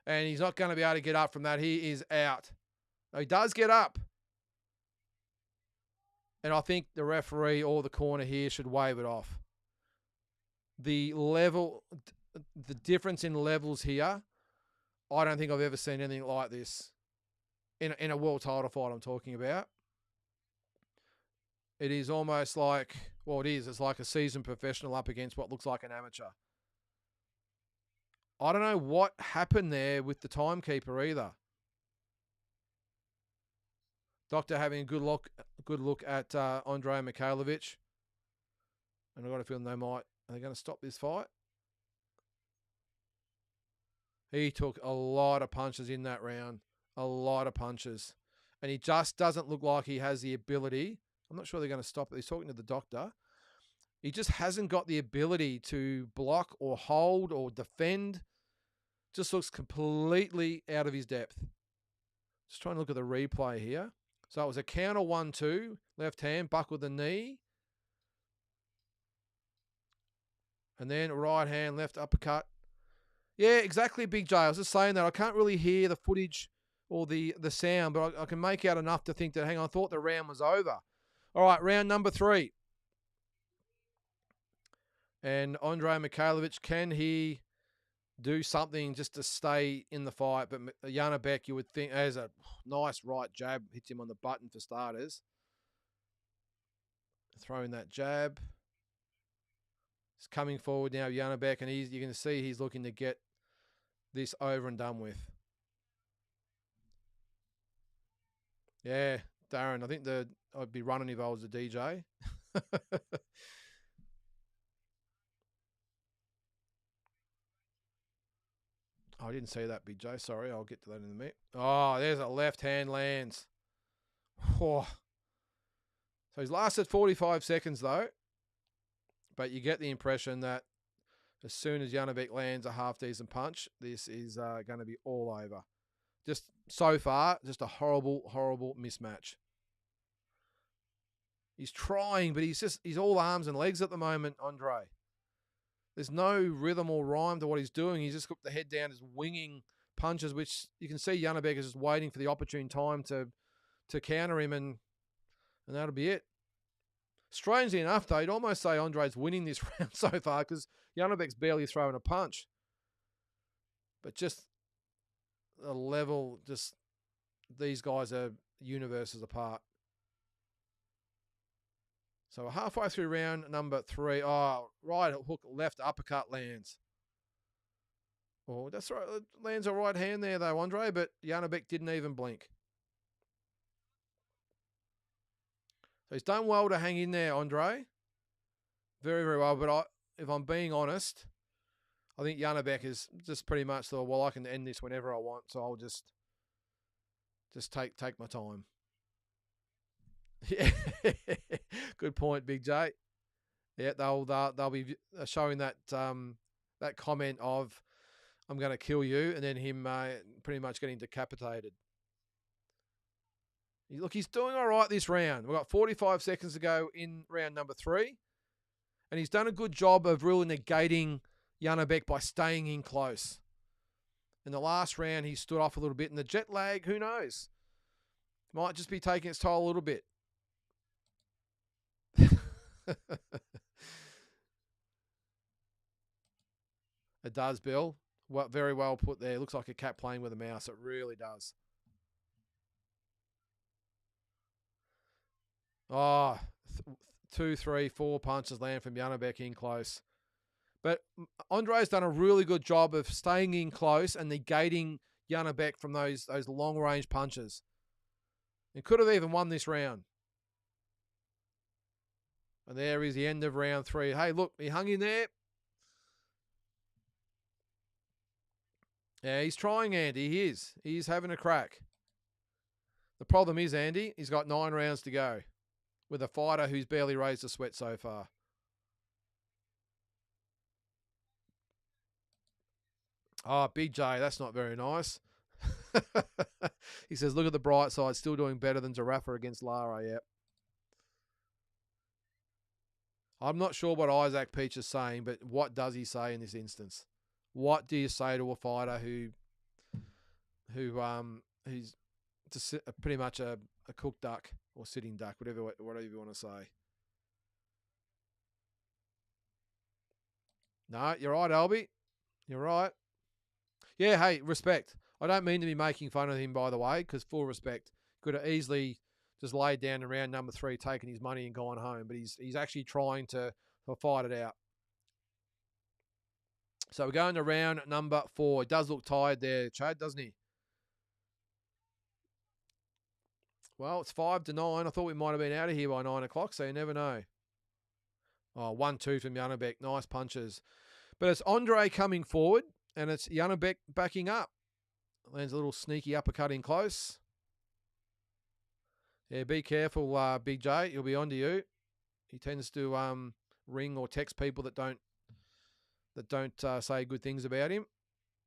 And he's not going to be able to get up from that. He is out. He does get up. And I think the referee or the corner here should wave it off. The difference in levels here, I don't think I've ever seen anything like this. In a world title fight I'm talking about. It is almost like, well, it is. It's like a seasoned professional up against what looks like an amateur. I don't know what happened there with the timekeeper either. Doctor having a good look at ANDREI Mikhailovich. And I've got a feeling are they going to stop this fight? He took a lot of punches in that round. A lot of punches. And he just doesn't look like he has the ability. I'm not sure they're going to stop it. He's talking to the doctor. He just hasn't got the ability to block or hold or defend. Just looks completely out of his depth. Just trying to look at the replay here. So it was a counter 1-2. Left hand, buckled the knee. And then right hand, left uppercut. Yeah, exactly, Big J. I was just saying that. I can't really hear the footage or the sound, but I can make out enough to think that, hang on, I thought the round was over. All right, round number 3. And ANDREI Mikhailovich, can he do something just to stay in the fight? But JANIBEK, you would think, has a nice right jab, hits him on the button for starters. Throwing that jab. He's coming forward now, JANIBEK, and you can see he's looking to get this over and done with. Yeah, Darren, I think I'd be running if I was a DJ. I didn't see that, Big J. Sorry, I'll get to that in a minute. Oh, there's a left hand lands. Oh. So he's lasted 45 seconds, though. But you get the impression that as soon as JANIBEK lands a half-decent punch, this is going to be all over. Just so far, just a horrible, horrible mismatch. He's trying, but he's all arms and legs at the moment, ANDREI. There's no rhythm or rhyme to what he's doing. He's just got the head down, just winging punches, which you can see JANIBEK is just waiting for the opportune time to counter him, and that'll be it. Strangely enough, though, you'd almost say ANDREI's winning this round so far because JANIBEK's barely throwing a punch. But just the level, just these guys are universes apart. So halfway through round number 3. Oh, right hook, left uppercut lands. Oh, that's right. Lands a right hand there, though, ANDREI, but JANIBEK didn't even blink. So he's done well to hang in there, ANDREI. Very, very well. But if I'm being honest, I think JANIBEK is just pretty much the, well, I can end this whenever I want, so I'll just take my time. Yeah, good point, Big J. Yeah, they'll be showing that that comment of "I'm going to kill you," and then him pretty much getting decapitated. Look, he's doing all right this round. We've got 45 seconds to go in round number 3, and he's done a good job of really negating JANIBEK by staying in close. In the last round, he stood off a little bit, and the jet lag, who knows, might just be taking its toll a little bit. It does, Bill. Well, very well put there. Looks like a cat playing with a mouse. It really does. Oh, 2, 3, 4 punches land from JANIBEK in close. But ANDREI's done a really good job of staying in close and negating JANIBEK from those long-range punches. He could have even won this round. And there is the end of round 3. Hey, look, he hung in there. Yeah, he's trying, Andy. He is. He's having a crack. The problem is, Andy, he's got 9 rounds to go with a fighter who's barely raised a sweat so far. Oh, Big J, that's not very nice. He says, look at the bright side, still doing better than Zarafa against Lara, yep. I'm not sure what Isaac Peach is saying, but what does he say in this instance? What do you say to a fighter who's just pretty much a cooked duck or sitting duck, whatever you want to say? No, you're right, Albie. You're right. Yeah, hey, respect. I don't mean to be making fun of him, by the way, because full respect. Could have easily just laid down in round number 3, taken his money and gone home, but he's actually trying to fight it out. So we're going to round number 4. It does look tired there, Chad, doesn't he? Well, it's 5-9. I thought we might have been out of here by 9 o'clock, so you never know. Oh, 1-2 from JANIBEK. Nice punches. But it's Andrei coming forward, and it's JANIBEK backing up. Lands a little sneaky uppercut in close. Yeah, be careful, Big J. He'll be on to you. He tends to ring or text people that don't say good things about him.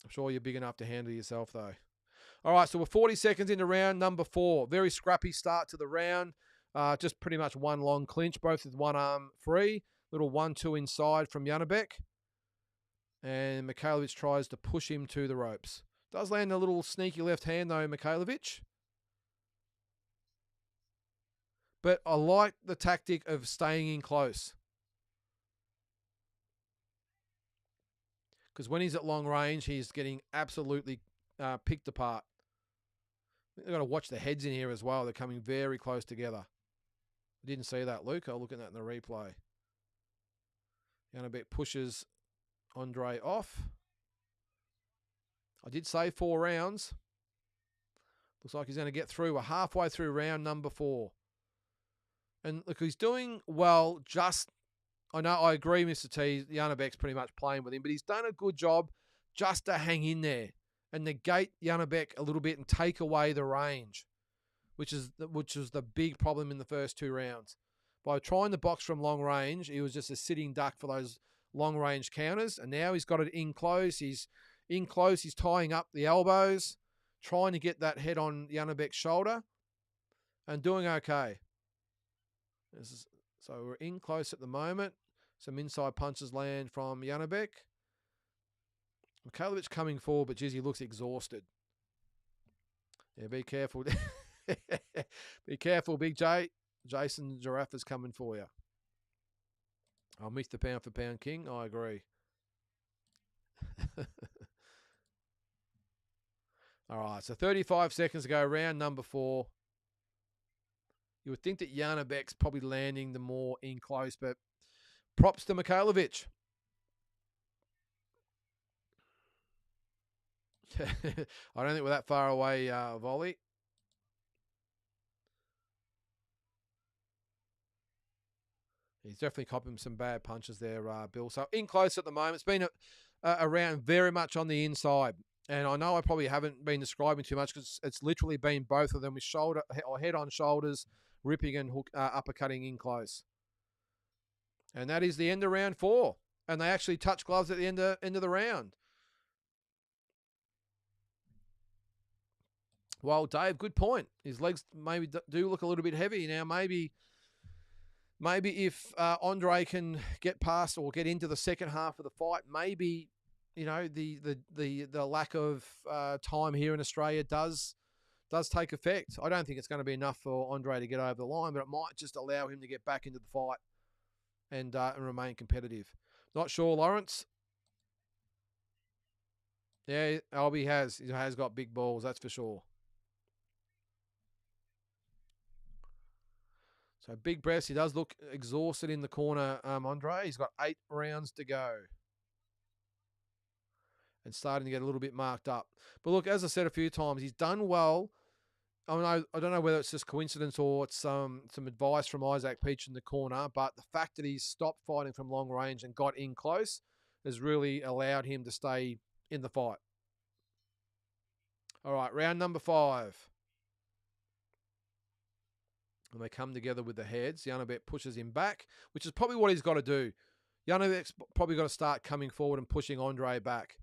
I'm sure you're big enough to handle yourself, though. All right, so we're 40 seconds into round number 4. Very scrappy start to the round. Just pretty much one long clinch, both with one arm free. Little 1-2 inside from JANIBEK. And Mikhailovich tries to push him to the ropes. Does land a little sneaky left hand, though, Mikhailovich. But I like the tactic of staying in close. Because when he's at long range, he's getting absolutely picked apart. They've got to watch the heads in here as well. They're coming very close together. I didn't see that, Luke. I'll look at that in the replay. JANIBEK pushes Andrei off. I did say 4 rounds. Looks like he's going to get through. We're halfway through round number 4. And look, he's doing well. I know, I agree, Mr. T. JANIBEK's pretty much playing with him, but he's done a good job just to hang in there and negate JANIBEK a little bit and take away the range, which is the big problem in the first 2 rounds. By trying to box from long range, he was just a sitting duck for those long range counters, and now he's got it in close. He's in close. He's tying up the elbows, trying to get that head on JANIBEK's shoulder, and doing okay. So we're in close at the moment. Some inside punches land from JANIBEK. Mikhailovich coming forward, but geez, he looks exhausted. Yeah, be careful. Be careful, Big J. Jason Zarafa's coming for you. I'll miss the pound for pound king. I agree. All right, so 35 seconds to go, round number 4. You would think that JANIBEK's probably landing the more in close, but props to Mikhailovich. I don't think we're that far away, volley. He's definitely copping some bad punches there, Bill. So in close at the moment. It's been a round very much on the inside. And I know I probably haven't been describing too much because it's literally been both of them with shoulder or head on shoulders, ripping and uppercutting in close. And that is the end of round 4. And they actually touch gloves at the end of the round. Well, Dave, good point. His legs maybe do look a little bit heavy now. Maybe if Andrei can get past or get into the second half of the fight, maybe the lack of time here in Australia does take effect. I don't think it's going to be enough for Andrei to get over the line, but it might just allow him to get back into the fight and remain competitive. Not sure, Lawrence. Yeah, Albie has got big balls, that's for sure. So big breaths. He does look exhausted in the corner, Andrei. He's got 8 rounds to go. And starting to get a little bit marked up. But look, as I said a few times, he's done well. I don't know whether it's just coincidence or it's some advice from Isaac Peach in the corner, but the fact that he's stopped fighting from long range and got in close has really allowed him to stay in the fight. All right, round number 5. And they come together with the heads. JANIBEK pushes him back, which is probably what he's got to do. JANIBEK's probably got to start coming forward and pushing ANDREI back.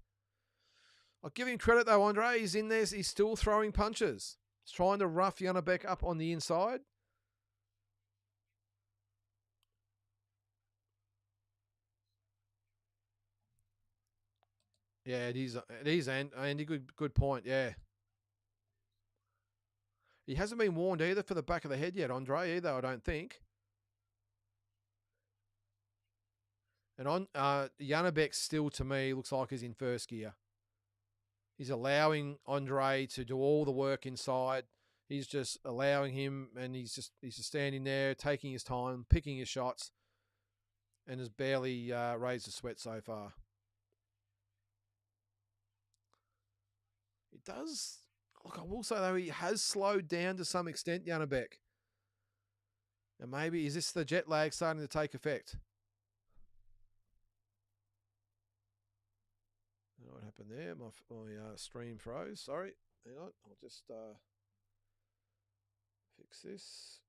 I'll give him credit though, ANDREI. He's in there. He's still throwing punches. He's trying to rough JANIBEK up on the inside. Yeah, it is. It is, Andy. Good point. Yeah. He hasn't been warned either for the back of the head yet, ANDREI, either, I don't think. And on JANIBEK still, to me, looks like he's in first gear. He's allowing ANDREI to do all the work inside. He's just allowing him, and he's just standing there, taking his time, picking his shots, and has barely raised a sweat so far. It does. Look, I will say, though, he has slowed down to some extent, JANIBEK. And maybe, is this the jet lag starting to take effect? I don't know what happened there. My stream froze. Sorry. Hang on. I'll just fix this.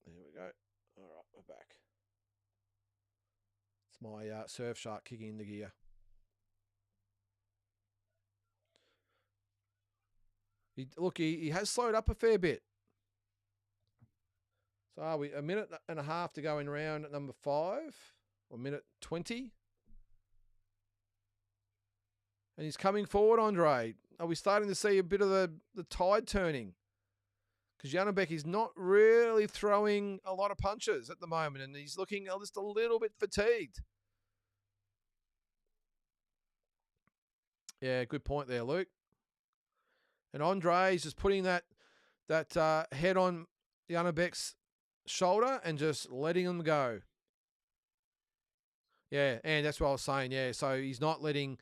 There we go. All right, we're back. It's my Surfshark kicking into gear. He has slowed up a fair bit. So are we a minute and a half to go in round number 5, or minute 20? And he's coming forward, ANDREI. Are we starting to see a bit of the tide turning? Because JANIBEK is not really throwing a lot of punches at the moment, and he's looking just a little bit fatigued. Yeah, good point there, Luke. And ANDREI's just putting that head on JANIBEK's shoulder and just letting him go. Yeah, and that's what I was saying. Yeah, so he's not letting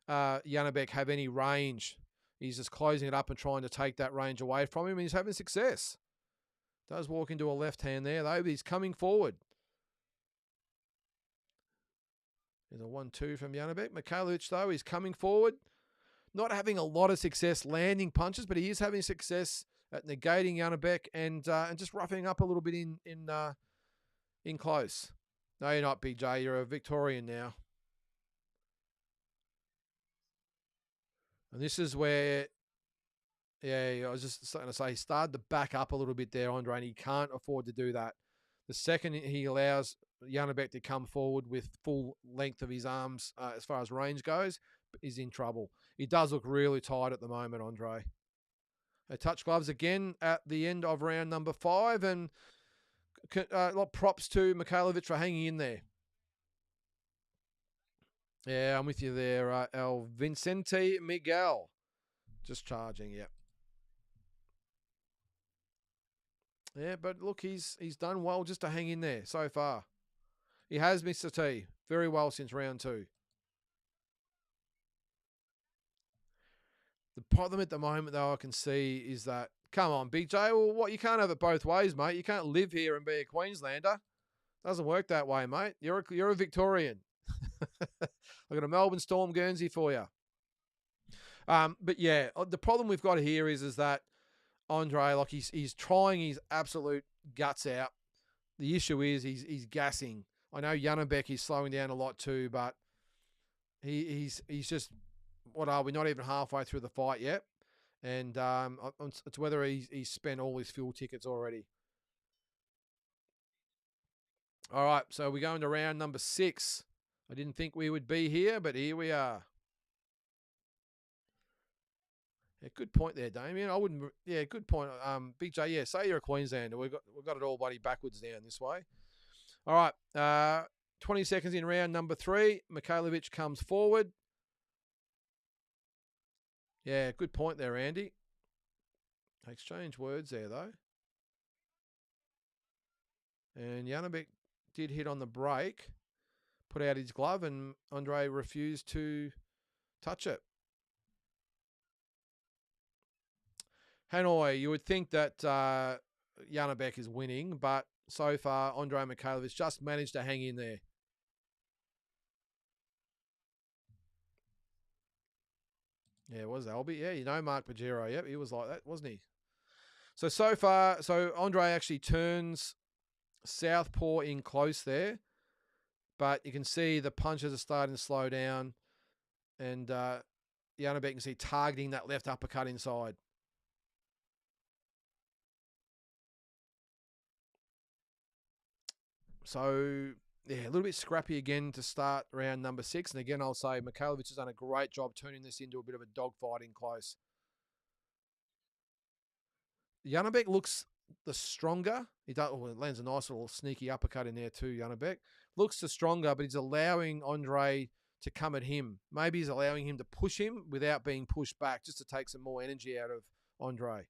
JANIBEK have any range. He's just closing it up and trying to take that range away from him, and he's having success. Does walk into a left hand there, though, but he's coming forward. There's a 1-2 from JANIBEK. Mikhailovic, though, is coming forward. Not having a lot of success landing punches, but he is having success at negating JANIBEK and just roughing up a little bit in close. No, you're not, Big J. You're a Victorian now. And this is where, yeah, I was just starting to say, he started to back up a little bit there, ANDREI, and he can't afford to do that. The second he allows JANIBEK to come forward with full length of his arms as far as range goes, is in trouble. He does look really tight at the moment, ANDREI. They touch gloves again at the end of round number 5, and a lot of props to Mikhailovic for hanging in there. Yeah, I'm with you there, El Vicente Miguel. Just charging, yeah. Yeah, but look, he's done well just to hang in there so far. He has, Mr. T, very well since round 2. The problem at the moment, though, I can see is that, come on, Big J, well, what, you can't have it both ways, mate. You can't live here and be a Queenslander. Doesn't work that way, mate. You're a Victorian. I've got a Melbourne Storm Guernsey for you. But yeah, the problem we've got here is that ANDREI, like he's trying his absolute guts out. The issue is he's gassing. I know JANIBEK is slowing down a lot too, but he's just, what are we, not even halfway through the fight yet, and it's whether he's spent all his fuel tickets already. All right, so we're going to round number 6. I didn't think we would be here, but here we are. Yeah, good point there, Damien. I wouldn't. Yeah, good point. Big J. Yeah, say you're a Queenslander. We've got it all bloody backwards down this way. All right. 20 seconds in round number 3. Mikhailovic comes forward. Yeah, good point there, Andy. Exchange words there though. And JANIBEK did hit on the break, put out his glove, and ANDREI refused to touch it. Hanoi, you would think that JANIBEK is winning, but so far, ANDREI Mikhailovic just managed to hang in there. Yeah, it was Albie. Yeah, you know Mark Pajero. Yep, he was like that, wasn't he? So far, Andre actually turns southpaw in close there, but you can see the punches are starting to slow down, and JANIBEK can see targeting that left uppercut inside. So, yeah, a little bit scrappy again to start round number 6. And again, I'll say Mikhailovic has done a great job turning this into a bit of a dogfight in close. JANIBEK looks the stronger. He does, lands a nice little sneaky uppercut in there too, JANIBEK. Looks the stronger, but he's allowing Andre to come at him. Maybe he's allowing him to push him without being pushed back, just to take some more energy out of Andre.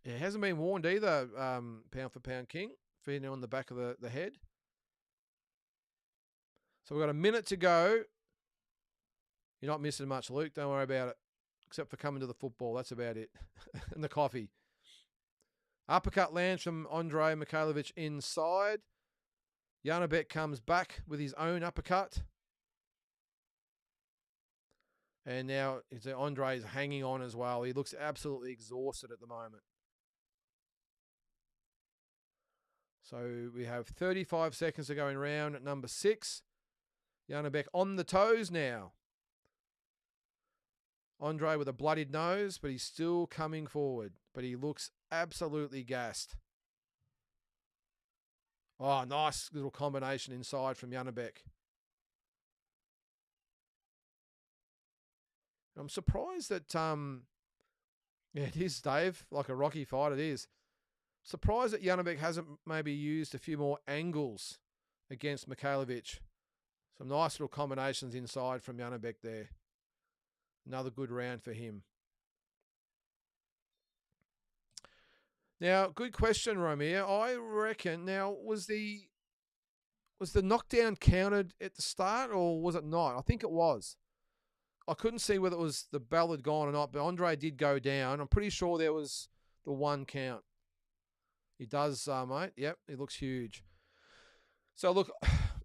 Yeah, hasn't been warned either, pound for pound king, feeding on the back of the head. So we've got a minute to go. You're not missing much, Luke. Don't worry about it. Except for coming to the football. That's about it. And the coffee. Uppercut lands from Andrei Mikhailovich inside. JANIBEK comes back with his own uppercut. And now Andre is hanging on as well. He looks absolutely exhausted at the moment. So we have 35 seconds to go in round at number 6. JANIBEK on the toes now. Andre with a bloodied nose, but he's still coming forward. But he looks absolutely gassed. Oh, nice little combination inside from JANIBEK. I'm surprised that, yeah, it is, Dave, like a Rocky fight it is. Surprised that JANIBEK hasn't maybe used a few more angles against Mikhailovic. Some nice little combinations inside from JANIBEK there. Another good round for him. Now, good question, Romeo. I reckon, now, was the knockdown counted at the start or was it not? I think it was. I couldn't see whether it was the bell had gone or not, but Andre did go down. I'm pretty sure there was the 1 count. He does, mate. Yep, he looks huge. So, look,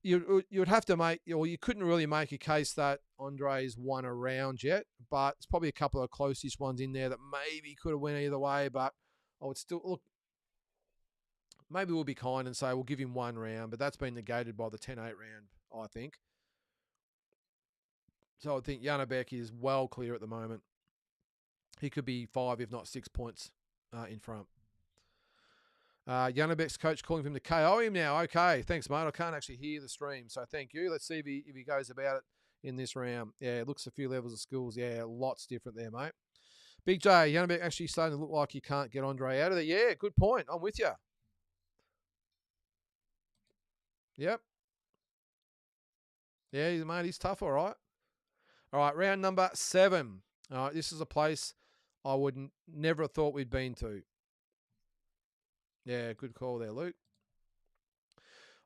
you would have to make, or you couldn't really make a case that Andre's won a round yet, but it's probably a couple of closest ones in there that maybe could have went either way, but I would still, look, maybe we'll be kind and say we'll give him 1 round, but that's been negated by the 10-8 round, I think. So I think JANIBEK is well clear at the moment. He could be 5, if not 6 points in front. JANIBEK's coach calling for him to KO him now. Okay, thanks, mate. I can't actually hear the stream, so thank you. Let's see if he goes about it in this round. Yeah, it looks a few levels of skills. Yeah, lots different there, mate. Big J, JANIBEK actually starting to look like he can't get Andre out of there. Yeah, good point. I'm with you. Yep. Yeah, mate, he's tough, all right. All right, round number 7. All right, this is a place I would never have thought we'd been to. Yeah, good call there, Luke.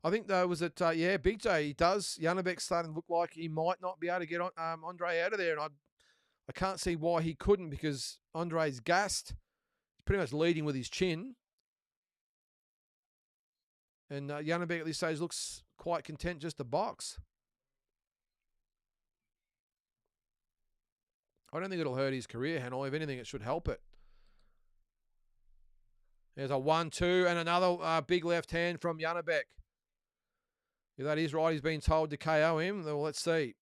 I think, though, was it, yeah, Big J, he does. JANIBEK's starting to look like he might not be able to get Andre out of there, and I can't see why he couldn't, because Andre's gassed. He's pretty much leading with his chin. And JANIBEK at this stage looks quite content just to box. I don't think it'll hurt his career, Hanoi. If anything, it should help it. There's a 1-2 and another big left hand from JANIBEK. If that is right, he's been told to KO him. Well, let's see.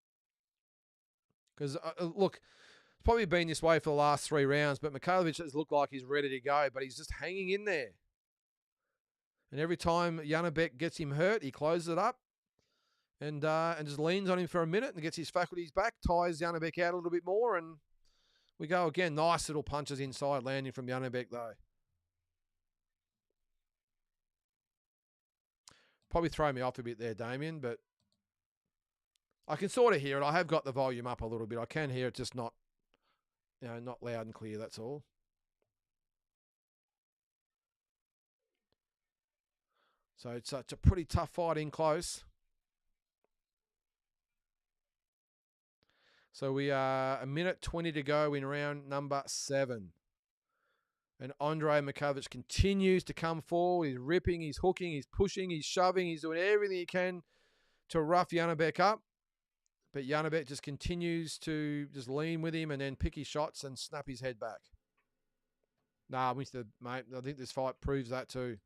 Because, look, it's probably been this way for the last 3 rounds, but Mikhailovic has looked like he's ready to go, but he's just hanging in there. And every time JANIBEK gets him hurt, he closes it up and just leans on him for a minute and gets his faculties back, ties JANIBEK out a little bit more, and we go again. Nice little punches inside landing from JANIBEK, though. Probably throw me off a bit there, Damien, but I can sort of hear it. I have got the volume up a little bit. I can hear it, just not, not loud and clear, that's all. So it's a pretty tough fight in close. So we are a minute 20 to go in round number 7. And Andrei Mikhailovic continues to come forward. He's ripping, he's hooking, he's pushing, he's shoving, he's doing everything he can to rough JANIBEK up. But JANIBEK just continues to just lean with him and then pick his shots and snap his head back. Nah, mate. I think this fight proves that too.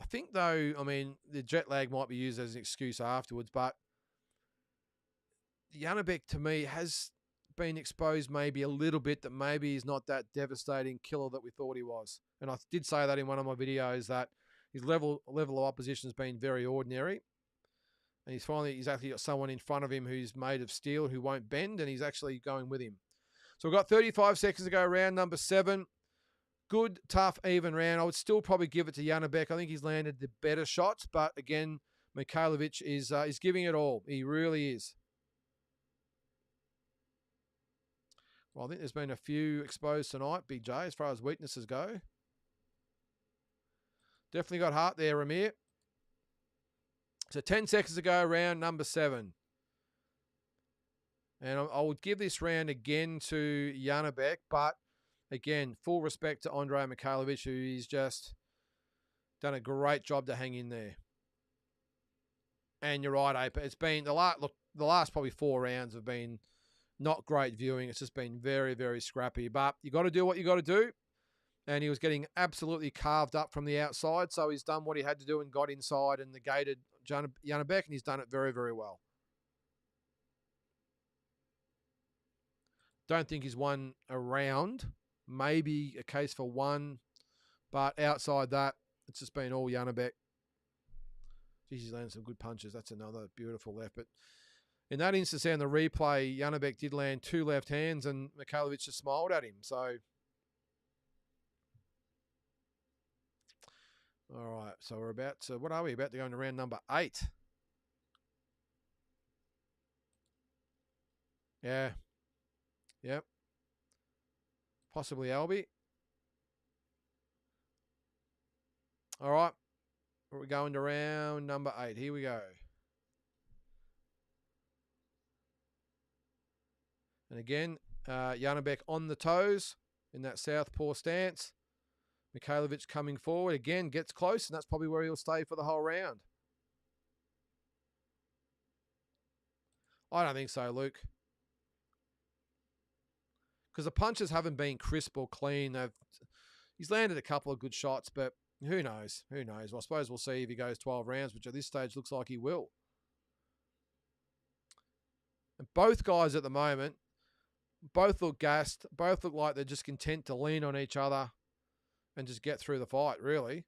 I think, though, I mean, the jet lag might be used as an excuse afterwards, but JANIBEK, to me, has been exposed maybe a little bit that maybe he's not that devastating killer that we thought he was. And I did say that in one of my videos, that his level of opposition has been very ordinary. And he's actually got someone in front of him who's made of steel, who won't bend, and he's actually going with him. So we've got 35 seconds to go, round number 7. Good, tough, even round. I would still probably give it to JANIBEK. I think he's landed the better shots, but again, Mikhailovic is giving it all. He really is. Well, I think there's been a few exposed tonight, Big J, as far as weaknesses go. Definitely got heart there, Ramir. So 10 seconds to go, round number 7. And I would give this round again to JANIBEK, but again, full respect to ANDREI MIKHAILOVICH, who's just done a great job to hang in there. And you're right, Ape. It's been the last probably 4 rounds have been not great viewing. It's just been very, very scrappy. But you got to do what you got to do. And he was getting absolutely carved up from the outside, so he's done what he had to do and got inside and negated JANIBEK, and he's done it very, very well. Don't think he's won a round. Maybe a case for one, but outside that, it's just been all JANIBEK. Geez, he's landed some good punches. That's another beautiful left. But in that instance, on the replay, JANIBEK did land 2 left hands, and Mikhailovic just smiled at him. So, all right. So we're about to, what are we about to go into round number 8? Yeah. Yep. Possibly Albie. All right. We're going to round number 8. Here we go. And again, JANIBEK on the toes in that southpaw stance. Mikhailovic coming forward. Again, gets close, and that's probably where he'll stay for the whole round. I don't think so, Luke. Because the punches haven't been crisp or clean. He's landed a couple of good shots, but who knows? Who knows? Well, I suppose we'll see if he goes 12 rounds, which at this stage looks like he will. And both guys at the moment, both look gassed. Both look like they're just content to lean on each other and just get through the fight, really.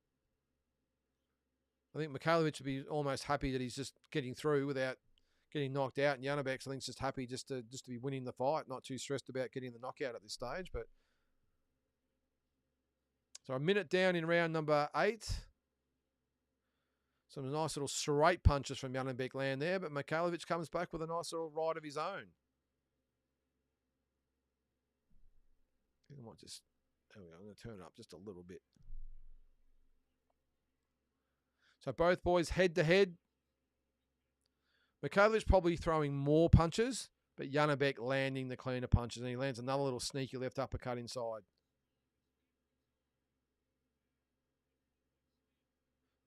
I think Mikhailovic would be almost happy that he's just getting through without getting knocked out, and JANIBEK, I think, is just happy just to be winning the fight, not too stressed about getting the knockout at this stage. But so a minute down in round number 8. Some nice little straight punches from JANIBEK land there, but Mikhailovic comes back with a nice little right of his own. I think I might just, there we go, I'm going to turn it up just a little bit. So both boys head to head. Mikhailovic probably throwing more punches, but JANIBEK landing the cleaner punches, and he lands another little sneaky left uppercut inside.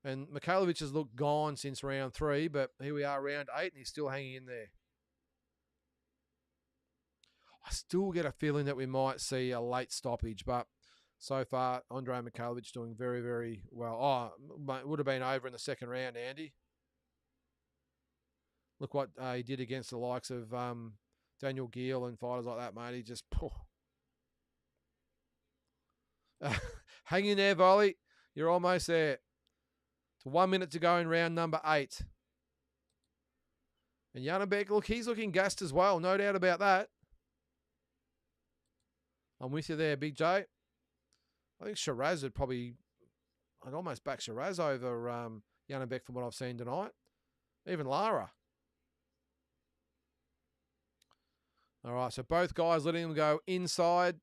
And Mikhailovic has looked gone since round 3, but here we are, round 8, and he's still hanging in there. I still get a feeling that we might see a late stoppage, but so far, ANDREI MIKHAILOVIC doing very, very well. Oh, it would have been over in the second round, Andy. Look what he did against the likes of Daniel Gill and fighters like that, mate. He just... hang in there, Volley. You're almost there. To 1 minute to go in round number 8. And JANIBEK, look, he's looking gassed as well. No doubt about that. I'm with you there, Big J. I think Shiraz would probably... I'd almost back Shiraz over JANIBEK from what I've seen tonight. Even Lara. All right, so both guys letting them go inside.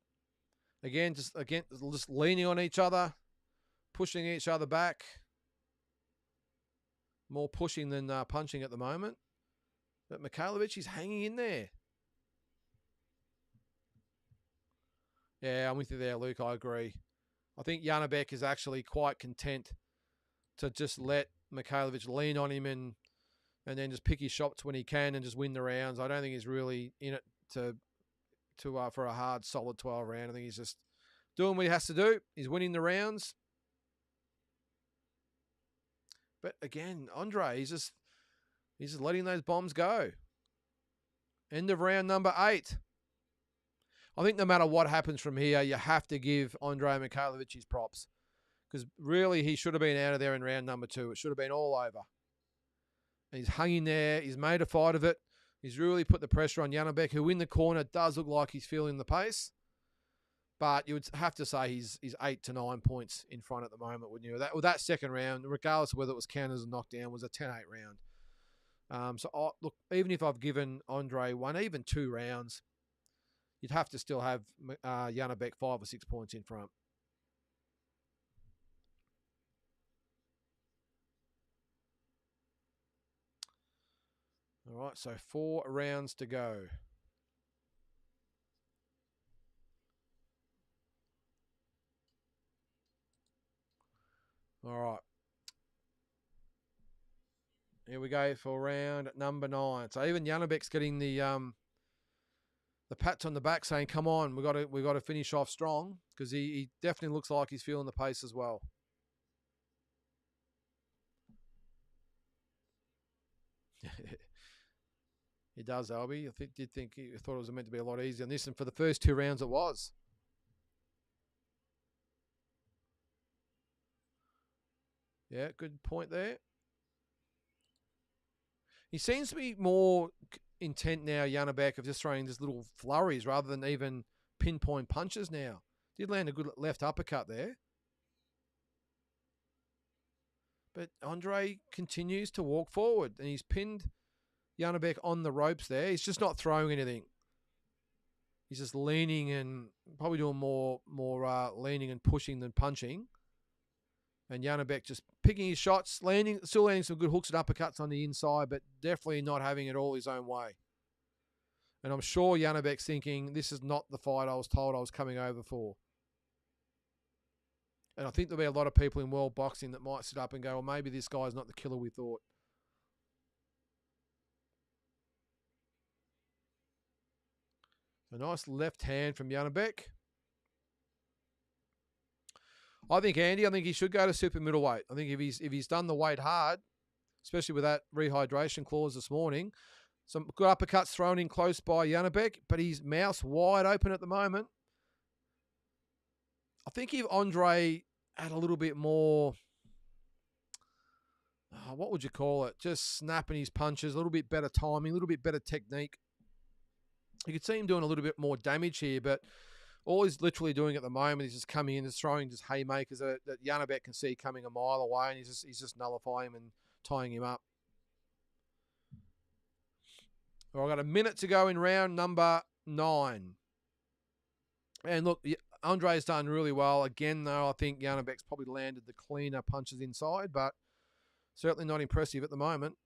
Again, just leaning on each other. Pushing each other back. More pushing than punching at the moment. But Mikhailovic is hanging in there. Yeah, I'm with you there, Luke. I agree. I think JANIBEK is actually quite content to just let Mikhailovic lean on him and and then just pick his shots when he can and just win the rounds. I don't think he's really in it for a hard, solid 12 round. I think he's just doing what he has to do. He's winning the rounds. But again, Andrei, he's just letting those bombs go. End of round number 8. I think no matter what happens from here, you have to give Andrei Mikhailovich his props. Because really, he should have been out of there in round number 2. It should have been all over. And he's hung in there. He's made a fight of it. He's really put the pressure on JANIBEK, who in the corner does look like he's feeling the pace. But you would have to say he's 8 to 9 points in front at the moment, wouldn't you? That second round, regardless of whether it was counted as a knockdown, was a 10-8 round. Look, even if I've given Andrei 1, even 2 rounds, you'd have to still have JANIBEK 5 or 6 points in front. All right, so 4 rounds to go. All right. Here we go for round number 9. So even JANIBEK's getting the pats on the back, saying, "Come on, we got to finish off strong," because he definitely looks like he's feeling the pace as well. He does, Albie. I thought it was meant to be a lot easier than this, and for the first 2 rounds, it was. Yeah, good point there. He seems to be more intent now, JANIBEK, of just throwing just little flurries rather than even pinpoint punches now. Did land a good left uppercut there. But Andrei continues to walk forward, and he's pinned JANIBEK on the ropes there. He's just not throwing anything. He's just leaning and probably doing more leaning and pushing than punching. And JANIBEK just picking his shots, still landing some good hooks and uppercuts on the inside, but definitely not having it all his own way. And I'm sure JANIBEK's thinking, this is not the fight I was told I was coming over for. And I think there'll be a lot of people in world boxing that might sit up and go, well, maybe this guy's not the killer we thought. A nice left hand from JANIBEK. I think he should go to super middleweight. I think if he's done the weight hard, especially with that rehydration clause this morning, some good uppercuts thrown in close by JANIBEK, but his mouth's wide open at the moment. I think if Andrei had a little bit more, what would you call it? Just snapping his punches, a little bit better timing, a little bit better technique. You could see him doing a little bit more damage here, but all he's literally doing at the moment is just coming in and throwing just haymakers that JANIBEK can see coming a mile away, and he's just nullifying him and tying him up. Well, I've got a minute to go in round number 9. And look, Andrei's done really well. Again, though, I think JANIBEK's probably landed the cleaner punches inside, but certainly not impressive at the moment.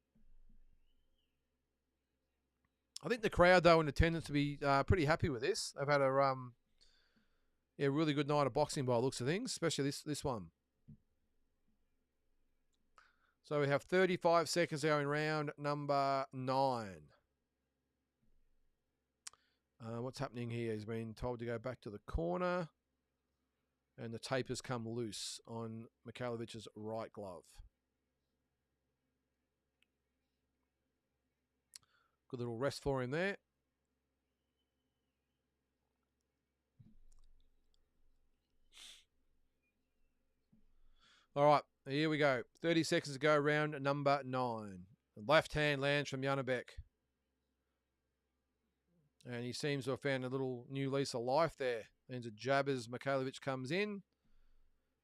I think the crowd, though, in attendance, to be pretty happy with this. They've had a really good night of boxing by the looks of things, especially this one. So we have 35 seconds to go in round number 9. What's happening here? He's been told to go back to the corner, and the tape has come loose on Mikhailovich's right glove. Good little rest for him there. All right, here we go. 30 seconds to go, round number 9. Left hand lands from JANIBEK. And he seems to have found a little new lease of life there. There's a jab as Mikhailovich comes in.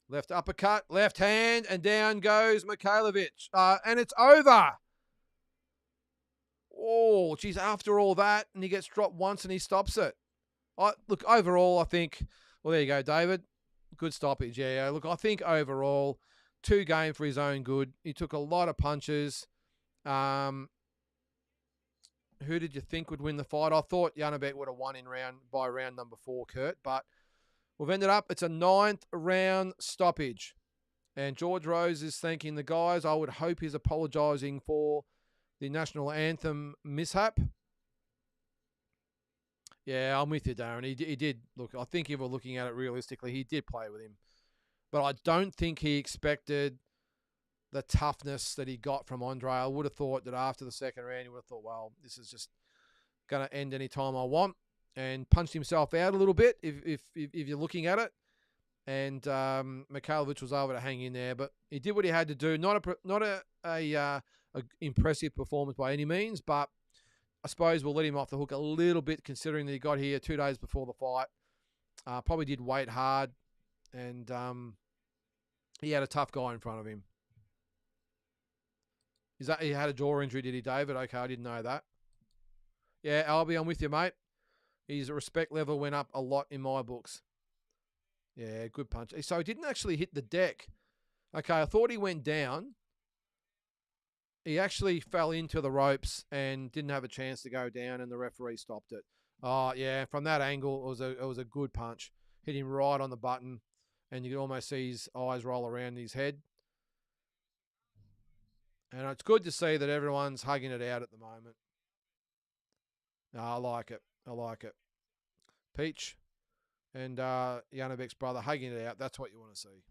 Left uppercut, left hand, and down goes Mikhailovich. And it's over. Oh, geez, after all that, and he gets dropped once and he stops it. Look, overall, I think, well, there you go, David. Good stoppage, yeah. Look, I think overall, 2 game for his own good. He took a lot of punches. Who did you think would win the fight? I thought JANIBEK would have won by round number 4, Kurt, but we've ended up, it's a 9th round stoppage. And George Rose is thanking the guys. I would hope he's apologising for the national anthem mishap. Yeah, I'm with you, Darren. He did look. I think if we're looking at it realistically, he did play with him, but I don't think he expected the toughness that he got from Andrei. I would have thought that after the second round, he would have thought, well, this is just going to end any time I want, and punched himself out a little bit if you're looking at it. And Mikhailovich was able to hang in there, but he did what he had to do. Not a impressive performance by any means, but I suppose we'll let him off the hook a little bit, considering that he got here 2 days before the fight. Probably did wait hard, and he had a tough guy in front of him. He had a jaw injury, did he, David? Okay, I didn't know that. Yeah, Albie, I'm with you, mate. His respect level went up a lot in my books. Yeah, good punch. So he didn't actually hit the deck. Okay, I thought he went down. He actually fell into the ropes and didn't have a chance to go down, and the referee stopped it. Oh, yeah, from that angle, it was a good punch. Hit him right on the button, and you could almost see his eyes roll around his head. And it's good to see that everyone's hugging it out at the moment. No, I like it. I like it. Peach and JANIBEK's brother hugging it out. That's what you want to see.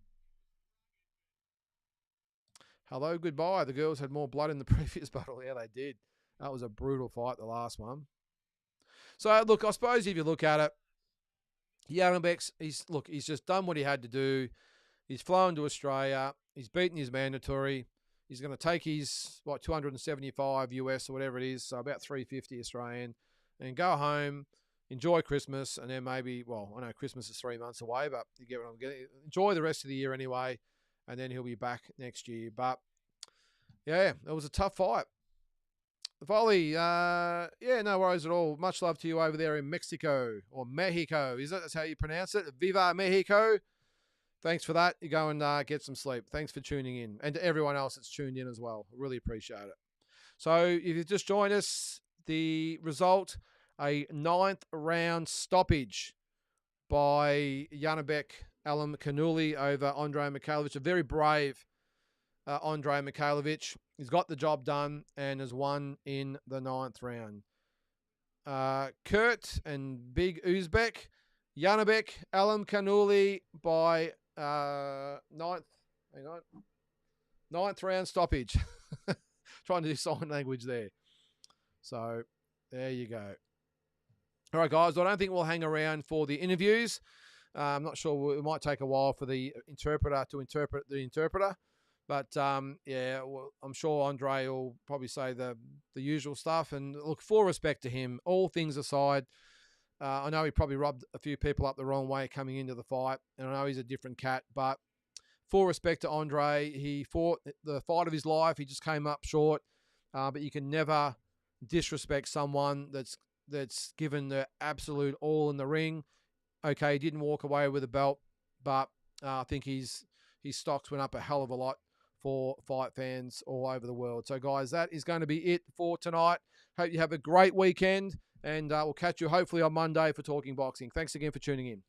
Hello, goodbye. The girls had more blood in the previous battle. Yeah, they did. That was a brutal fight, the last one. So, look, I suppose if you look at it, JANIBEK's, he's just done what he had to do. He's flown to Australia. He's beaten his mandatory. He's going to take his, 275 US or whatever it is, so about 350 Australian, and go home, enjoy Christmas, and then maybe, well, I know Christmas is 3 months away, but you get what I'm getting. Enjoy the rest of the year anyway, and then he'll be back next year. But, yeah, it was a tough fight. Volley, yeah, no worries at all. Much love to you over there in Mexico, or Mexico, is it? That's how you pronounce it? Viva Mexico. Thanks for that. You go and get some sleep. Thanks for tuning in. And to everyone else that's tuned in as well. Really appreciate it. So if you've just joined us, the result, a 9th round stoppage by JANIBEK ALIMKHANULY over ANDREI Mikhailovich. A very brave ANDREI Mikhailovich. He's got the job done and has won in the 9th round. Kurt and Big Uzbek. JANIBEK ALIMKHANULY by 9th round stoppage. Trying to do sign language there. So there you go. All right, guys. I don't think we'll hang around for the interviews. I'm not sure. It might take a while for the interpreter to interpret the interpreter. But, yeah, well, I'm sure Andrei will probably say the usual stuff. And look, full respect to him, all things aside. I know he probably rubbed a few people up the wrong way coming into the fight, and I know he's a different cat, but full respect to Andrei. He fought the fight of his life. He just came up short, but you can never disrespect someone that's given the absolute all in the ring. Okay, he didn't walk away with a belt, but I think his stocks went up a hell of a lot for fight fans all over the world. So, guys, that is going to be it for tonight. Hope you have a great weekend. And we'll catch you hopefully on Monday for Talking Boxing. Thanks again for tuning in.